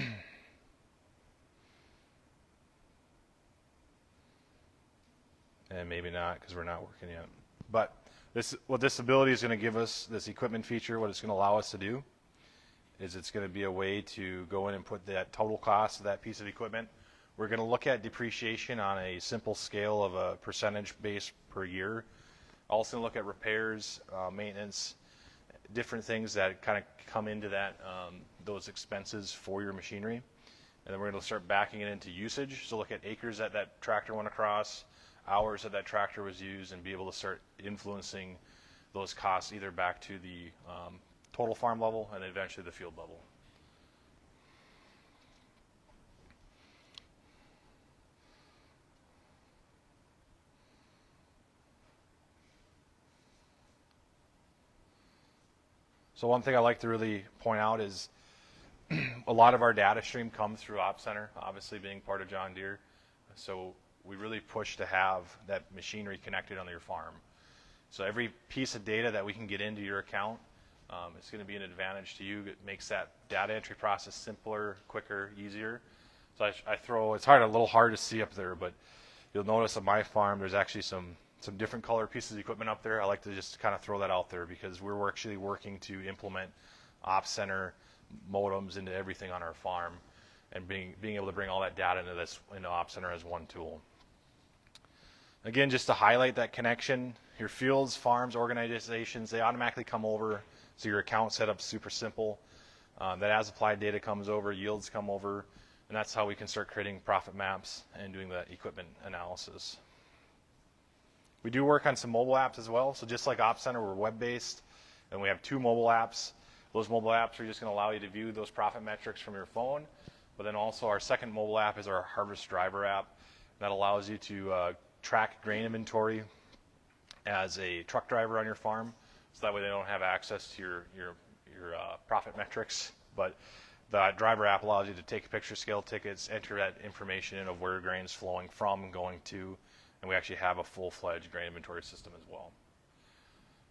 maybe not because we're not working yet. But what this ability is going to give us, this equipment feature, what it's going to allow us to do is it's going to be a way to go in and put that total cost of that piece of equipment. We're going to look at depreciation on a simple scale of a percentage base per year. Also look at repairs, maintenance, different things that kind of come into that those expenses for your machinery. And then we're going to start backing it into usage. So look at acres that tractor went across, hours that tractor was used, and be able to start influencing those costs either back to the total farm level and eventually the field level. So one thing I like to really point out is a lot of our data stream comes through Op Center, obviously being part of John Deere. So we really push to have that machinery connected on your farm. So every piece of data that we can get into your account, it's going to be an advantage to you. It makes that data entry process simpler, quicker, easier. So it's a little hard to see up there, but you'll notice on my farm there's actually some different color pieces of equipment up there. I like to just kind of throw that out there because we're actually working to implement Op Center modems into everything on our farm and being able to bring all that data into Op Center as one tool. Again, just to highlight that connection, your fields, farms, organizations, they automatically come over. So your account setup's super simple. That as applied data comes over, yields come over, and that's how we can start creating profit maps and doing the equipment analysis. We do work on some mobile apps as well. So just like Op Center, we're web-based, and we have 2 mobile apps. Those mobile apps are just going to allow you to view those profit metrics from your phone. But then also our second mobile app is our Harvest Driver app. That allows you to track grain inventory as a truck driver on your farm, so that way they don't have access to your profit metrics. But the driver app allows you to take picture scale tickets, enter that information in of where grain's flowing from and going to, and we actually have a full-fledged grain inventory system as well.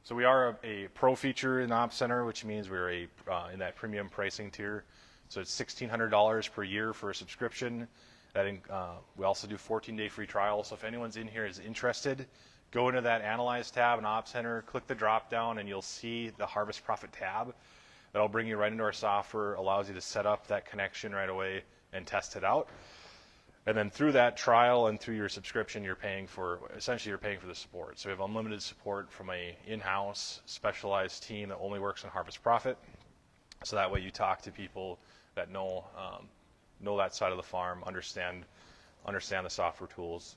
So we are a pro feature in the Ops Center, which means we're in that premium pricing tier. So it's $1,600 per year for a subscription. We also do 14-day free trial. So if anyone's in here is interested, go into that Analyze tab in Ops Center, click the drop down, and you'll see the Harvest Profit tab. That'll bring you right into our software, allows you to set up that connection right away and test it out. And then through that trial and through your subscription, essentially you're paying for the support. So we have unlimited support from a in-house specialized team that only works on Harvest Profit. So that way you talk to people that know that side of the farm, understand the software tools.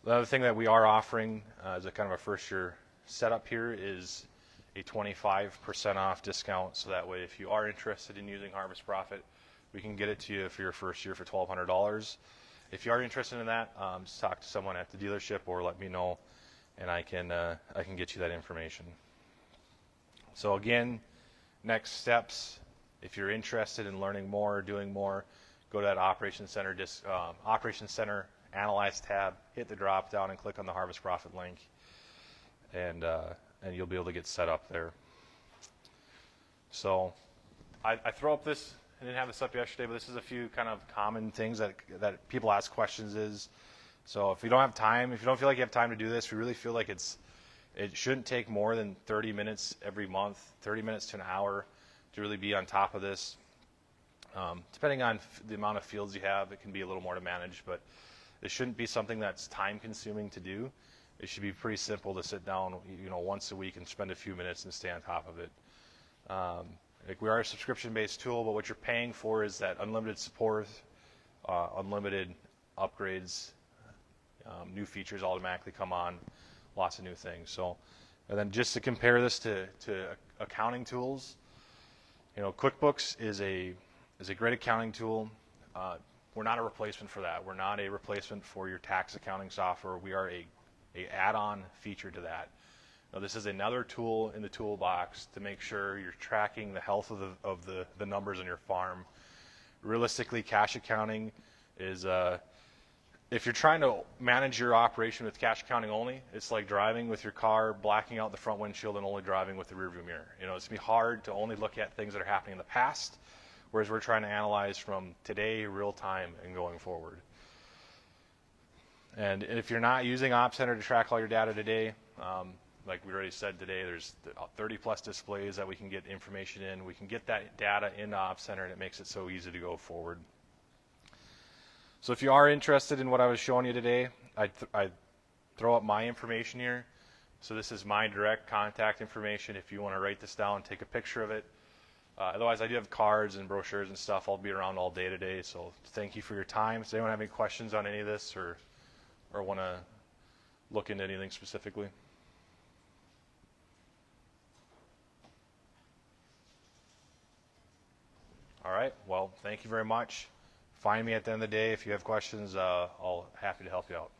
The other thing that we are offering as a kind of a first year setup here is a 25% off discount. So that way, if you are interested in using Harvest Profit, we can get it to you for your first year for $1,200. If you are interested in that, just talk to someone at the dealership or let me know, and I can get you that information. So again, next steps, if you're interested in learning more, doing more, go to that Operations Center Analyze tab, hit the drop down, and click on the Harvest Profit link, and you'll be able to get set up there. So I throw up this. I didn't have this up yesterday, but this is a few kind of common things that people ask questions is. So if you don't have time, if you don't feel like you have time to do this, we really feel like it shouldn't take more than 30 minutes every month, 30 minutes to an hour to really be on top of this. Depending on the amount of fields you have, it can be a little more to manage, but it shouldn't be something that's time consuming to do. It should be pretty simple to sit down, once a week and spend a few minutes and stay on top of it. We are a subscription-based tool, but what you're paying for is that unlimited support, unlimited upgrades, new features automatically come on, lots of new things. So, and then just to compare this to accounting tools, QuickBooks is a great accounting tool. We're not a replacement for that. We're not a replacement for your tax accounting software. We are a add-on feature to that. Now, this is another tool in the toolbox to make sure you're tracking the health of the numbers on your farm. Realistically, cash accounting is, if you're trying to manage your operation with cash accounting only, it's like driving with your car, blacking out the front windshield, and only driving with the rearview mirror. It's going to be hard to only look at things that are happening in the past, whereas we're trying to analyze from today, real time, and going forward. And if you're not using Ops Center to track all your data today, like we already said today, there's 30 plus displays that we can get information in. We can get that data in Ops Center, and it makes it so easy to go forward. So if you are interested in what I was showing you today, I throw up my information here. So this is my direct contact information. If you want to write this down, take a picture of it. Otherwise, I do have cards and brochures and stuff. I'll be around all day today. So thank you for your time. Does anyone have any questions on any of this or want to look into anything specifically? All right. Well, thank you very much. Find me at the end of the day. If you have questions, I'll happy to help you out.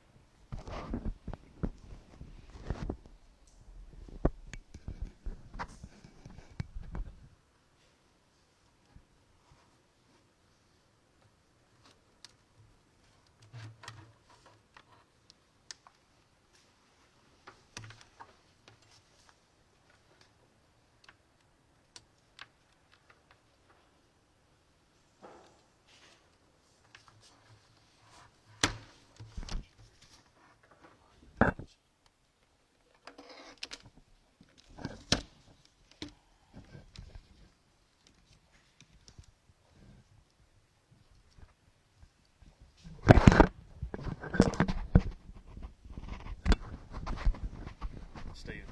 Steve.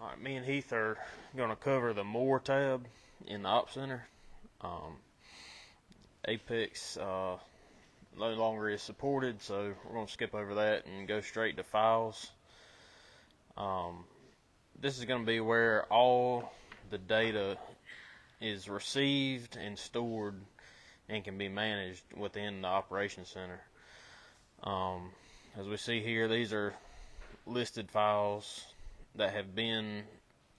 All right, me and Heath are going to cover the More tab in the Ops Center. Apex no longer is supported, so we're going to skip over that and go straight to files. This is going to be where all the data is received and stored and can be managed within the Operations Center. As we see here, these are listed files that have been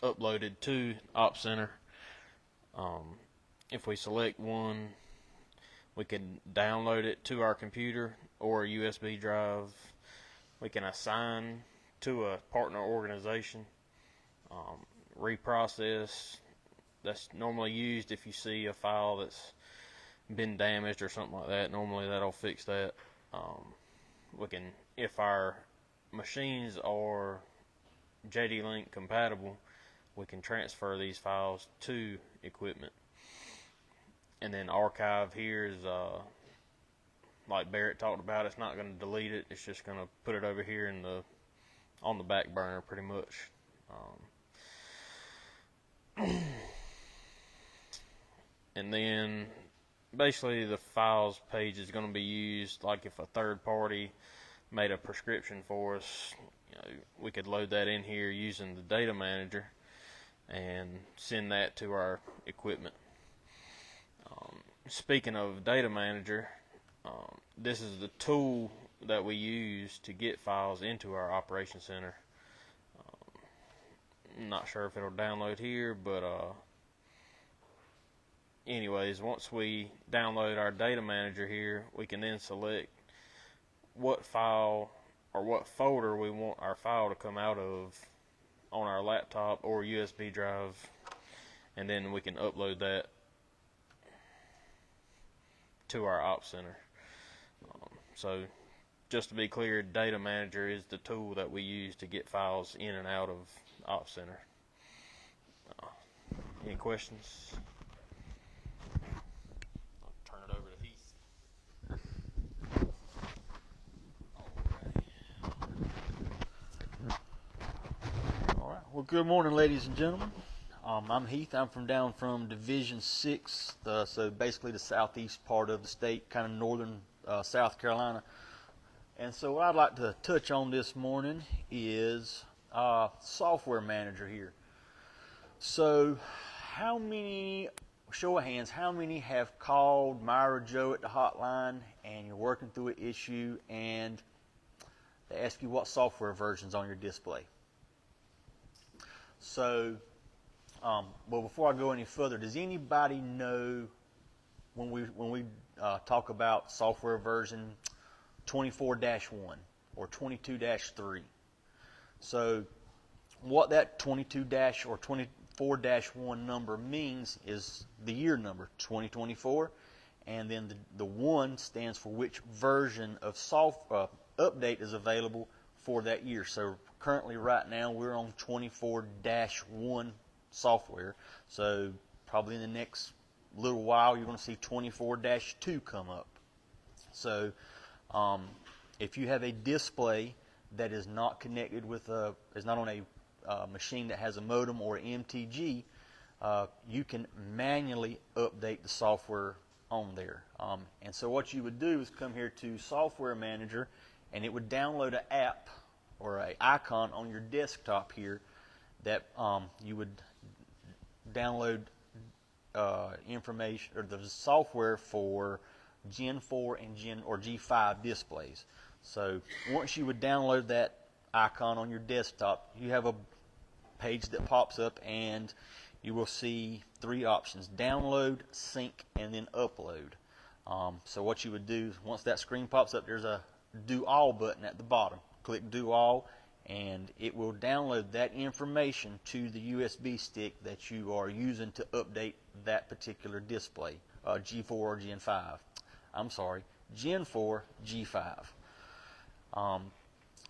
uploaded to Op Center. If we select one, we can download it to our computer or a USB drive. We can assign to a partner organization. Reprocess, that's normally used if you see a file that's been damaged or something like that. Normally that'll fix that. We can, if our machines are JD Link compatible, we can transfer these files to equipment. And then archive here is like Barrett talked about. It's not going to delete it. It's just going to put it over here in the on the back burner pretty much. And then basically the files page is going to be used like if a third party made a prescription for us, we could load that in here using the data manager and send that to our equipment. Speaking of data manager, this is the tool that we use to get files into our Operations Center. I'm not sure if it'll download here, but anyways, once we download our data manager here, we can then select what file or what folder we want our file to come out of on our laptop or USB drive, and then we can upload that to our Op Center. So just to be clear, Data Manager is the tool that we use to get files in and out of Op Center. Any questions? I'll turn it over to Heath. All right. Well, good morning, ladies and gentlemen. I'm Heath. I'm from Division 6, so basically the southeast part of the state, kind of northern South Carolina. And so what I'd like to touch on this morning is software manager here. So how many, show of hands, how many have called Myra Joe at the hotline and you're working through an issue and they ask you what software version's on your display? So well, before I go any further, does anybody know when we talk about software version 24-1 or 22-3? So what that 22- or 24-1 number means is the year number 2024, and then the 1 stands for which version of update is available for that year. So currently right now we're on 24-1 software, so probably in the next little while you're going to see 24-2 come up. So if you have a display that is not connected with is not on a machine that has a modem or MTG, you can manually update the software on there. And so what you would do is come here to Software Manager, and it would download an app or an icon on your desktop here that you would download information or the software for Gen 4 and G5 displays. So once you would download that icon on your desktop, you have a page that pops up and you will see 3 options: download, sync, and then upload. So what you would do, once that screen pops up, there's a do all button at the bottom. Click do all, and it will download that information to the USB stick that you are using to update that particular display, G4 or Gen 5. I'm sorry, Gen 4, G5.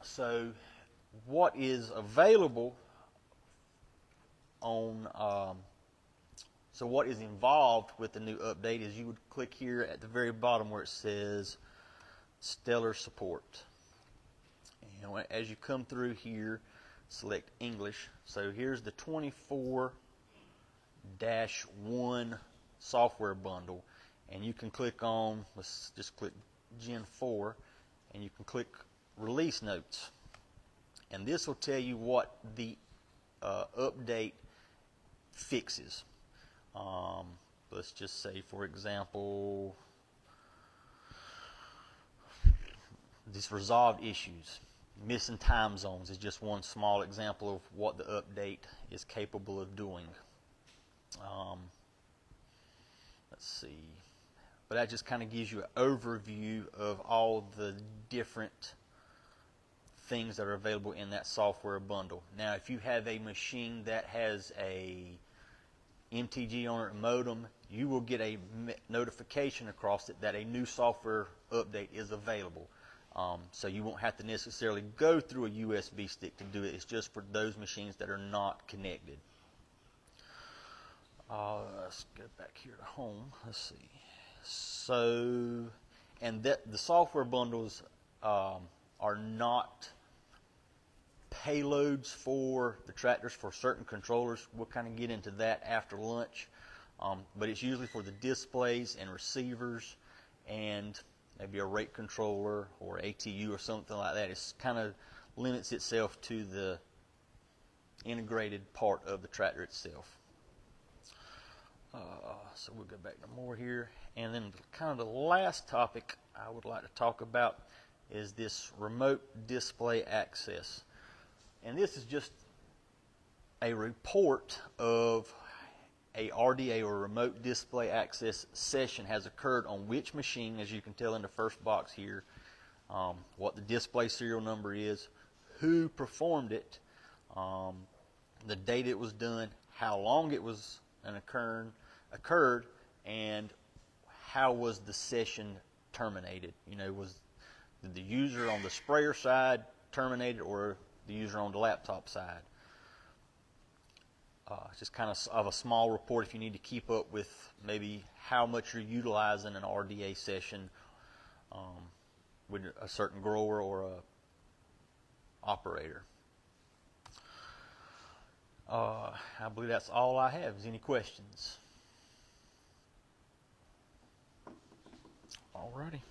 So what is available on, so what is involved with the new update is you would click here at the very bottom where it says Stellar Support. And as you come through here, select English. So here's the 24-1 software bundle, and you can click on, let's just click Gen 4, and you can click Release Notes. And this will tell you what the update fixes. Let's just say, for example, this resolved issues. Missing time zones is just one small example of what the update is capable of doing. Let's see. But that just kind of gives you an overview of all the different things that are available in that software bundle. Now, if you have a machine that has a MTG on it modem, you will get a notification across it that a new software update is available. So you won't have to necessarily go through a USB stick to do it. It's just for those machines that are not connected. Let's go back here to home. Let's see. So, and that the software bundles are not payloads for the tractors for certain controllers. We'll kind of get into that after lunch. But it's usually for the displays and receivers and maybe a rate controller or ATU or something like that. It kind of limits itself to the integrated part of the tractor itself. So we'll go back to more here. And then kind of the last topic I would like to talk about is this remote display access. And this is just a report of a RDA or remote display access session has occurred on which machine, as you can tell in the first box here, what the display serial number is, who performed it, the date it was done, how long it was occurred, and how was the session terminated. You know, was the user on the sprayer side terminated or the user on the laptop side? Just kind of a small report if you need to keep up with maybe how much you're utilizing an RDA session with a certain grower or a operator. I believe that's all I have. Is there any questions? Alrighty.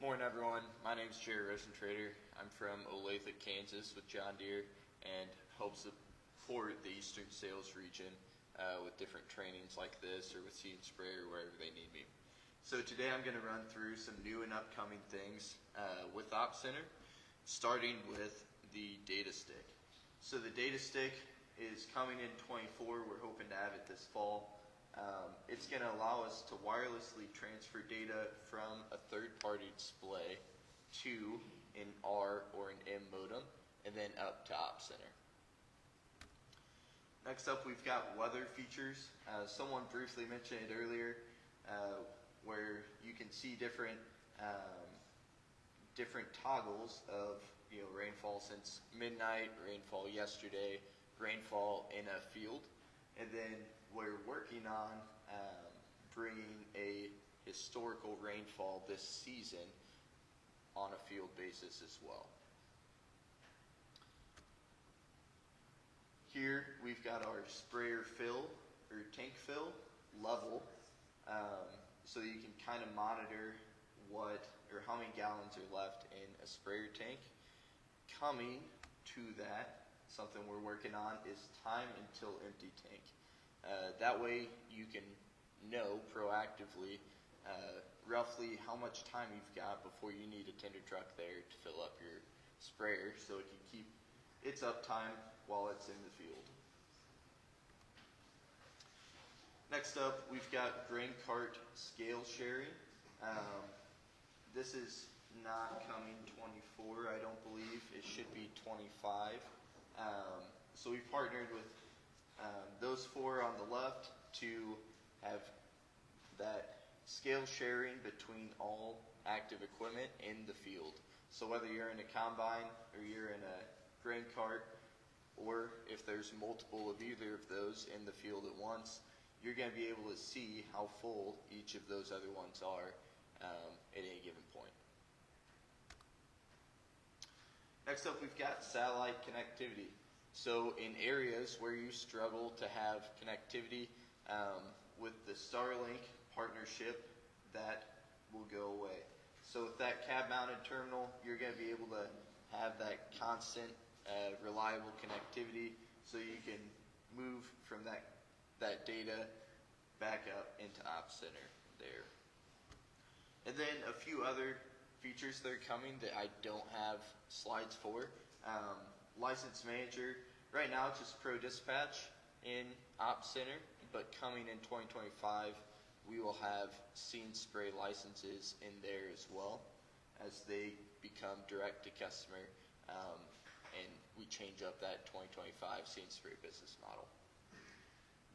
Morning, everyone. My name is Jerry Rosentrader. I'm from Olathe, Kansas with John Deere and help support the Eastern Sales region with different trainings like this or with Seed and Spray or wherever they need me. So today I'm going to run through some new and upcoming things with Op Center, starting with the data stick. So the data stick is coming in 24. We're hoping to have it this fall. It's going to allow us to wirelessly transfer data from a third-party display to an R or an M modem, and then up to Op Center. Next up, we've got weather features. Someone briefly mentioned it earlier, where you can see different toggles of rainfall since midnight, rainfall yesterday, rainfall in a field, and then we're working on bringing a historical rainfall this season on a field basis as well. Here we've got our sprayer fill or tank fill level, so you can kind of monitor how many gallons are left in a sprayer tank. Coming to that, something we're working on is time until empty tank. That way you can know proactively roughly how much time you've got before you need a tender truck there to fill up sprayer so it can keep its uptime while it's in the field. Next up, we've got grain cart scale sharing. This is not coming 24, I don't believe. It should be 25. So we've partnered with those four on the left to have that scale sharing between all active equipment in the field. So whether you're in a combine or you're in a grain cart, or if there's multiple of either of those in the field at once, you're going to be able to see how full each of those other ones are at any given point. Next up, we've got satellite connectivity. So in areas where you struggle to have connectivity, with the Starlink partnership, that will go away. So with that cab-mounted terminal, you're going to be able to have that constant, reliable connectivity, so you can move from that data back up into Ops Center there. And then a few other features that are coming that I don't have slides for. License Manager, right now it's just Pro Dispatch in Ops Center, but coming in 2025, we will have See and Spray licenses in there as well as they become direct to customer, and we change up that 2025 See and Spray business model.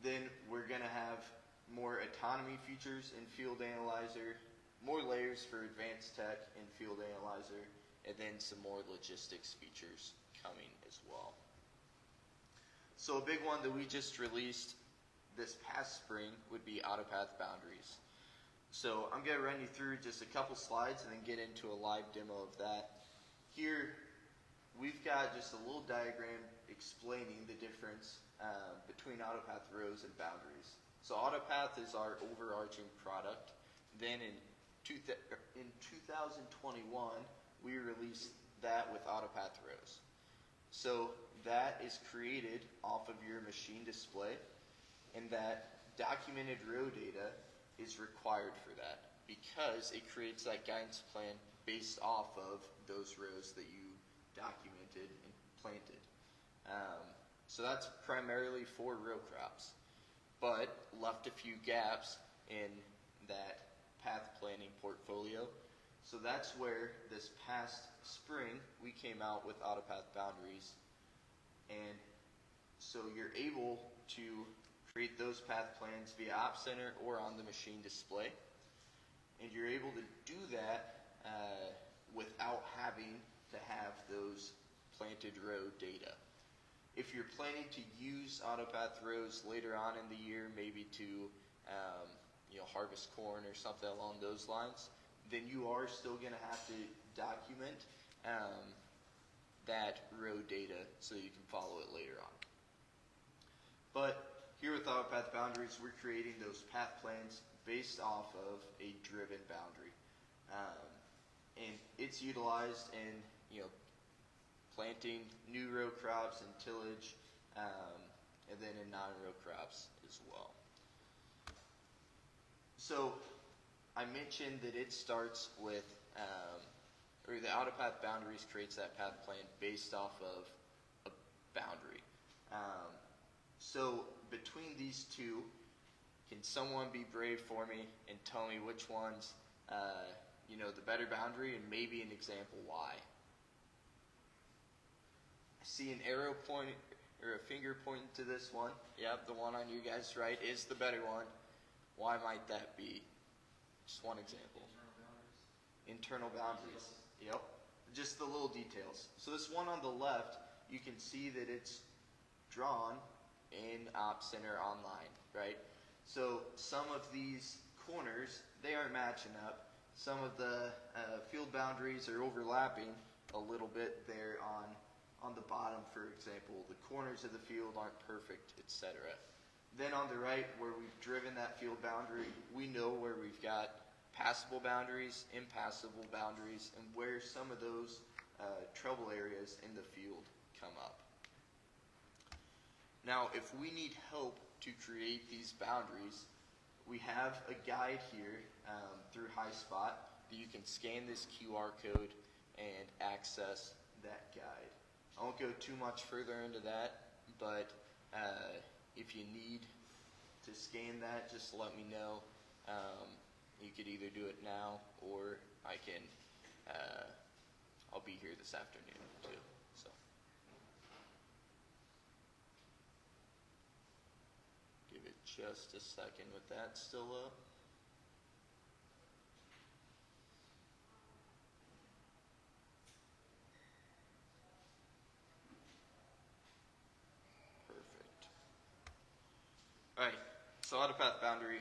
Then we're going to have more autonomy features in Field Analyzer, more layers for advanced tech in Field Analyzer, and then some more logistics features coming as well. So a big one that we just released this past spring would be AutoPath boundaries. So I'm going to run you through just a couple slides and then get into a live demo of that. Here we've got just a little diagram explaining the difference between AutoPath rows and boundaries. So AutoPath is our overarching product. Then in 2021, we released that with AutoPath rows. So that is created off of your machine display, and that documented row data is required for that because it creates that guidance plan based off of those rows that you documented and planted. So that's primarily for row crops, but left a few gaps in that path planning portfolio. So that's where this past spring we came out with AutoPath boundaries, and so you're able to create those path plans via Ops Center or on the machine display, and you're able to do that without having to have those planted row data. If you're planning to use AutoPath rows later on in the year, maybe to harvest corn or something along those lines, then you are still going to have to document that row data so you can follow it later on. But here with AutoPath boundaries, we're creating those path plans based off of a driven boundary, and it's utilized in planting new row crops and tillage, and then in non-row crops as well. So I mentioned that it starts with, or the AutoPath boundaries creates that path plan based off of a boundary. So between these two, can someone be brave for me and tell me which one's the better boundary, and maybe an example why? I see an arrow point or a finger pointing to this one. Yep, the one on you guys' right is the better one. Why might that be? Just one example. Internal boundaries. Yep. Just the little details. So this one on the left, you can see that it's drawn in Ops Center online, right? So some of these corners, they aren't matching up. Some of the field boundaries are overlapping a little bit there on the bottom, for example. The corners of the field aren't perfect, etc. Then on the right, where we've driven that field boundary, we know where we've got passable boundaries, impassable boundaries, and where some of those trouble areas in the field come up. Now, if we need help to create these boundaries, we have a guide here through HighSpot that you can scan this QR code and access that guide. I won't go too much further into that, but if you need to scan that, just let me know. You could either do it now, or I can. I'll be here this afternoon too. So. Give it just a second with that still up. Perfect. All right, so AutoPath boundary,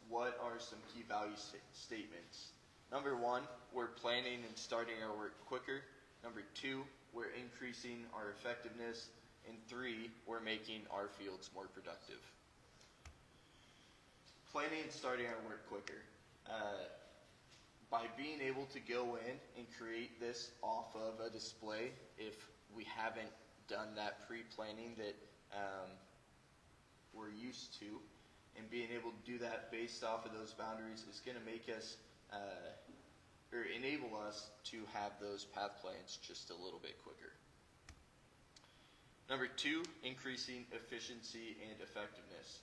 what are some key value statements? Number one, we're planning and starting our work quicker. Number two, we're increasing our effectiveness. And three, we're making our fields more productive. Planning and starting our work quicker. By being able to go in and create this off of a display, if we haven't done that pre-planning that we're used to, and being able to do that based off of those boundaries is going to make us, or enable us to have those path plans just a little bit quicker. Number two, increasing efficiency and effectiveness.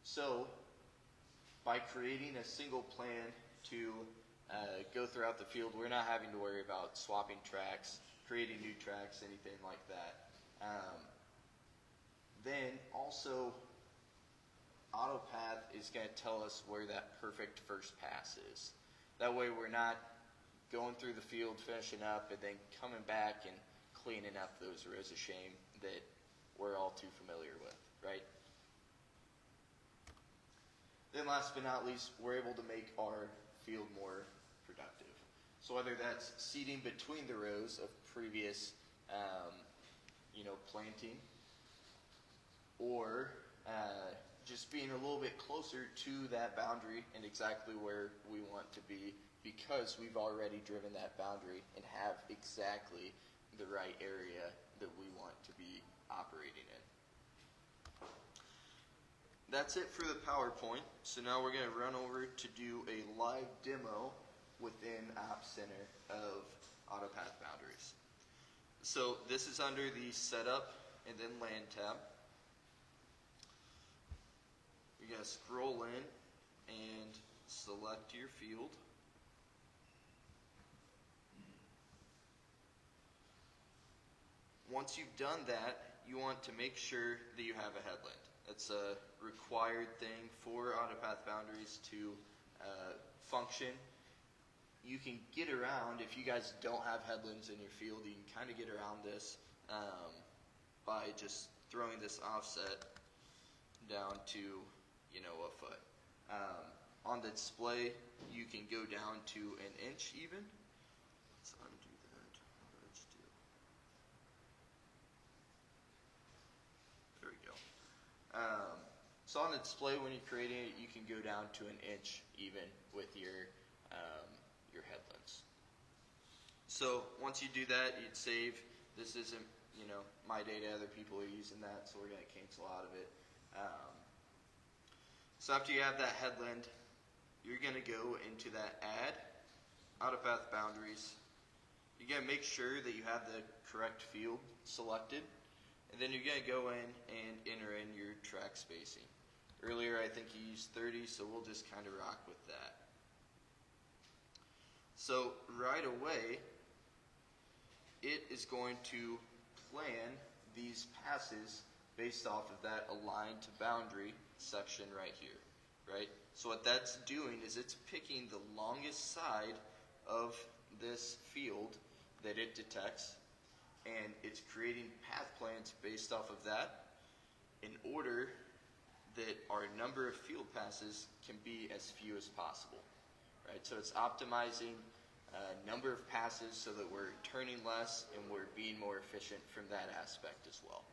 So, by creating a single plan to go throughout the field, we're not having to worry about swapping tracks, creating new tracks, anything like that. Then also, AutoPath is going to tell us where that perfect first pass is. That way we're not going through the field, finishing up, and then coming back and cleaning up those rows of shame that we're all too familiar with, right? Then last but not least, we're able to make our field more productive. So whether that's seeding between the rows of previous, planting, or just being a little bit closer to that boundary and exactly where we want to be, because we've already driven that boundary and have exactly the right area that we want to be operating in. That's it for the PowerPoint. So now we're going to run over to do a live demo within App Center of AutoPath boundaries. So this is under the Setup and then Land tab. You're going to scroll in and select your field. Once you've done that, you want to make sure that you have a headland. That's a required thing for AutoPath boundaries to function. You can get around, if you guys don't have headlands in your field, you can kind of get around this by just throwing this offset down to, a foot. On the display, you can go down to an inch even. Let's undo that. Let's do. There we go. So on the display, when you're creating it, you can go down to an inch even with your headlands. So once you do that, you'd save. This isn't, my data. Other people are using that, so we're going to cancel out of it. So after you have that headland, you're going to go into that Add AutoPath Boundaries. You're going to make sure that you have the correct field selected, and then you're going to go in and enter in your track spacing. Earlier, I think you used 30, so we'll just kind of rock with that. So right away, it is going to plan these passes based off of that align to boundary section right here, right? So what that's doing is it's picking the longest side of this field that it detects, and it's creating path plans based off of that in order that our number of field passes can be as few as possible, right? So it's optimizing number of passes so that we're turning less and we're being more efficient from that aspect as well.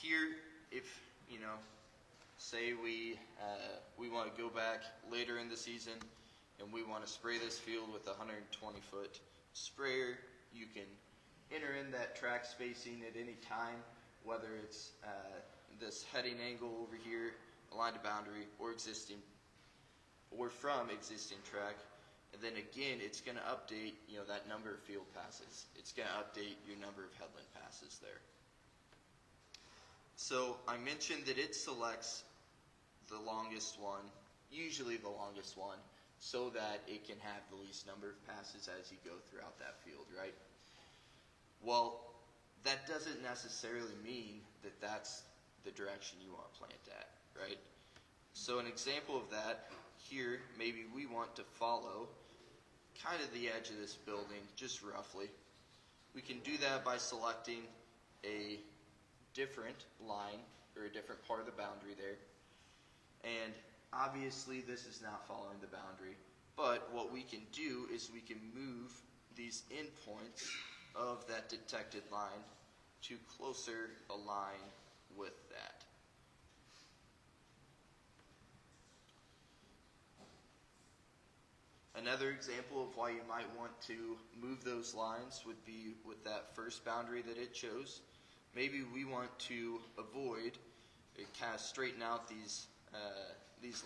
Here, if, say we want to go back later in the season and we want to spray this field with a 120-foot sprayer, you can enter in that track spacing at any time, whether it's this heading angle over here, align to boundary, or from existing track, and then again, it's going to update, that number of field passes. It's going to update your number of headland passes there. So I mentioned that it selects the longest one, usually the longest one, so that it can have the least number of passes as you go throughout that field, right? Well, that doesn't necessarily mean that that's the direction you want to plant at, right? So an example of that here, maybe we want to follow kind of the edge of this building, just roughly. We can do that by selecting a different line or a different part of the boundary there. And obviously this is not following the boundary, but what we can do is we can move these endpoints of that detected line to closer align with that. Another example of why you might want to move those lines would be with that first boundary that it chose. Maybe we want to avoid, kind of straighten out these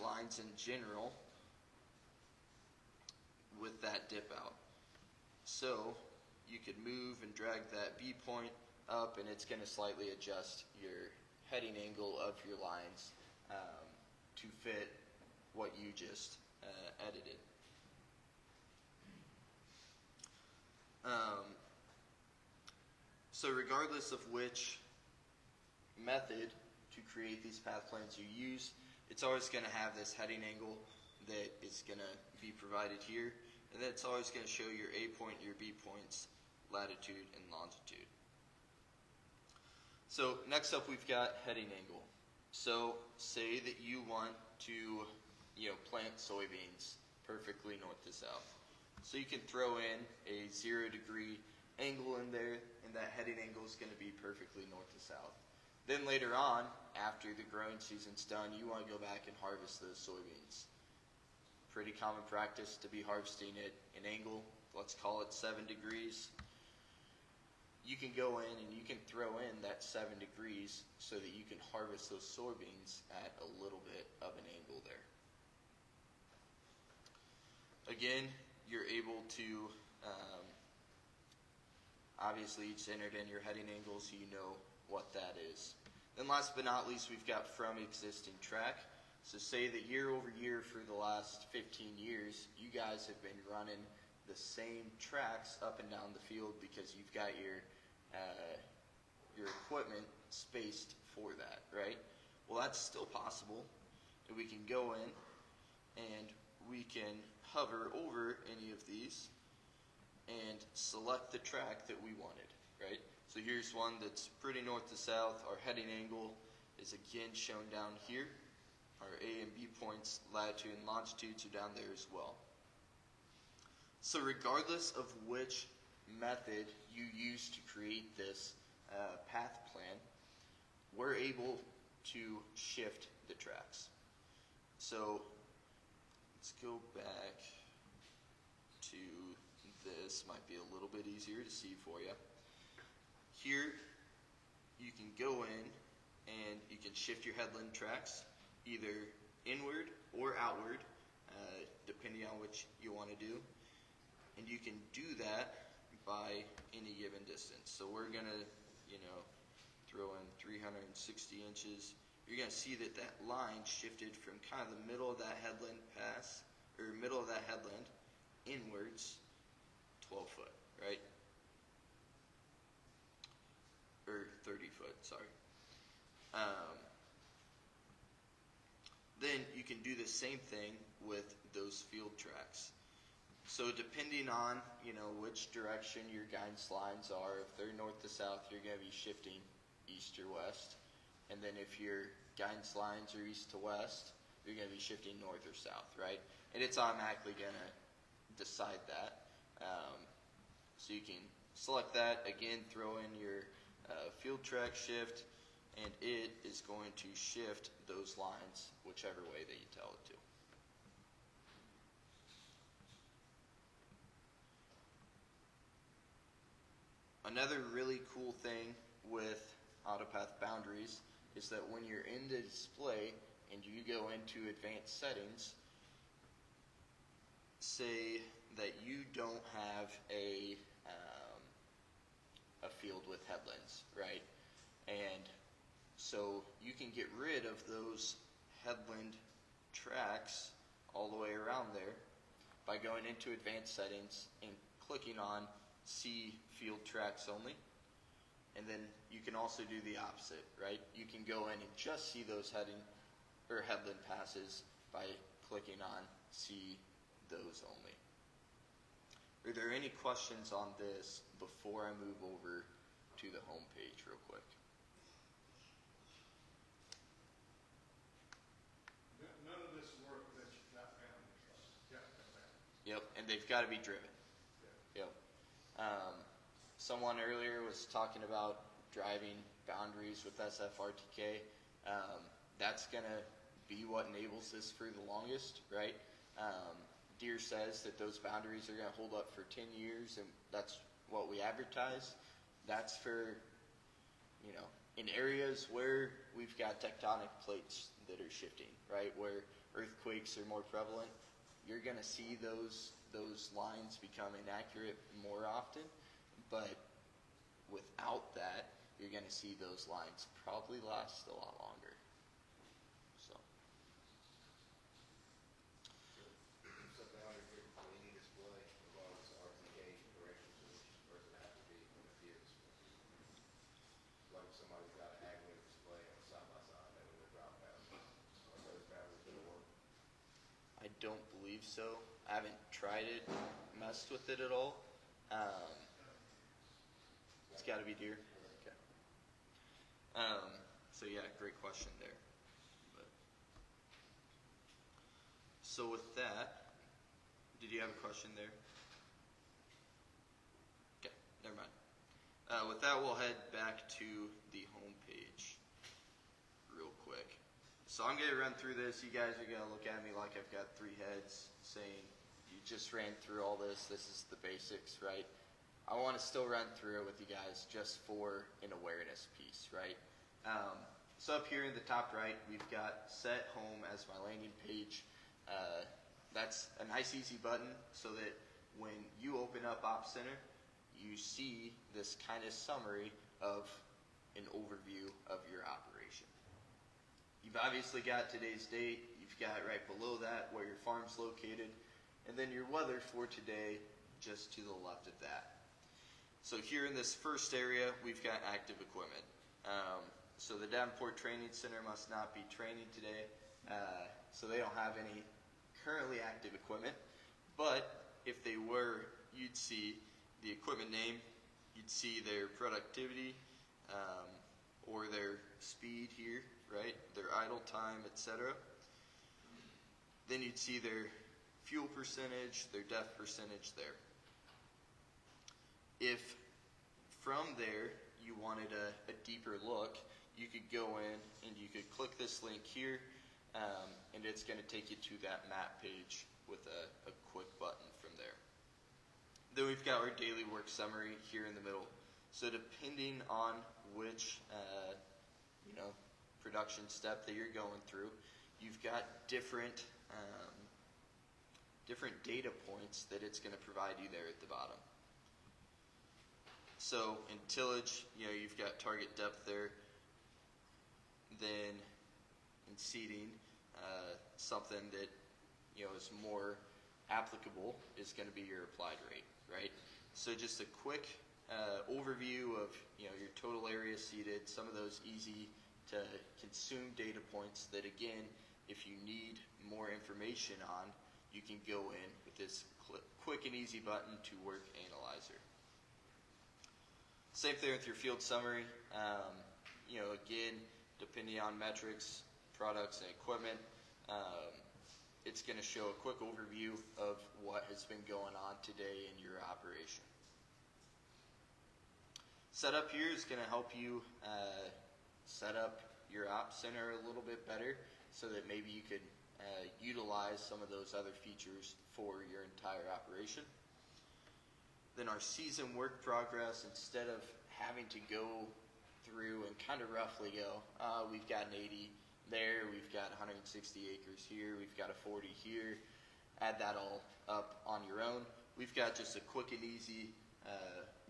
lines in general with that dip out. So you could move and drag that B point up, and it's going to slightly adjust your heading angle of your lines to fit what you just edited. So regardless of which method to create these path plans you use, it's always going to have this heading angle that is going to be provided here, and then it's always going to show your A point, your B points, latitude, and longitude. So next up we've got heading angle. So say that you want to plant soybeans perfectly north to south. So you can throw in a 0-degree angle in there, and that heading angle is going to be perfectly north to south. Then later on, after the growing season's done, you want to go back and harvest those soybeans. Pretty common practice to be harvesting at an angle, let's call it 7 degrees. You can go in and you can throw in that 7 degrees so that you can harvest those soybeans at a little bit of an angle there. Again, you're able to obviously just entered in your heading angle so you know what that is. Then last but not least, we've got from existing track. So say that year over year for the last 15 years, you guys have been running the same tracks up and down the field because you've got your equipment spaced for that, right? Well, that's still possible. And we can go in and we can hover over any of these and select the track that we wanted, right? So here's one that's pretty north to south. Our heading angle is again shown down here. Our A and B points, latitude and longitudes are down there as well. So regardless of which method you use to create this path plan, we're able to shift the tracks. So let's go back to this. Might be a little bit easier to see for you. Here you can go in and you can shift your headland tracks either inward or outward, depending on which you want to do. And you can do that by any given distance. So we're going to, throw in 360 inches. You're going to see that that line shifted from kind of the middle of that headland pass, or middle of that headland, inwards 12 foot, right? Or 30 foot, sorry. Then you can do the same thing with those field tracks. So depending on, which direction your guidance lines are, if they're north to south, you're going to be shifting east or west. And then if your guidance lines are east to west, you're going to be shifting north or south, right? And it's automatically going to decide that. So you can select that, again, throw in your field track shift, and it is going to shift those lines whichever way that you tell it to. Another really cool thing with AutoPath boundaries is that when you're in the display and you go into advanced settings, say that you don't have a field with headlands, right? And so you can get rid of those headland tracks all the way around there by going into advanced settings and clicking on see field tracks only. And then you can also do the opposite, right? You can go in and just see those headland passes by clicking on see those only. Are there any questions on this before I move over to the home page real quick? None of this work that you've got boundaries, right? Got boundaries. Yep, and they've got to be driven. Yep. Someone earlier was talking about driving boundaries with SFRTK. That's going to be what enables this for the longest, right? Deere says that those boundaries are going to hold up for 10 years, and that's what we advertise. That's for, in areas where we've got tectonic plates that are shifting, right? Where earthquakes are more prevalent, you're going to see those lines become inaccurate more often. But without that, you're going to see those lines probably last a lot longer. So. So boundary for any display involves RTK correction solutions, or does it have to be from a field display? Like if somebody's got an ag wing display on side by side, that would drop boundaries. Are those boundaries going to work? I don't believe so. I haven't tried it, messed with it at all. It's got to be Deere. Okay. So yeah, great question there. But, so with that, did you have a question there? Okay, never mind. With that, we'll head back to the home page real quick. So I'm going to run through this. You guys are going to look at me like I've got three heads saying, you just ran through all this. This is the basics, right? I want to still run through it with you guys just for an awareness piece, right? So up here in the top right, we've got set home as my landing page. That's a nice easy button so that when you open up Op Center, you see this kind of summary of an overview of your operation. You've obviously got today's date. You've got right below that where your farm's located, and then your weather for today just to the left of that. So here in this first area, we've got active equipment. So the Davenport Training Center must not be training today, so they don't have any currently active equipment. But if they were, you'd see the equipment name, you'd see their productivity, or their speed here, right? Their idle time, etc. Then you'd see their fuel percentage, their DEF percentage there. If from there you wanted a deeper look, you could go in and you could click this link here, and it's going to take you to that map page with a quick button from there. Then we've got our daily work summary here in the middle. So depending on which production step that you're going through, you've got different data points that it's going to provide you there at the bottom. So in tillage, you've got target depth there. Then in seeding, something that is more applicable is going to be your applied rate, right? So just a quick overview of your total area seeded, some of those easy to consume data points that, again, if you need more information on, you can go in with this quick and easy button to work analyzer. Same thing with your field summary. Again, depending on metrics, products, and equipment, it's going to show a quick overview of what has been going on today in your operation. Setup here is going to help you set up your op center a little bit better so that maybe you could utilize some of those other features for your entire operation. Then our season work progress, instead of having to go through and kind of roughly go, we've got an 80 there, we've got 160 acres here, we've got a 40 here, add that all up on your own. we've got just a quick and easy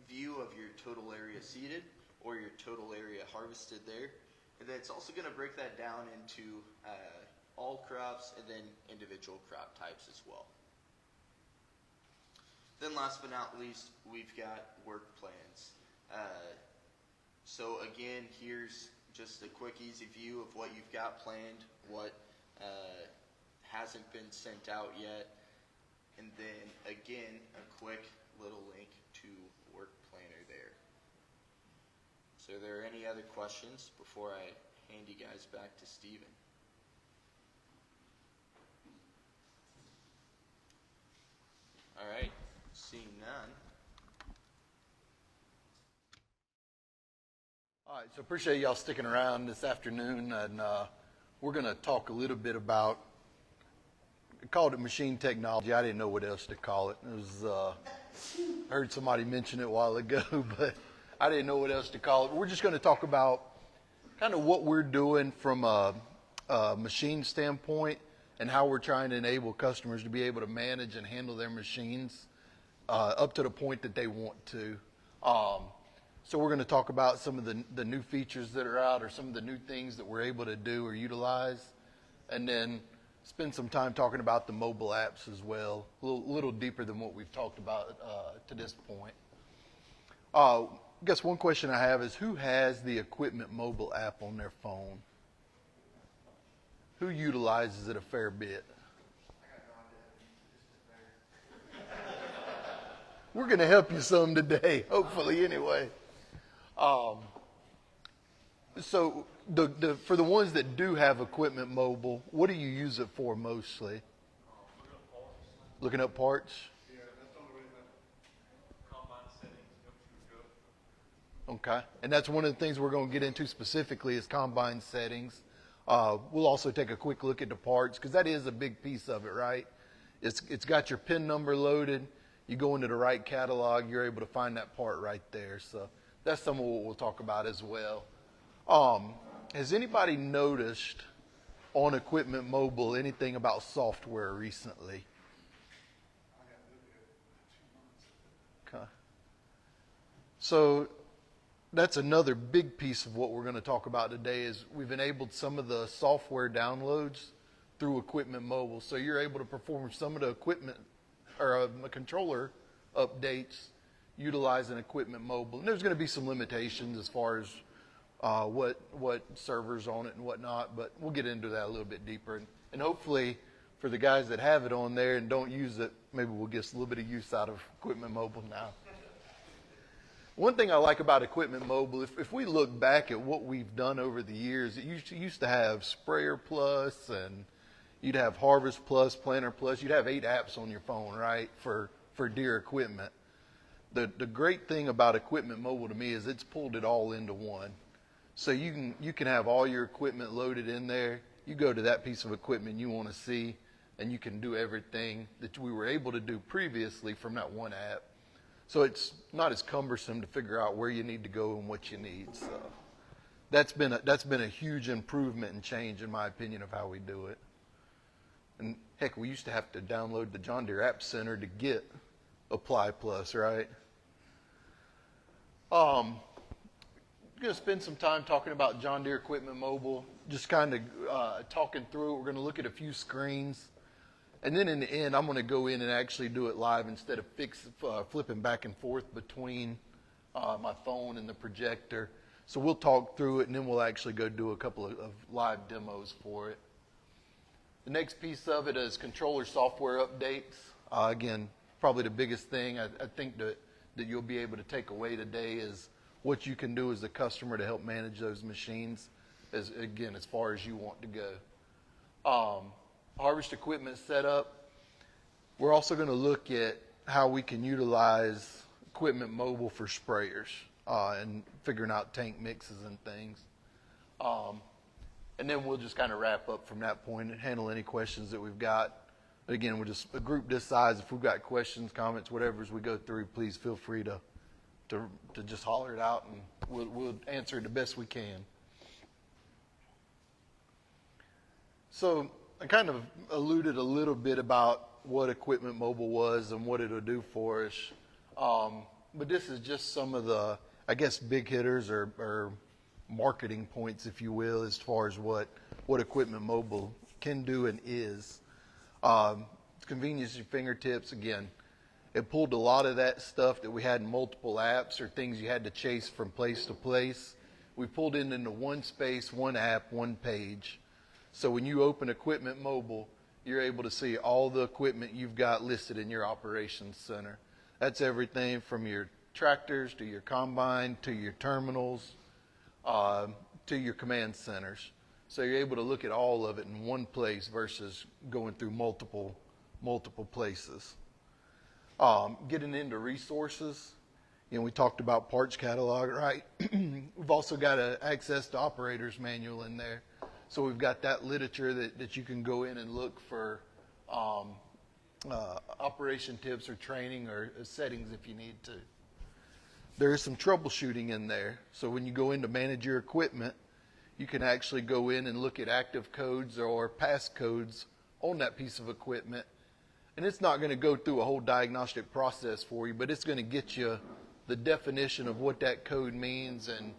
view of your total area seeded or your total area harvested there. And then it's also going to break that down into all crops and then individual crop types as well. Then last but not least, we've got work plans. So again, here's just a quick, easy view of what you've got planned, what hasn't been sent out yet, and then again, a quick little link to Work Planner there. So are there any other questions before I hand you guys back to Steven? All right, seeing none. All right, so appreciate y'all sticking around this afternoon, and we're going to talk a little bit about, I called it machine technology. I didn't know what else to call it. It was, I heard somebody mention it a while ago, but I didn't know what else to call it. We're just going to talk about kind of what we're doing from a machine standpoint and how we're trying to enable customers to be able to manage and handle their machines up to the point that they want to. So we're going to talk about some of the new features that are out or some of the new things that we're able to do or utilize, and then spend some time talking about the mobile apps as well, a little deeper than what we've talked about to this point. I guess one question I have is, who has the Equipment mobile app on their phone? Who utilizes it a fair bit? We're going to help you some today, hopefully, anyway. So for the ones that do have Equipment mobile, what do you use it for mostly? Looking up parts? Yeah, that's the only way that combine settings go. Okay. And that's one of the things we're going to get into specifically is combine settings. We'll also take a quick look at the parts because that is a big piece of it, right? It's got your PIN number loaded. You go into the right catalog, you're able to find that part right there. So that's some of what we'll talk about as well. Has anybody noticed on Equipment mobile anything about software recently? Okay. So that's another big piece of what we're going to talk about today is we've enabled some of the software downloads through Equipment mobile. So you're able to perform some of the equipment or controller updates utilizing Equipment mobile. And there's going to be some limitations as far as what servers on it and whatnot, but we'll get into that a little bit deeper. And hopefully for the guys that have it on there and don't use it, maybe we'll get a little bit of use out of Equipment mobile now. One thing I like about Equipment mobile, if we look back at what we've done over the years, it used to have Sprayer Plus and you'd have Harvest Plus, Planter Plus. You'd have 8 apps on your phone, right, for Deere equipment. The great thing about Equipment mobile to me is it's pulled it all into one. So you can have all your equipment loaded in there. You go to that piece of equipment you want to see, and you can do everything that we were able to do previously from that one app. So it's not as cumbersome to figure out where you need to go and what you need. So that's been a huge improvement and change, in my opinion, of how we do it. And heck, we used to have to download the John Deere App Center to get Apply Plus, right? I'm going to spend some time talking about John Deere Equipment Mobile, just kind of talking through it. We're going to look at a few screens. And then in the end, I'm going to go in and actually do it live instead of flipping back and forth between my phone and the projector. So we'll talk through it, and then we'll actually go do a couple of live demos for it. The next piece of it is controller software updates. Again, probably the biggest thing I think that you'll be able to take away today is what you can do as a customer to help manage those machines, as far as you want to go. Harvest equipment setup. We're also going to look at how we can utilize Equipment mobile for sprayers and figuring out tank mixes and things. And then we'll just kind of wrap up from that point and handle any questions that we've got. Again, we're just a group this size. If we've got questions, comments, whatever as we go through, please feel free to just holler it out, and we'll answer it the best we can. So I kind of alluded a little bit about what Equipment Mobile was and what it'll do for us. But this is just some of the, I guess, big hitters or marketing points, if you will, as far as what Equipment Mobile can do and is. Convenience at your fingertips. Again, it pulled a lot of that stuff that we had in multiple apps or things you had to chase from place to place. We pulled it into one space, one app, one page. So when you open Equipment Mobile, you're able to see all the equipment you've got listed in your operations center. That's everything from your tractors to your combine to your terminals to your command centers. So you're able to look at all of it in one place versus going through multiple places. Getting into resources, we talked about parts catalog, right? We've also got access to operator's manual in there. So we've got that literature that you can go in and look for operation tips or training or settings if you need to. There is some troubleshooting in there. So when you go in to manage your equipment, you can actually go in and look at active codes or pass codes on that piece of equipment. And it's not going to go through a whole diagnostic process for you, but it's going to get you the definition of what that code means and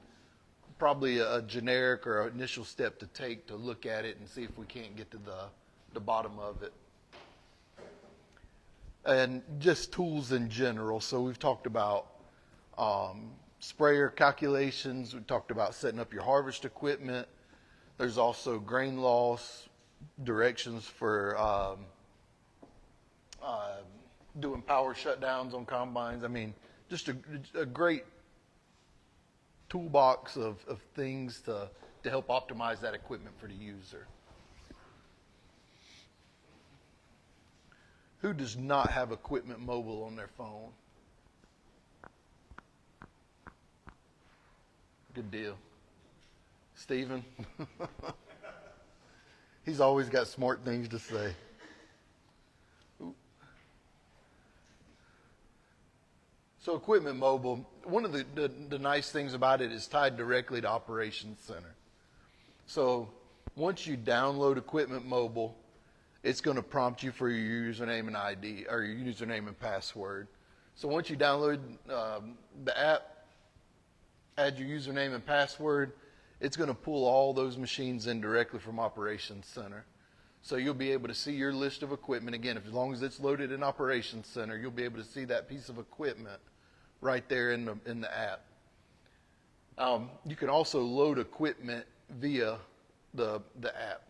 probably a generic or initial step to take to look at it and see if we can't get to the bottom of it. And just tools in general. So we've talked about sprayer calculations. We talked about setting up your harvest equipment. There's also grain loss, directions for doing power shutdowns on combines. I mean, just a great toolbox of things to help optimize that equipment for the user. Who does not have Equipment Mobile on their phone? Good deal. Stephen? He's always got smart things to say. So Equipment Mobile, one of the nice things about it is tied directly to Operations Center. So once you download Equipment Mobile, it's going to prompt you for your username and ID, or your username and password. So once you download the app, add your username and password, it's going to pull all those machines in directly from Operations Center. So you'll be able to see your list of equipment. Again, as long as it's loaded in Operations Center, you'll be able to see that piece of equipment right there in the app. You can also load equipment via the app.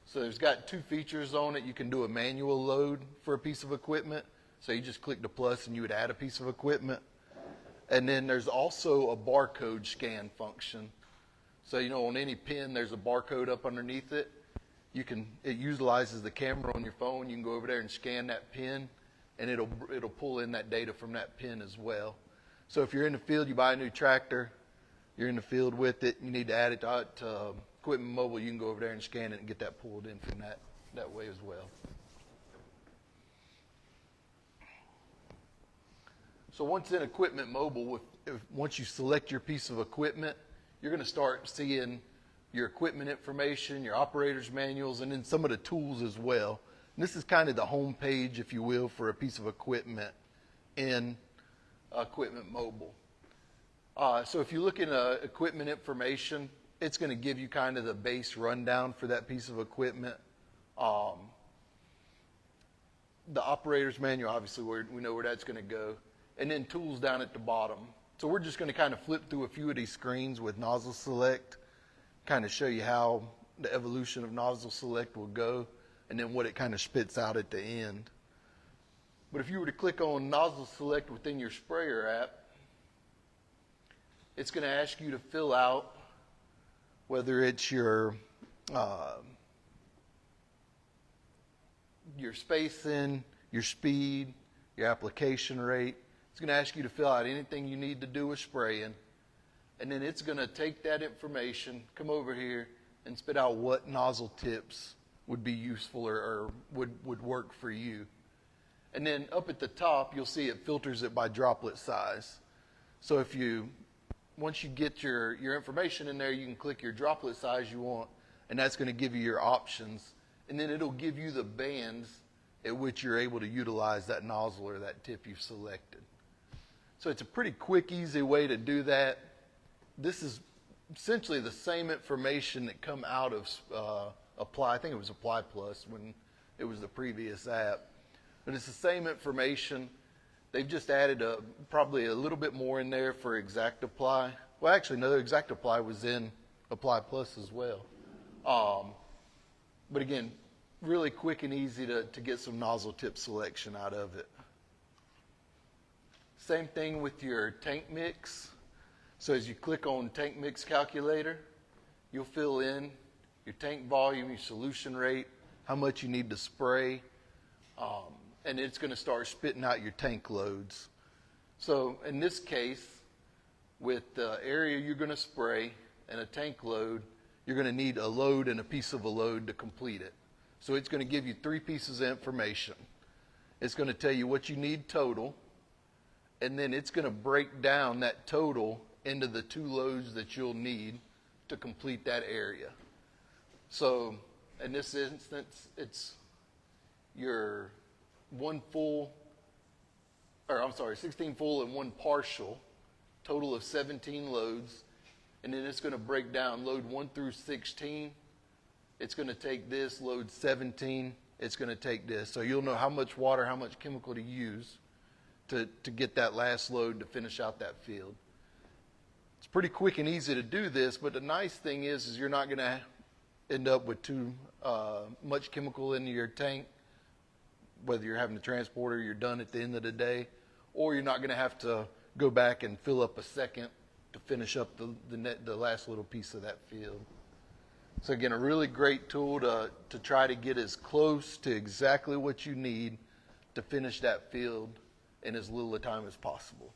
So there's got two features on it. You can do a manual load for a piece of equipment. So you just click the plus and you would add a piece of equipment. And then there's also a barcode scan function. So, on any pin, there's a barcode up underneath it. It utilizes the camera on your phone. You can go over there and scan that pin, and it'll pull in that data from that pin as well. So if you're in the field, you buy a new tractor, you're in the field with it, you need to add it to Equipment Mobile, you can go over there and scan it and get that pulled in from that way as well. So once in Equipment Mobile, once you select your piece of equipment, you're going to start seeing your equipment information, your operator's manuals, and then some of the tools as well. And this is kind of the home page, if you will, for a piece of equipment in Equipment Mobile. So if you look in equipment information, it's going to give you kind of the base rundown for that piece of equipment. The operator's manual, obviously, we know where that's going to go. And then tools down at the bottom. So we're just going to kind of flip through a few of these screens with Nozzle Select, kind of show you how the evolution of Nozzle Select will go, and then what it kind of spits out at the end. But if you were to click on Nozzle Select within your sprayer app, it's going to ask you to fill out whether it's your spacing, your speed, your application rate. It's going to ask you to fill out anything you need to do with spraying. And then it's going to take that information, come over here, and spit out what nozzle tips would be useful or would work for you. And then up at the top, you'll see it filters it by droplet size. So once you get your information in there, you can click your droplet size you want, and that's going to give you your options. And then it'll give you the bands at which you're able to utilize that nozzle or that tip you've selected. So it's a pretty quick, easy way to do that. This is essentially the same information that come out of Apply. I think it was Apply Plus when it was the previous app. But it's the same information. They've just added probably a little bit more in there for Exact Apply. Well, actually, no, Exact Apply was in Apply Plus as well. But again, really quick and easy to get some nozzle tip selection out of it. Same thing with your tank mix. So as you click on Tank Mix Calculator, you'll fill in your tank volume, your solution rate, how much you need to spray, and it's going to start spitting out your tank loads. So in this case, with the area you're going to spray and a tank load, you're going to need a load and a piece of a load to complete it. So it's going to give you 3 pieces of information. It's going to tell you what you need total, and then it's going to break down that total into the 2 loads that you'll need to complete that area. So in this instance, it's your 16 full and 1 partial, total of 17 loads. And then it's going to break down load 1 through 16. It's going to take this, load 17. It's going to take this. So you'll know how much water, how much chemical to use to get that last load to finish out that field. It's pretty quick and easy to do this, but the nice thing is you're not going to end up with too much chemical in your tank, whether you're having to transport or you're done at the end of the day, or you're not going to have to go back and fill up a second to finish up the last little piece of that field. So again, a really great tool to try to get as close to exactly what you need to finish that field in as little a time as possible.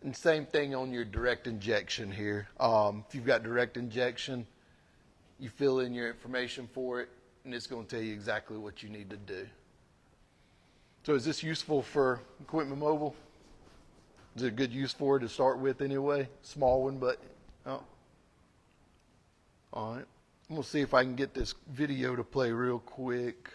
And same thing on your direct injection here. If you've got direct injection, you fill in your information for it, and it's going to tell you exactly what you need to do. So is this useful for Equipment Mobile? Is it a good use for it to start with anyway? Small one, but oh. All right. I'm going to see if I can get this video to play real quick.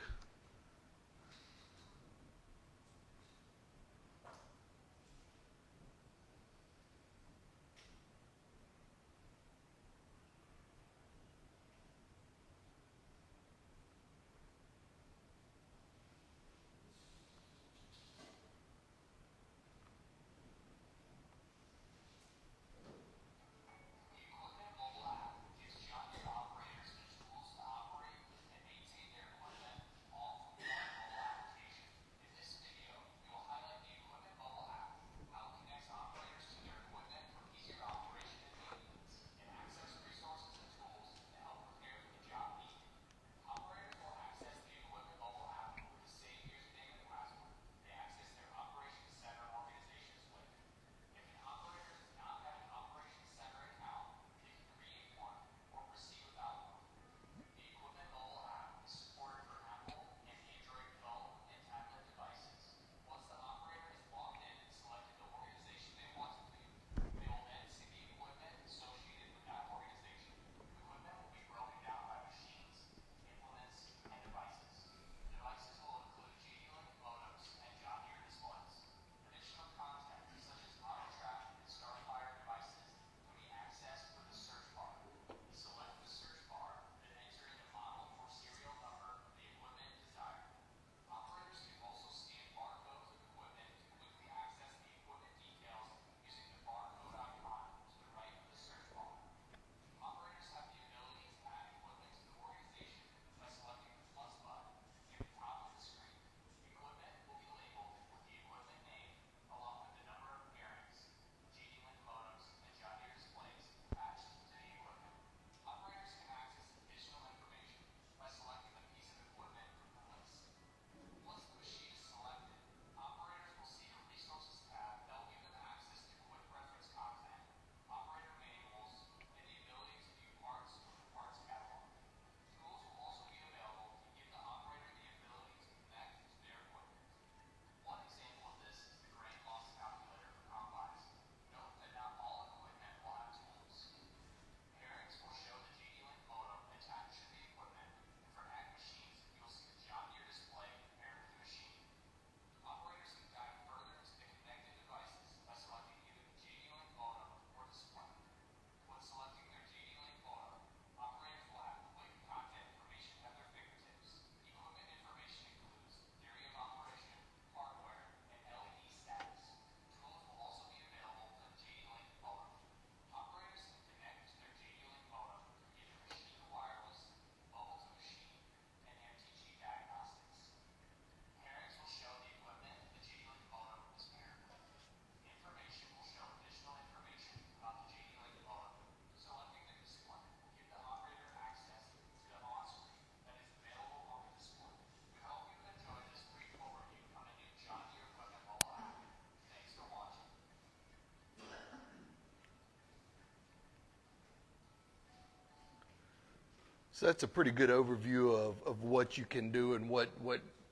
So that's a pretty good overview of what you can do and what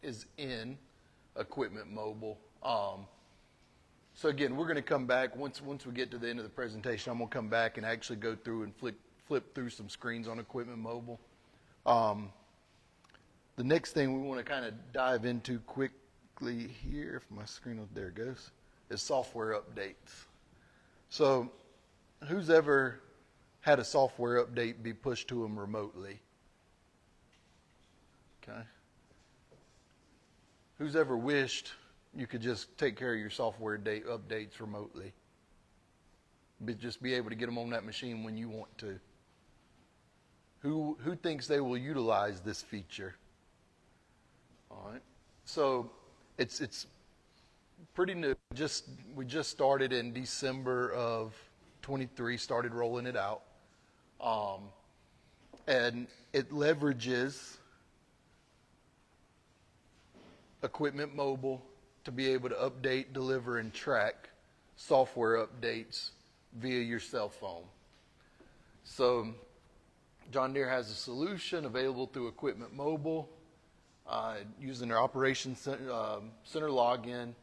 is in Equipment Mobile. So again, we're going to come back once we get to the end of the presentation. I'm going to come back and actually go through and flip through some screens on Equipment Mobile. The next thing we want to kind of dive into quickly here, if my screen, there it goes, is software updates. So who's ever had a software update be pushed to them remotely? Okay. Who's ever wished you could just take care of your software updates remotely? Just be able to get them on that machine when you want to. Who thinks they will utilize this feature? All right. So it's pretty new. We just started in December of 23, started rolling it out. And it leverages Equipment Mobile to be able to update, deliver, and track software updates via your cell phone. So John Deere has a solution available through Equipment Mobile using their Operations Center login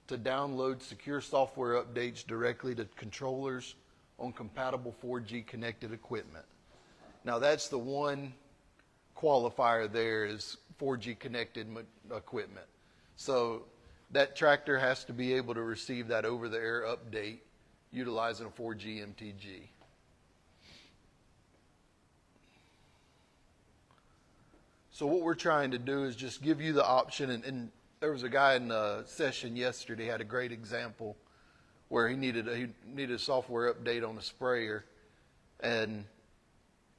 to download secure software updates directly to controllers on compatible 4G connected equipment. Now that's the one qualifier there is 4G connected equipment. So that tractor has to be able to receive that over-the-air update utilizing a 4G MTG. So what we're trying to do is just give you the option, and there was a guy in the session yesterday had a great example where he needed a software update on a sprayer, and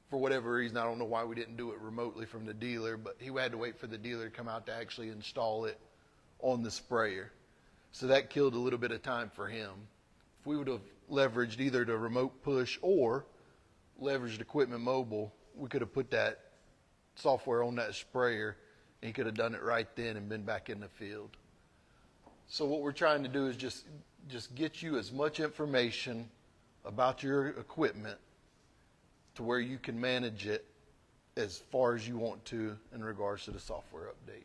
for whatever reason, I don't know why we didn't do it remotely from the dealer, but he had to wait for the dealer to come out to actually install it on the sprayer. So that killed a little bit of time for him. If we would have leveraged either the remote push or leveraged Equipment Mobile, we could have put that software on that sprayer and he could have done it right then and been back in the field. So what we're trying to do is just get you as much information about your equipment to where you can manage it as far as you want to in regards to the software updates.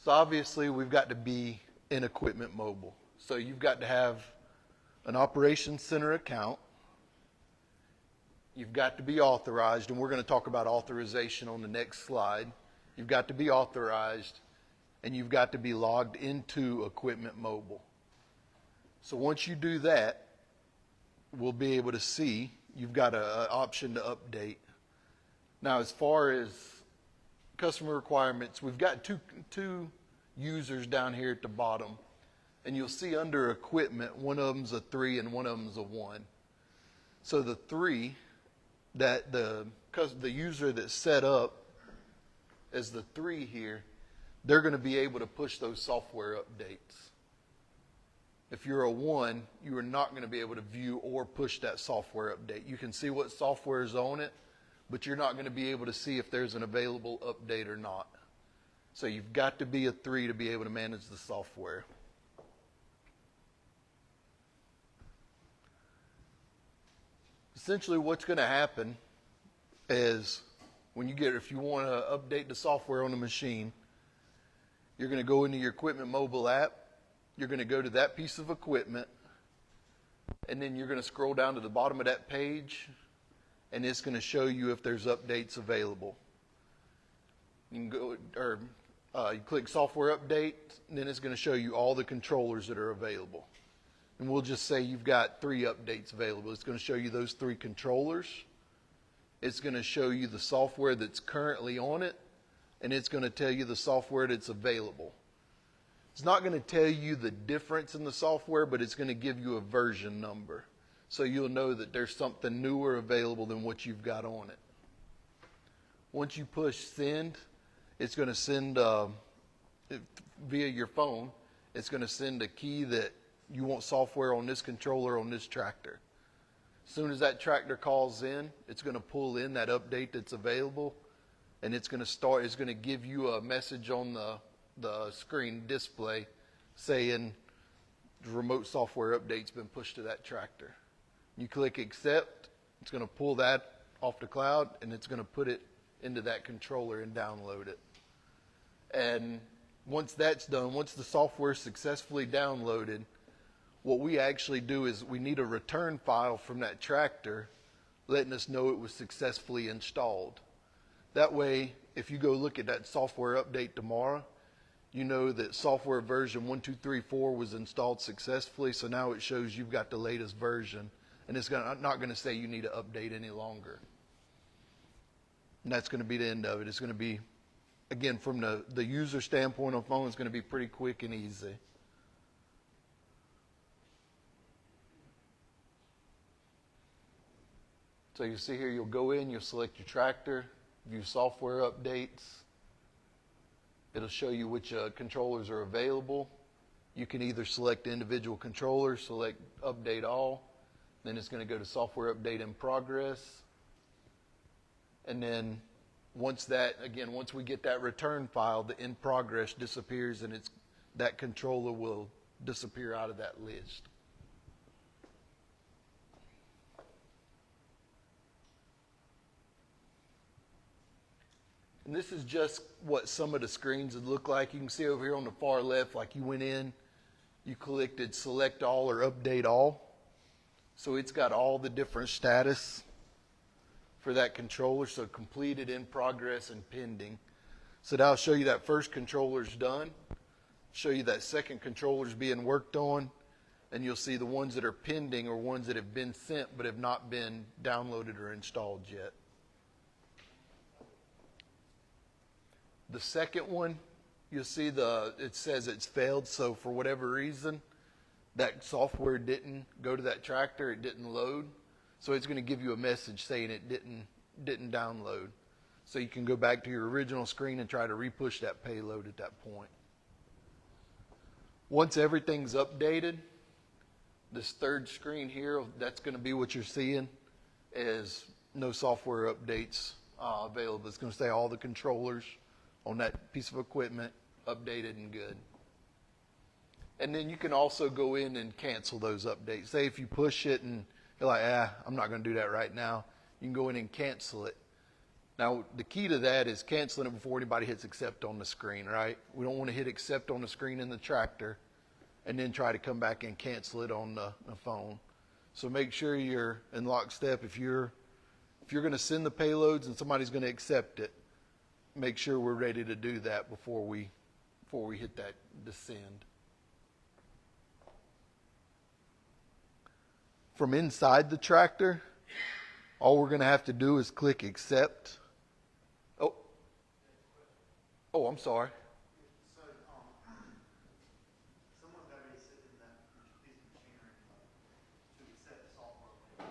So obviously we've got to be in Equipment Mobile. So you've got to have an Operations Center account. You've got to be authorized, and we're going to talk about authorization on the next slide. You've got to be authorized, and you've got to be logged into Equipment Mobile. So once you do that, we'll be able to see you've got an option to update. Now, as far as customer requirements, we've got two users down here at the bottom. And you'll see under equipment, one of them's a 3 and one of them's a 1. So the 3, that the user that's set up as the 3 here, they're going to be able to push those software updates. If you're a 1, you are not going to be able to view or push that software update. You can see what software is on it, but you're not going to be able to see if there's an available update or not. So you've got to be a 3 to be able to manage the software. Essentially what's going to happen is if you want to update the software on the machine, you're going to go into your Equipment Mobile app, you're going to go to that piece of equipment, and then you're going to scroll down to the bottom of that page, and it's going to show you if there's updates available. You can go, you click Software Update, and then it's going to show you all the controllers that are available. And we'll just say you've got 3 updates available. It's going to show you those 3 controllers. It's going to show you the software that's currently on it, and it's going to tell you the software that's available. It's not going to tell you the difference in the software, but it's going to give you a version number. So you'll know that there's something newer available than what you've got on it. Once you push send, it's going to send via your phone. It's going to send a key that you want software on this controller on this tractor. As soon as that tractor calls in, it's going to pull in that update that's available, and it's going to give you a message on the screen display saying remote software update's been pushed to that tractor. You click accept, it's going to pull that off the cloud, and it's going to put it into that controller and download it. And once that's done, once the software is successfully downloaded, what we actually do is we need a return file from that tractor letting us know it was successfully installed. That way, if you go look at that software update tomorrow, you know that software version 1234 was installed successfully, so now it shows you've got the latest version, and it's not going to say you need to update any longer. And that's going to be the end of it. It's going to be, again, from the user standpoint on phone, it's going to be pretty quick and easy. So you see here, you'll go in, you'll select your tractor, view software updates. It'll show you which controllers are available. You can either select individual controllers, select update all. Then it's going to go to software update in progress. And then once we get that return file, the in progress disappears, and that controller will disappear out of that list. And this is just what some of the screens would look like. You can see over here on the far left, like you went in, you clicked select all or update all. So it's got all the different status for that controller. So completed, in progress, and pending. So that'll show you that first controller's done, show you that second controller's being worked on, and you'll see the ones that are pending or ones that have been sent but have not been downloaded or installed yet. The second one, you'll see it says it's failed, so for whatever reason, that software didn't go to that tractor, it didn't load. So it's going to give you a message saying it didn't download. So you can go back to your original screen and try to repush that payload at that point. Once everything's updated, this third screen here, that's going to be what you're seeing, is no software updates available. It's going to say all the controllers on that piece of equipment updated and good. And then you can also go in and cancel those updates. Say if you push it and you're like, I'm not going to do that right now, you can go in and cancel it. Now, the key to that is canceling it before anybody hits accept on the screen, right? We don't want to hit accept on the screen in the tractor and then try to come back and cancel it on the phone. So make sure you're in lockstep. If you're going to send the payloads and somebody's going to accept it, make sure we're ready to do that before we hit that send. From inside the tractor, all we're going to have to do is click accept. Oh, I'm sorry. So, someone's got to be sitting in that piece of machinery to accept the software.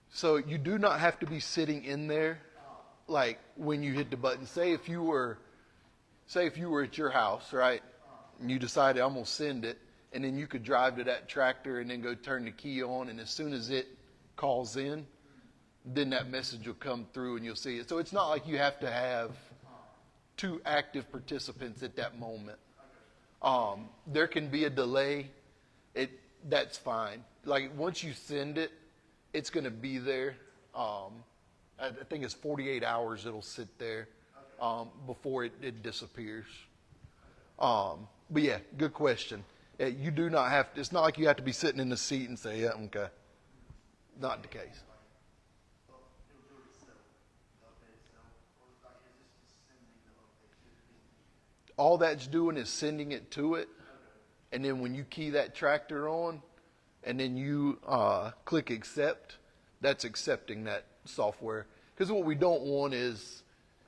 So you do not have to be sitting in there, like when you hit the button. Say if you were at your house, right, and you decided I'm going to send it, and then you could drive to that tractor and then go turn the key on, and as soon as it calls in, then that message will come through and you'll see it. So it's not like you have to have two active participants at that moment. There can be a delay. That's fine. Like once you send it, it's going to be there. I think it's 48 hours it'll sit there before it disappears. But yeah, good question. You do not have to, it's not like you have to be sitting in the seat and say, yeah, okay. Not the case. All that's doing is sending it to it. And then when you key that tractor on and then you click accept, that's accepting that software. Because what we don't want is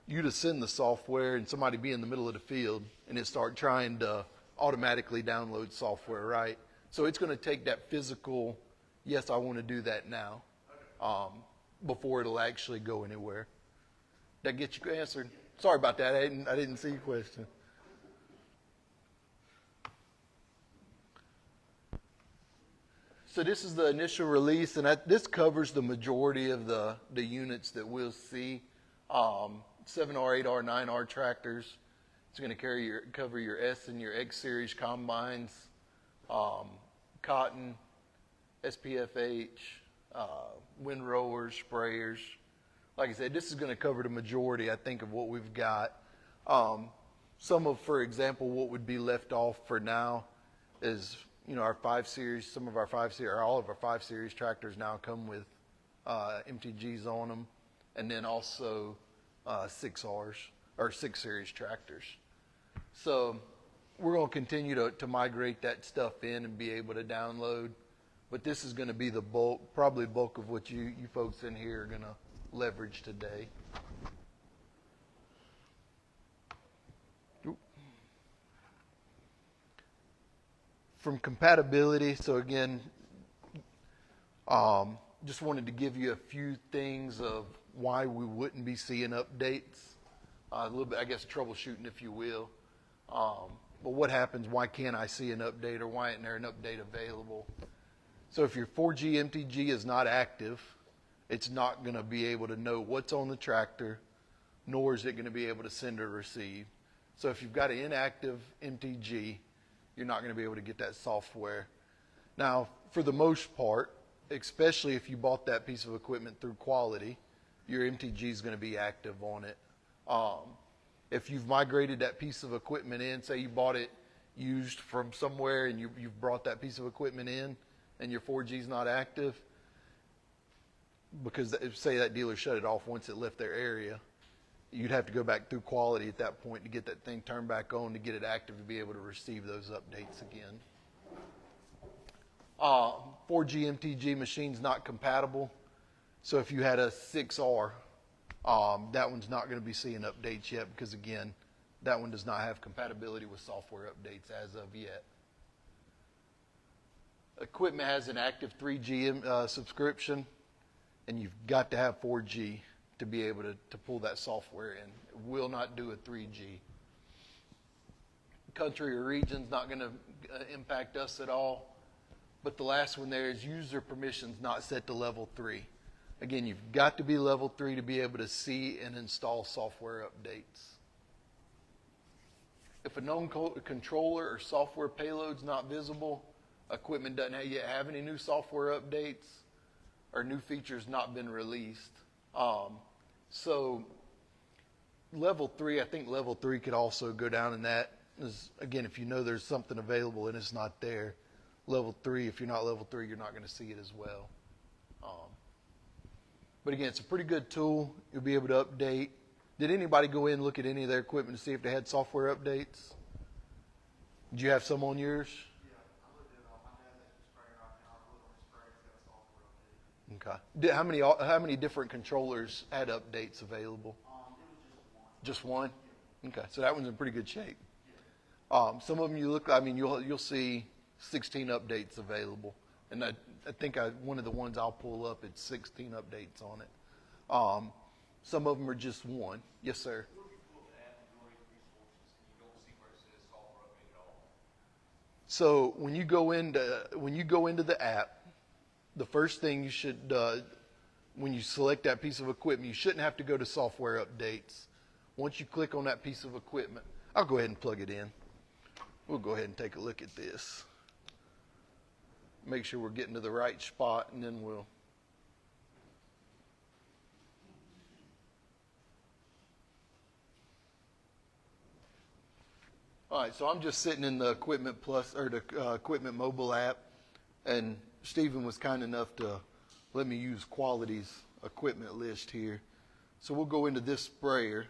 you to send the software and somebody be in the middle of the field and it start trying to automatically download software, right? So it's going to take that physical, yes, I want to do that now, before it'll actually go anywhere. That get you answered? Sorry about that. I didn't see your question. So this is the initial release, and this covers the majority of the units that we'll see. 7R, 8R, 9R tractors. It's going to cover your S and your X series combines. cotton, SPFH, wind rowers, sprayers. Like I said, this is going to cover the majority, I think, of what we've got. Some of, for example, what would be left off for now is, our 5 Series, some of our 5 Series, or all of our 5 Series tractors now come with MTGs on them, and then also 6Rs, or 6 Series tractors. So we're going to continue to migrate that stuff in and be able to download, but this is going to be the bulk, probably bulk of what you folks in here are going to leverage today. From compatibility, so again, just wanted to give you a few things of why we wouldn't be seeing updates. A little bit, I guess, troubleshooting, if you will. But what happens, why can't I see an update, or why isn't there an update available? So if your 4G MTG is not active, it's not going to be able to know what's on the tractor, nor is it going to be able to send or receive. So if you've got an inactive MTG, you're not going to be able to get that software. Now, for the most part, especially if you bought that piece of equipment through Quality, your MTG is going to be active on it. If you've migrated that piece of equipment in, say you bought it used from somewhere and you've brought that piece of equipment in and your 4G is not active, because say that dealer shut it off once it left their area, you'd have to go back through Quality at that point to get that thing turned back on to get it active to be able to receive those updates again. 4G MTG machine's not compatible. So if you had a 6R, that one's not going to be seeing updates yet, because again, that one does not have compatibility with software updates as of yet. Equipment has an active 3G subscription, and you've got to have 4G to be able to pull that software in. It will not do a 3G. Country or region's not going to impact us at all. But the last one there is user permissions not set to level 3. Again, you've got to be level 3 to be able to see and install software updates. If a known controller or software payload's not visible, equipment doesn't yet have any new software updates, or new features not been released. So level 3, I think level 3 could also go down in that. Again, if you know there's something available and it's not there, level 3, if you're not level 3, you're not going to see it as well. But again, it's a pretty good tool. You'll be able to update. Did anybody go in and look at any of their equipment to see if they had software updates? Did you have some on yours? Yeah, I looked at my dad has a sprayer right now. I looked on his sprayer, it's got a software update. Okay. How many different controllers had updates available? It was just one. Just one? Okay. So that one's in pretty good shape. Some of them you'll see 16 updates available. And I think one of the ones I'll pull up, it's 16 updates on it. Some of them are just one. Yes, sir. What if you pull up the app and go into resources and you don't see where it says software update at all? So when you go into the app, the first thing you should, when you select that piece of equipment, you shouldn't have to go to software updates. Once you click on that piece of equipment, I'll go ahead and plug it in. We'll go ahead and take a look at this. Make sure we're getting to the right spot, and then we'll. All right, so I'm just sitting in the Equipment Plus, or the Equipment mobile app, and Stephen was kind enough to let me use Quality's equipment list here. So we'll go into this sprayer,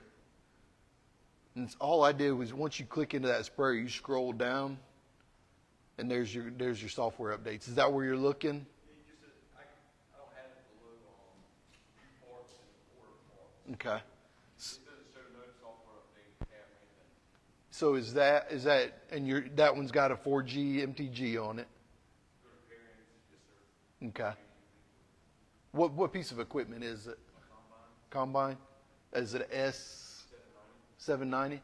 and all I did was once you click into that sprayer, you scroll down, and there's your software updates. Is that where you're looking? I don't have it below on parts and order parts. Okay. It doesn't show no software update tab or anything. So is that and that one's got a 4G MTG on it? Go to pairings, yes, sir. Okay. What piece of equipment is it? Combine. Is it S 790?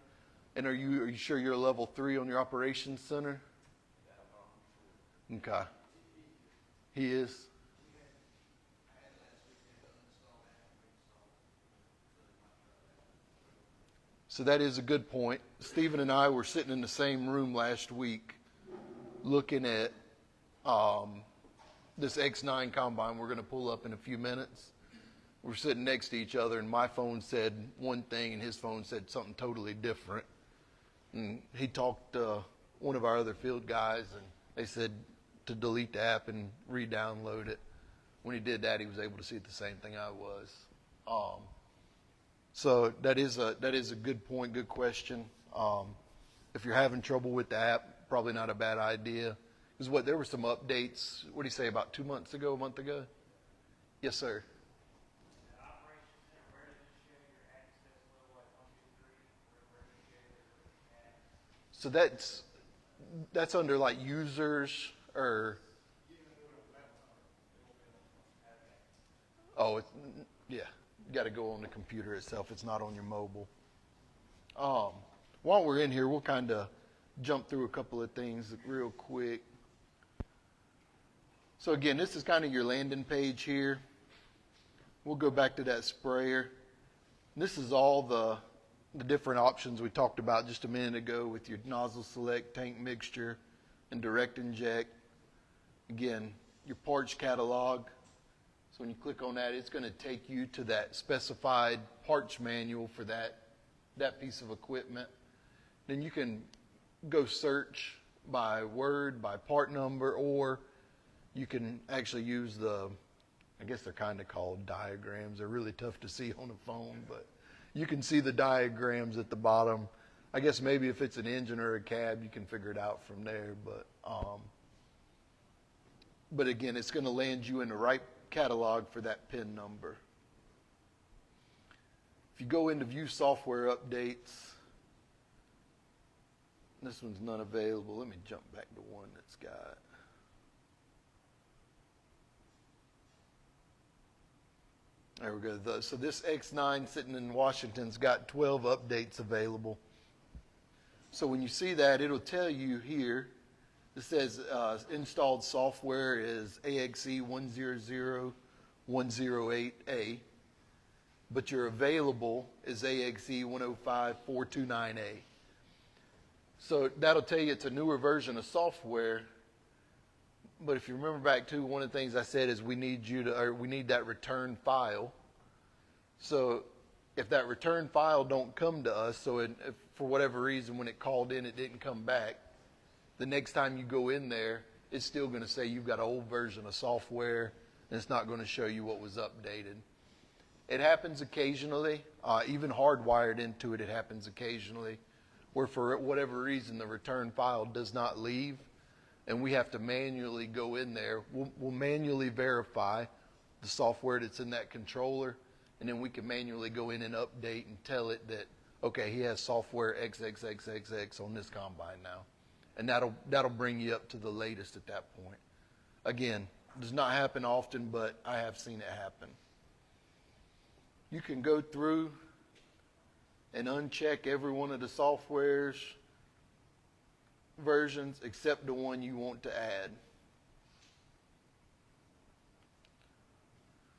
And are you sure you're level 3 on your operations center? Okay. He is. So that is a good point. Stephen and I were sitting in the same room last week looking at this X9 combine we're going to pull up in a few minutes. We're sitting next to each other, and my phone said one thing, and his phone said something totally different. And he talked to one of our other field guys, and they said to delete the app and re-download it. When he did that, he was able to see the same thing I was. So that is a good point, good question. If you're having trouble with the app, probably not a bad idea. Because there were some updates, what do you say, about 2 months ago, a month ago? Yes, sir. So that's under like users or yeah, you got to go on the computer itself. It's not on your mobile. While we're in here, we'll kind of jump through a couple of things real quick. So again, this is kind of your landing page here. We'll go back to that sprayer. This is all the different options we talked about just a minute ago with your nozzle select, tank mixture, and direct inject. Again, your parts catalog. So when you click on that, it's going to take you to that specified parts manual for that piece of equipment. Then you can go search by word, by part number, or you can actually use I guess they're kind of called diagrams. They're really tough to see on the phone, but you can see the diagrams at the bottom. I guess maybe if it's an engine or a cab, you can figure it out from there. But again, it's going to land you in the right catalog for that PIN number. If you go into view software updates, this one's not available. Let me jump back to one that's got. There we go. So this X9 sitting in Washington's got 12 updates available. So when you see that, it'll tell you here, it says installed software is AXE 100.108A, but your available is AXE 105.429A. So that'll tell you it's a newer version of software. But if you remember back to one of the things I said is we need that return file. So if that return file don't come to us, so if for whatever reason when it called in it didn't come back, the next time you go in there, it's still going to say you've got an old version of software, and it's not going to show you what was updated. It happens occasionally, even hardwired into it, it happens occasionally, where for whatever reason the return file does not leave. And we have to manually go in there. We'll manually verify the software that's in that controller, and then we can manually go in and update and tell it that, okay, he has software XXXXX on this combine now. And that'll bring you up to the latest at that point. Again, does not happen often, but I have seen it happen. You can go through and uncheck every one of the software's versions except the one you want to add.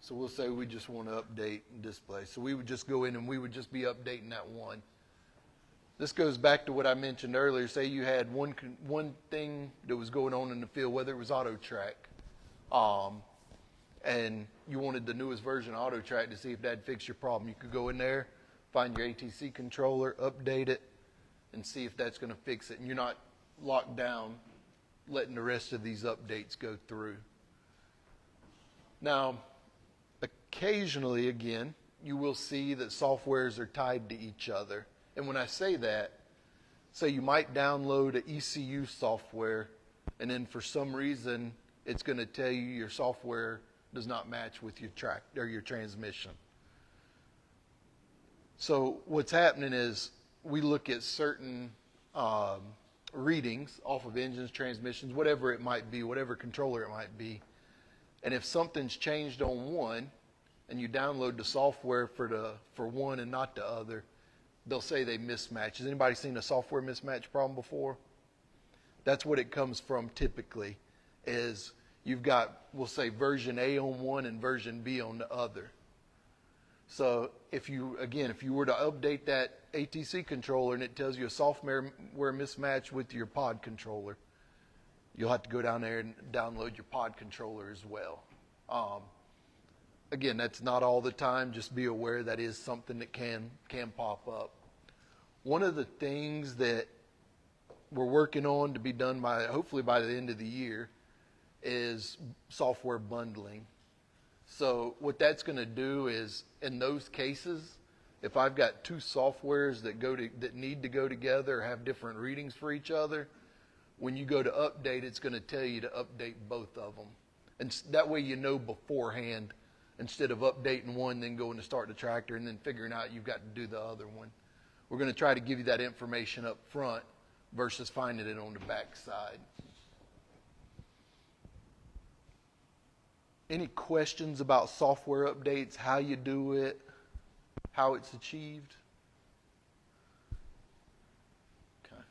So we'll say we just want to update and display. So we would just go in and we would just be updating that one. This goes back to what I mentioned earlier. Say you had one thing that was going on in the field, whether it was AutoTrack, and you wanted the newest version of AutoTrack to see if that'd fix your problem. You could go in there, find your ATC controller, update it, and see if that's going to fix it. And you're not locked down letting the rest of these updates go through. Now, occasionally, again, you will see that softwares are tied to each other. And when I say that, say you might download an ECU software, and then for some reason it's going to tell you your software does not match with your track or your transmission. So what's happening is we look at certain readings off of engines, transmissions, whatever it might be, whatever controller it might be. And if something's changed on one and you download the software for one and not the other, they'll say they mismatch. Has anybody seen a software mismatch problem before? That's what it comes from typically, is you've got, we'll say, version A on one and version B on the other. So if you were to update that ATC controller and it tells you a software mismatch with your pod controller, you'll have to go down there and download your pod controller as well. Again, that's not all the time. Just be aware that is something that can pop up. One of the things that we're working on to be done hopefully by the end of the year is software bundling. So what that's going to do is, in those cases, if I've got two softwares that need to go together or have different readings for each other, when you go to update, it's going to tell you to update both of them. And that way you know beforehand, instead of updating one, then going to start the tractor and then figuring out you've got to do the other one. We're going to try to give you that information up front versus finding it on the back side. Any questions about software updates, how you do it, how it's achieved? Okay.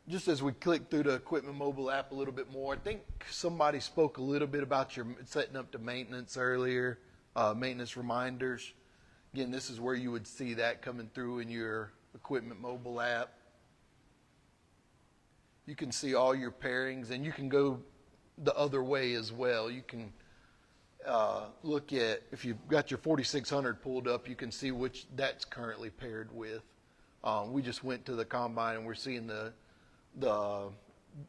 Just as we click through the Equipment Mobile app a little bit more, I think somebody spoke a little bit about your setting up the maintenance earlier, maintenance reminders. Again, this is where you would see that coming through in your Equipment Mobile app. You can see all your pairings, and you can go the other way as well. You can look at, if you've got your 4600 pulled up, you can see which that's currently paired with. We just went to the combine, and we're seeing the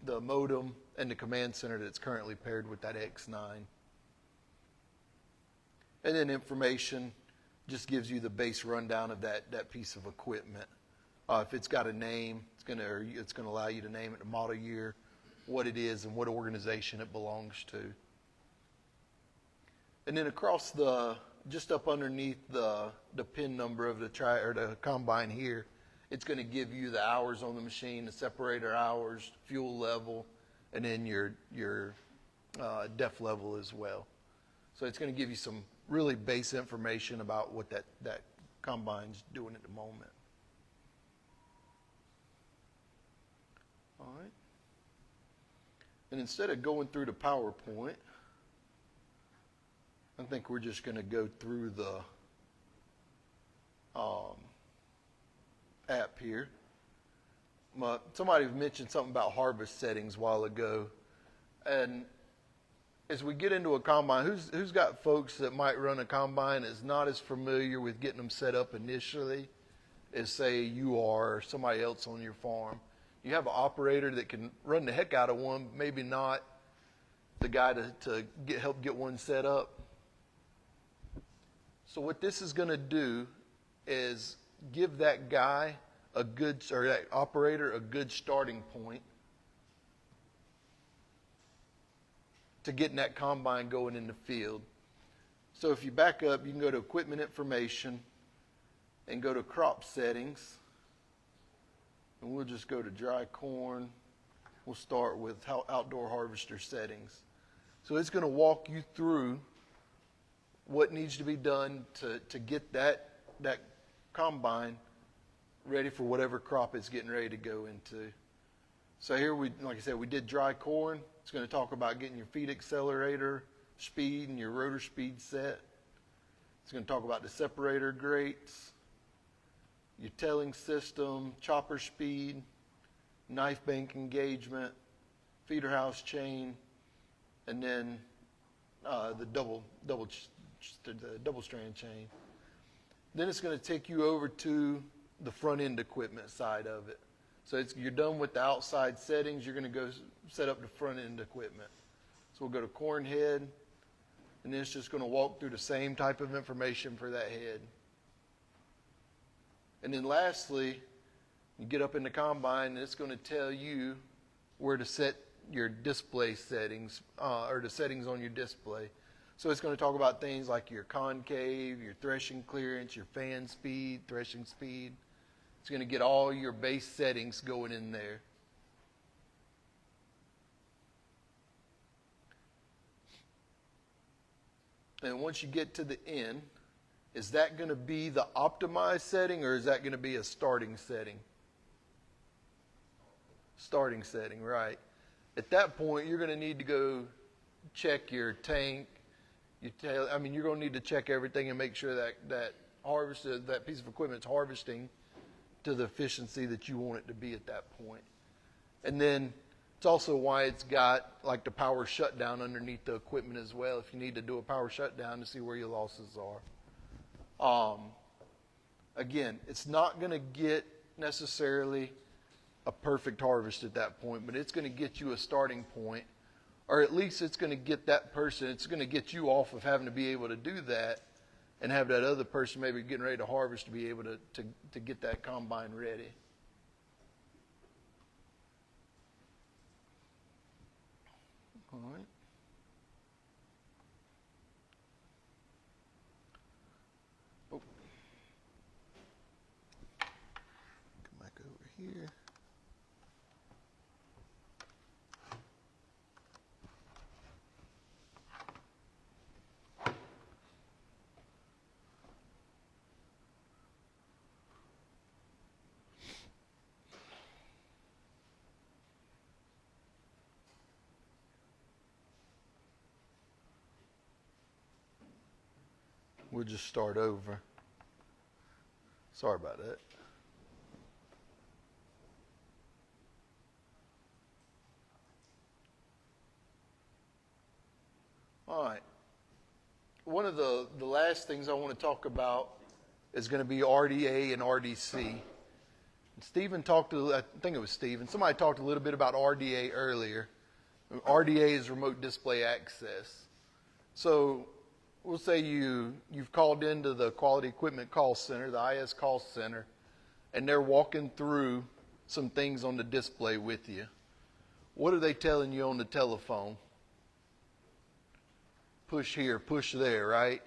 modem and the command center that's currently paired with that X9. And then information just gives you the base rundown of that piece of equipment. If it's got a name, it's going to allow you to name it, the model year, what it is, and what organization it belongs to. And then across just up underneath the pin number of the combine here, it's going to give you the hours on the machine, the separator hours, fuel level, and then your def level as well. So it's going to give you some really base information about what that combine's doing at the moment. All right. And instead of going through the PowerPoint, I think we're just going to go through the app here. Somebody mentioned something about harvest settings a while ago. And as we get into a combine, who's got folks that might run a combine that's not as familiar with getting them set up initially as, say, you are or somebody else on your farm? You have an operator that can run the heck out of one, maybe not the guy to help get one set up. So what this is going to do is give that guy that operator a good starting point to getting that combine going in the field. So if you back up, you can go to equipment information and go to crop settings. And we'll just go to dry corn. We'll start with outdoor harvester settings. So it's going to walk you through what needs to be done to get that combine ready for whatever crop it's getting ready to go into. So here, like I said, we did dry corn. It's going to talk about getting your feed accelerator speed and your rotor speed set. It's going to talk about the separator grates, your telling system, chopper speed, knife bank engagement, feeder house chain, and then the double strand chain. Then it's going to take you over to the front end equipment side of it. So you're done with the outside settings. You're going to go set up the front end equipment. So we'll go to corn head, and then it's just going to walk through the same type of information for that head. And then lastly, you get up in the combine, and it's going to tell you where to set your display settings, or the settings on your display. So it's going to talk about things like your concave, your threshing clearance, your fan speed, threshing speed. It's going to get all your base settings going in there. And once you get to the end, is that going to be the optimized setting, or is that going to be a starting setting? Starting setting, right. At that point, you're going to need to go check your tank. You're going to need to check everything and make sure that harvester, that piece of equipment is harvesting to the efficiency that you want it to be at that point. And then it's also why it's got like the power shutdown underneath the equipment as well, if you need to do a power shutdown to see where your losses are. Again, it's not going to get necessarily a perfect harvest at that point, but it's going to get you a starting point, or at least it's going to get that person, it's going to get you off of having to be able to do that and have that other person maybe getting ready to harvest to be able to get that combine ready. All right. Oh. Come back over here. We'll just start over. Sorry about that. All right. One of the last things I want to talk about is going to be RDA and RDC. Stephen talked to, I think it was Stephen, somebody talked a little bit about RDA earlier. RDA is remote display access. So we'll say you've called into the Quality Equipment Call Center, the IS Call Center, and they're walking through some things on the display with you. What are they telling you on the telephone? Push here, push there, right?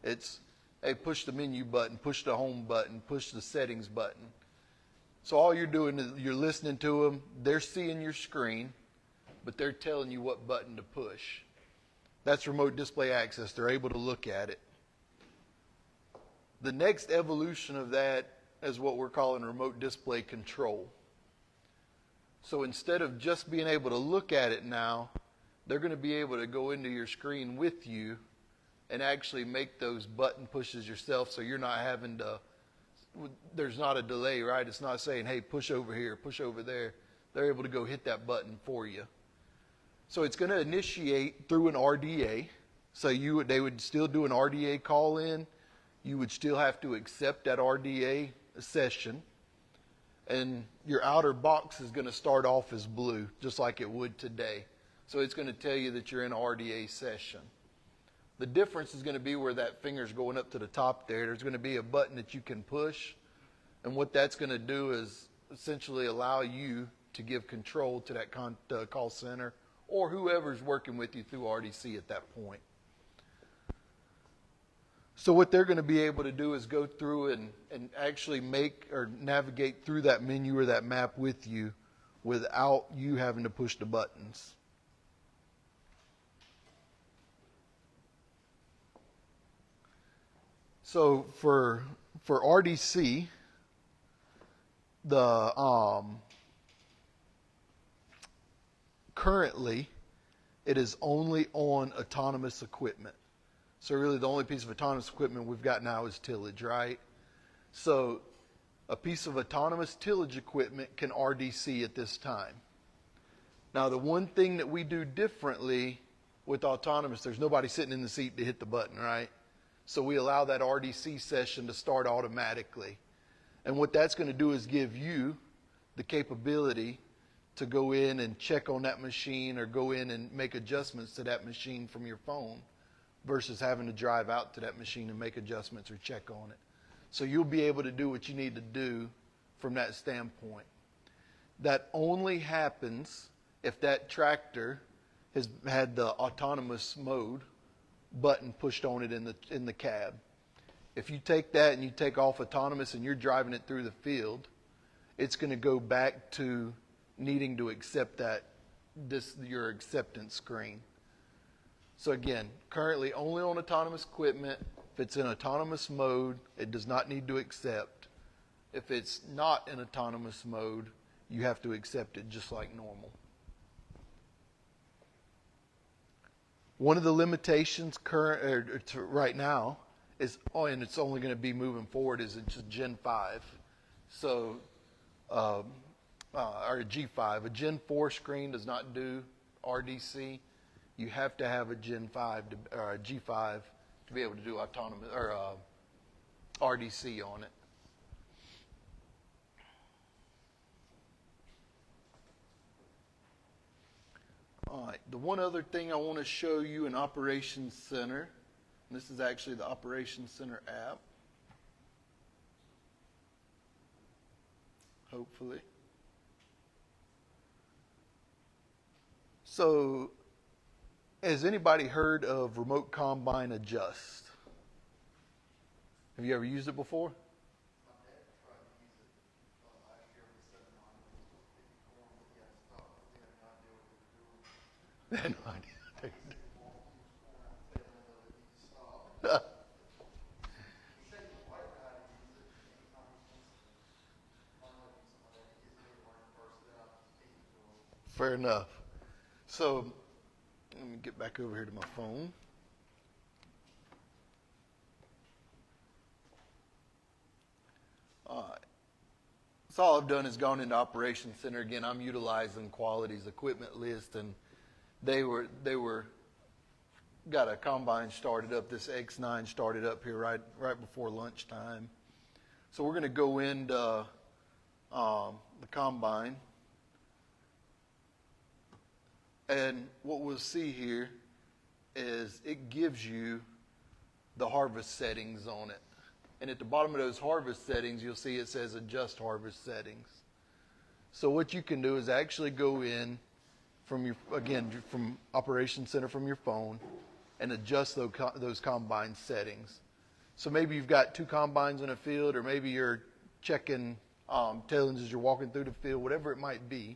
It's, hey, push the menu button, push the home button, push the settings button. So all you're doing is you're listening to them. They're seeing your screen, but they're telling you what button to push. That's remote display access. They're able to look at it. The next evolution of that is what we're calling remote display control. So instead of just being able to look at it now, they're going to be able to go into your screen with you and actually make those button pushes yourself, so you're not having to, there's not a delay, right? It's not saying, hey, push over here, push over there. They're able to go hit that button for you. So it's going to initiate through an RDA. So they would still do an RDA call in. You would still have to accept that RDA session. And your outer box is going to start off as blue, just like it would today. So it's going to tell you that you're in an RDA session. The difference is going to be where that finger's going up to the top there. There's going to be a button that you can push. And what that's going to do is essentially allow you to give control to that call center or whoever's working with you through RDC at that point. So what they're going to be able to do is go through and actually make or navigate through that menu or that map with you without you having to push the buttons. So for RDC, currently it is only on autonomous equipment. So really the only piece of autonomous equipment we've got now is tillage, right? So a piece of autonomous tillage equipment can RDC at this time. Now the one thing that we do differently with autonomous, there's nobody sitting in the seat to hit the button, right? So we allow that RDC session to start automatically. And what that's going to do is give you the capability to go in and check on that machine or go in and make adjustments to that machine from your phone versus having to drive out to that machine and make adjustments or check on it. So you'll be able to do what you need to do from that standpoint. That only happens if that tractor has had the autonomous mode button pushed on it in the cab. If you take that and you take off autonomous and you're driving it through the field, it's going to go back to needing to accept your acceptance screen. So again, currently only on autonomous equipment. If it's in autonomous mode, it does not need to accept. If it's not in autonomous mode, you have to accept it just like normal. One of the limitations right now is, and it's only going to be moving forward, is it's Gen 5. So, or a G5. A Gen 4 screen does not do RDC. You have to have a Gen 5 or a G5 to be able to do autonomous or RDC on it. All right, the one other thing I want to show you in Operations Center, and this is actually the Operations Center app. Hopefully. So, has anybody heard of Remote Combine Adjust? Have you ever used it before? My dad tried to use it last year with 7 line. It was supposed to pick the corn, but he had stopped. He had no idea what he was doing. They had no idea. He said he walked, he was corn out the tail end of it, he just stopped. He said he might know how to use it. Anytime he wants to learn how to use something like that, he gets here to learn first, then I'll just teach it to him. Fair enough. So, let me get back over here to my phone. All right. So all I've done is gone into Operations Center. Again, I'm utilizing Quality's equipment list, and they got a combine started up. This X9 started up here right before lunchtime. So we're going to go into the combine. And what we'll see here is it gives you the harvest settings on it. And at the bottom of those harvest settings, you'll see it says Adjust Harvest Settings. So what you can do is actually go in from Operations Center from your phone and adjust those combine settings. So maybe you've got 2 combines in a field, or maybe you're checking tailings as you're walking through the field, whatever it might be,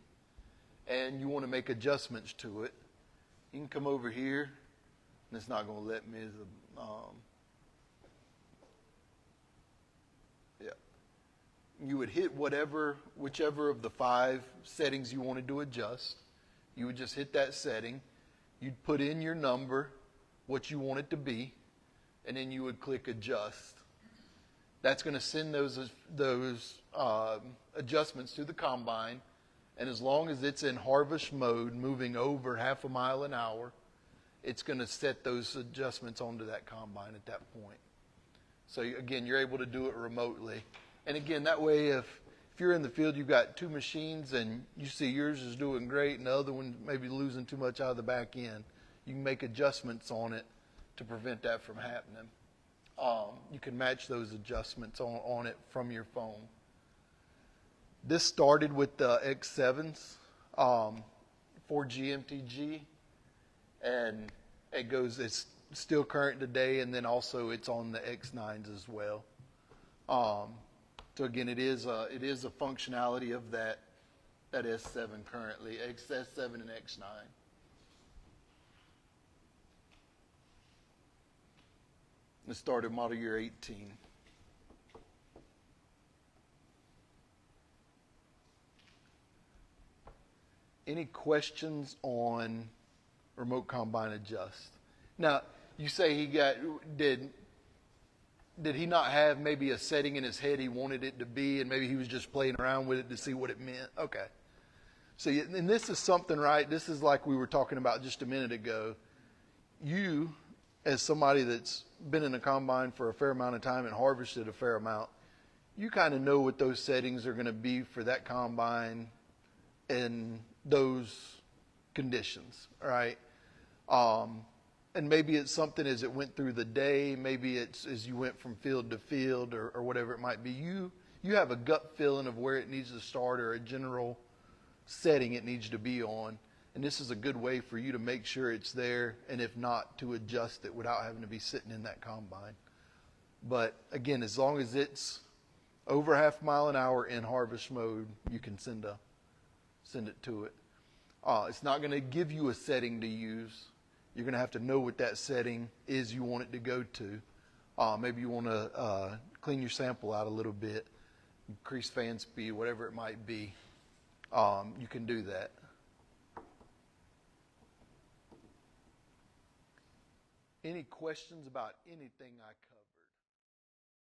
and you want to make adjustments to it. You can come over here, and it's not going to let me. You would hit whichever of the 5 settings you wanted to adjust. You would just hit that setting. You'd put in your number, what you want it to be, and then you would click Adjust. That's going to send those adjustments to the combine, and as long as it's in harvest mode, moving over 1/2 mile an hour, it's going to set those adjustments onto that combine at that point. So again, you're able to do it remotely. And again, that way, if you're in the field, you've got 2 machines and you see yours is doing great and the other one maybe losing too much out of the back end, you can make adjustments on it to prevent that from happening. You can match those adjustments on it from your phone. This started with the X7s for GMTG, and it's still current today, and then also it's on the X9s as well. So again, it is a functionality of that S7 currently, S7 and X9. It started model year 18. Any questions on Remote Combine Adjust? Now, you say did he not have maybe a setting in his head he wanted it to be, and maybe he was just playing around with it to see what it meant? Okay. So, and this is something, right? This is like we were talking about just a minute ago. You, as somebody that's been in a combine for a fair amount of time and harvested a fair amount, you kind of know what those settings are going to be for that combine in those conditions, right? And maybe it's something as it went through the day, maybe it's as you went from field to field or whatever it might be. You have a gut feeling of where it needs to start or a general setting it needs to be on. And this is a good way for you to make sure it's there, and if not, to adjust it without having to be sitting in that combine. But again, as long as it's over 1/2 mile an hour in harvest mode, you can send it to it. It's not going to give you a setting to use. You're going to have to know what that setting is you want it to go to. Maybe you want to clean your sample out a little bit, increase fan speed, whatever it might be. You can do that. Any questions about anything I covered?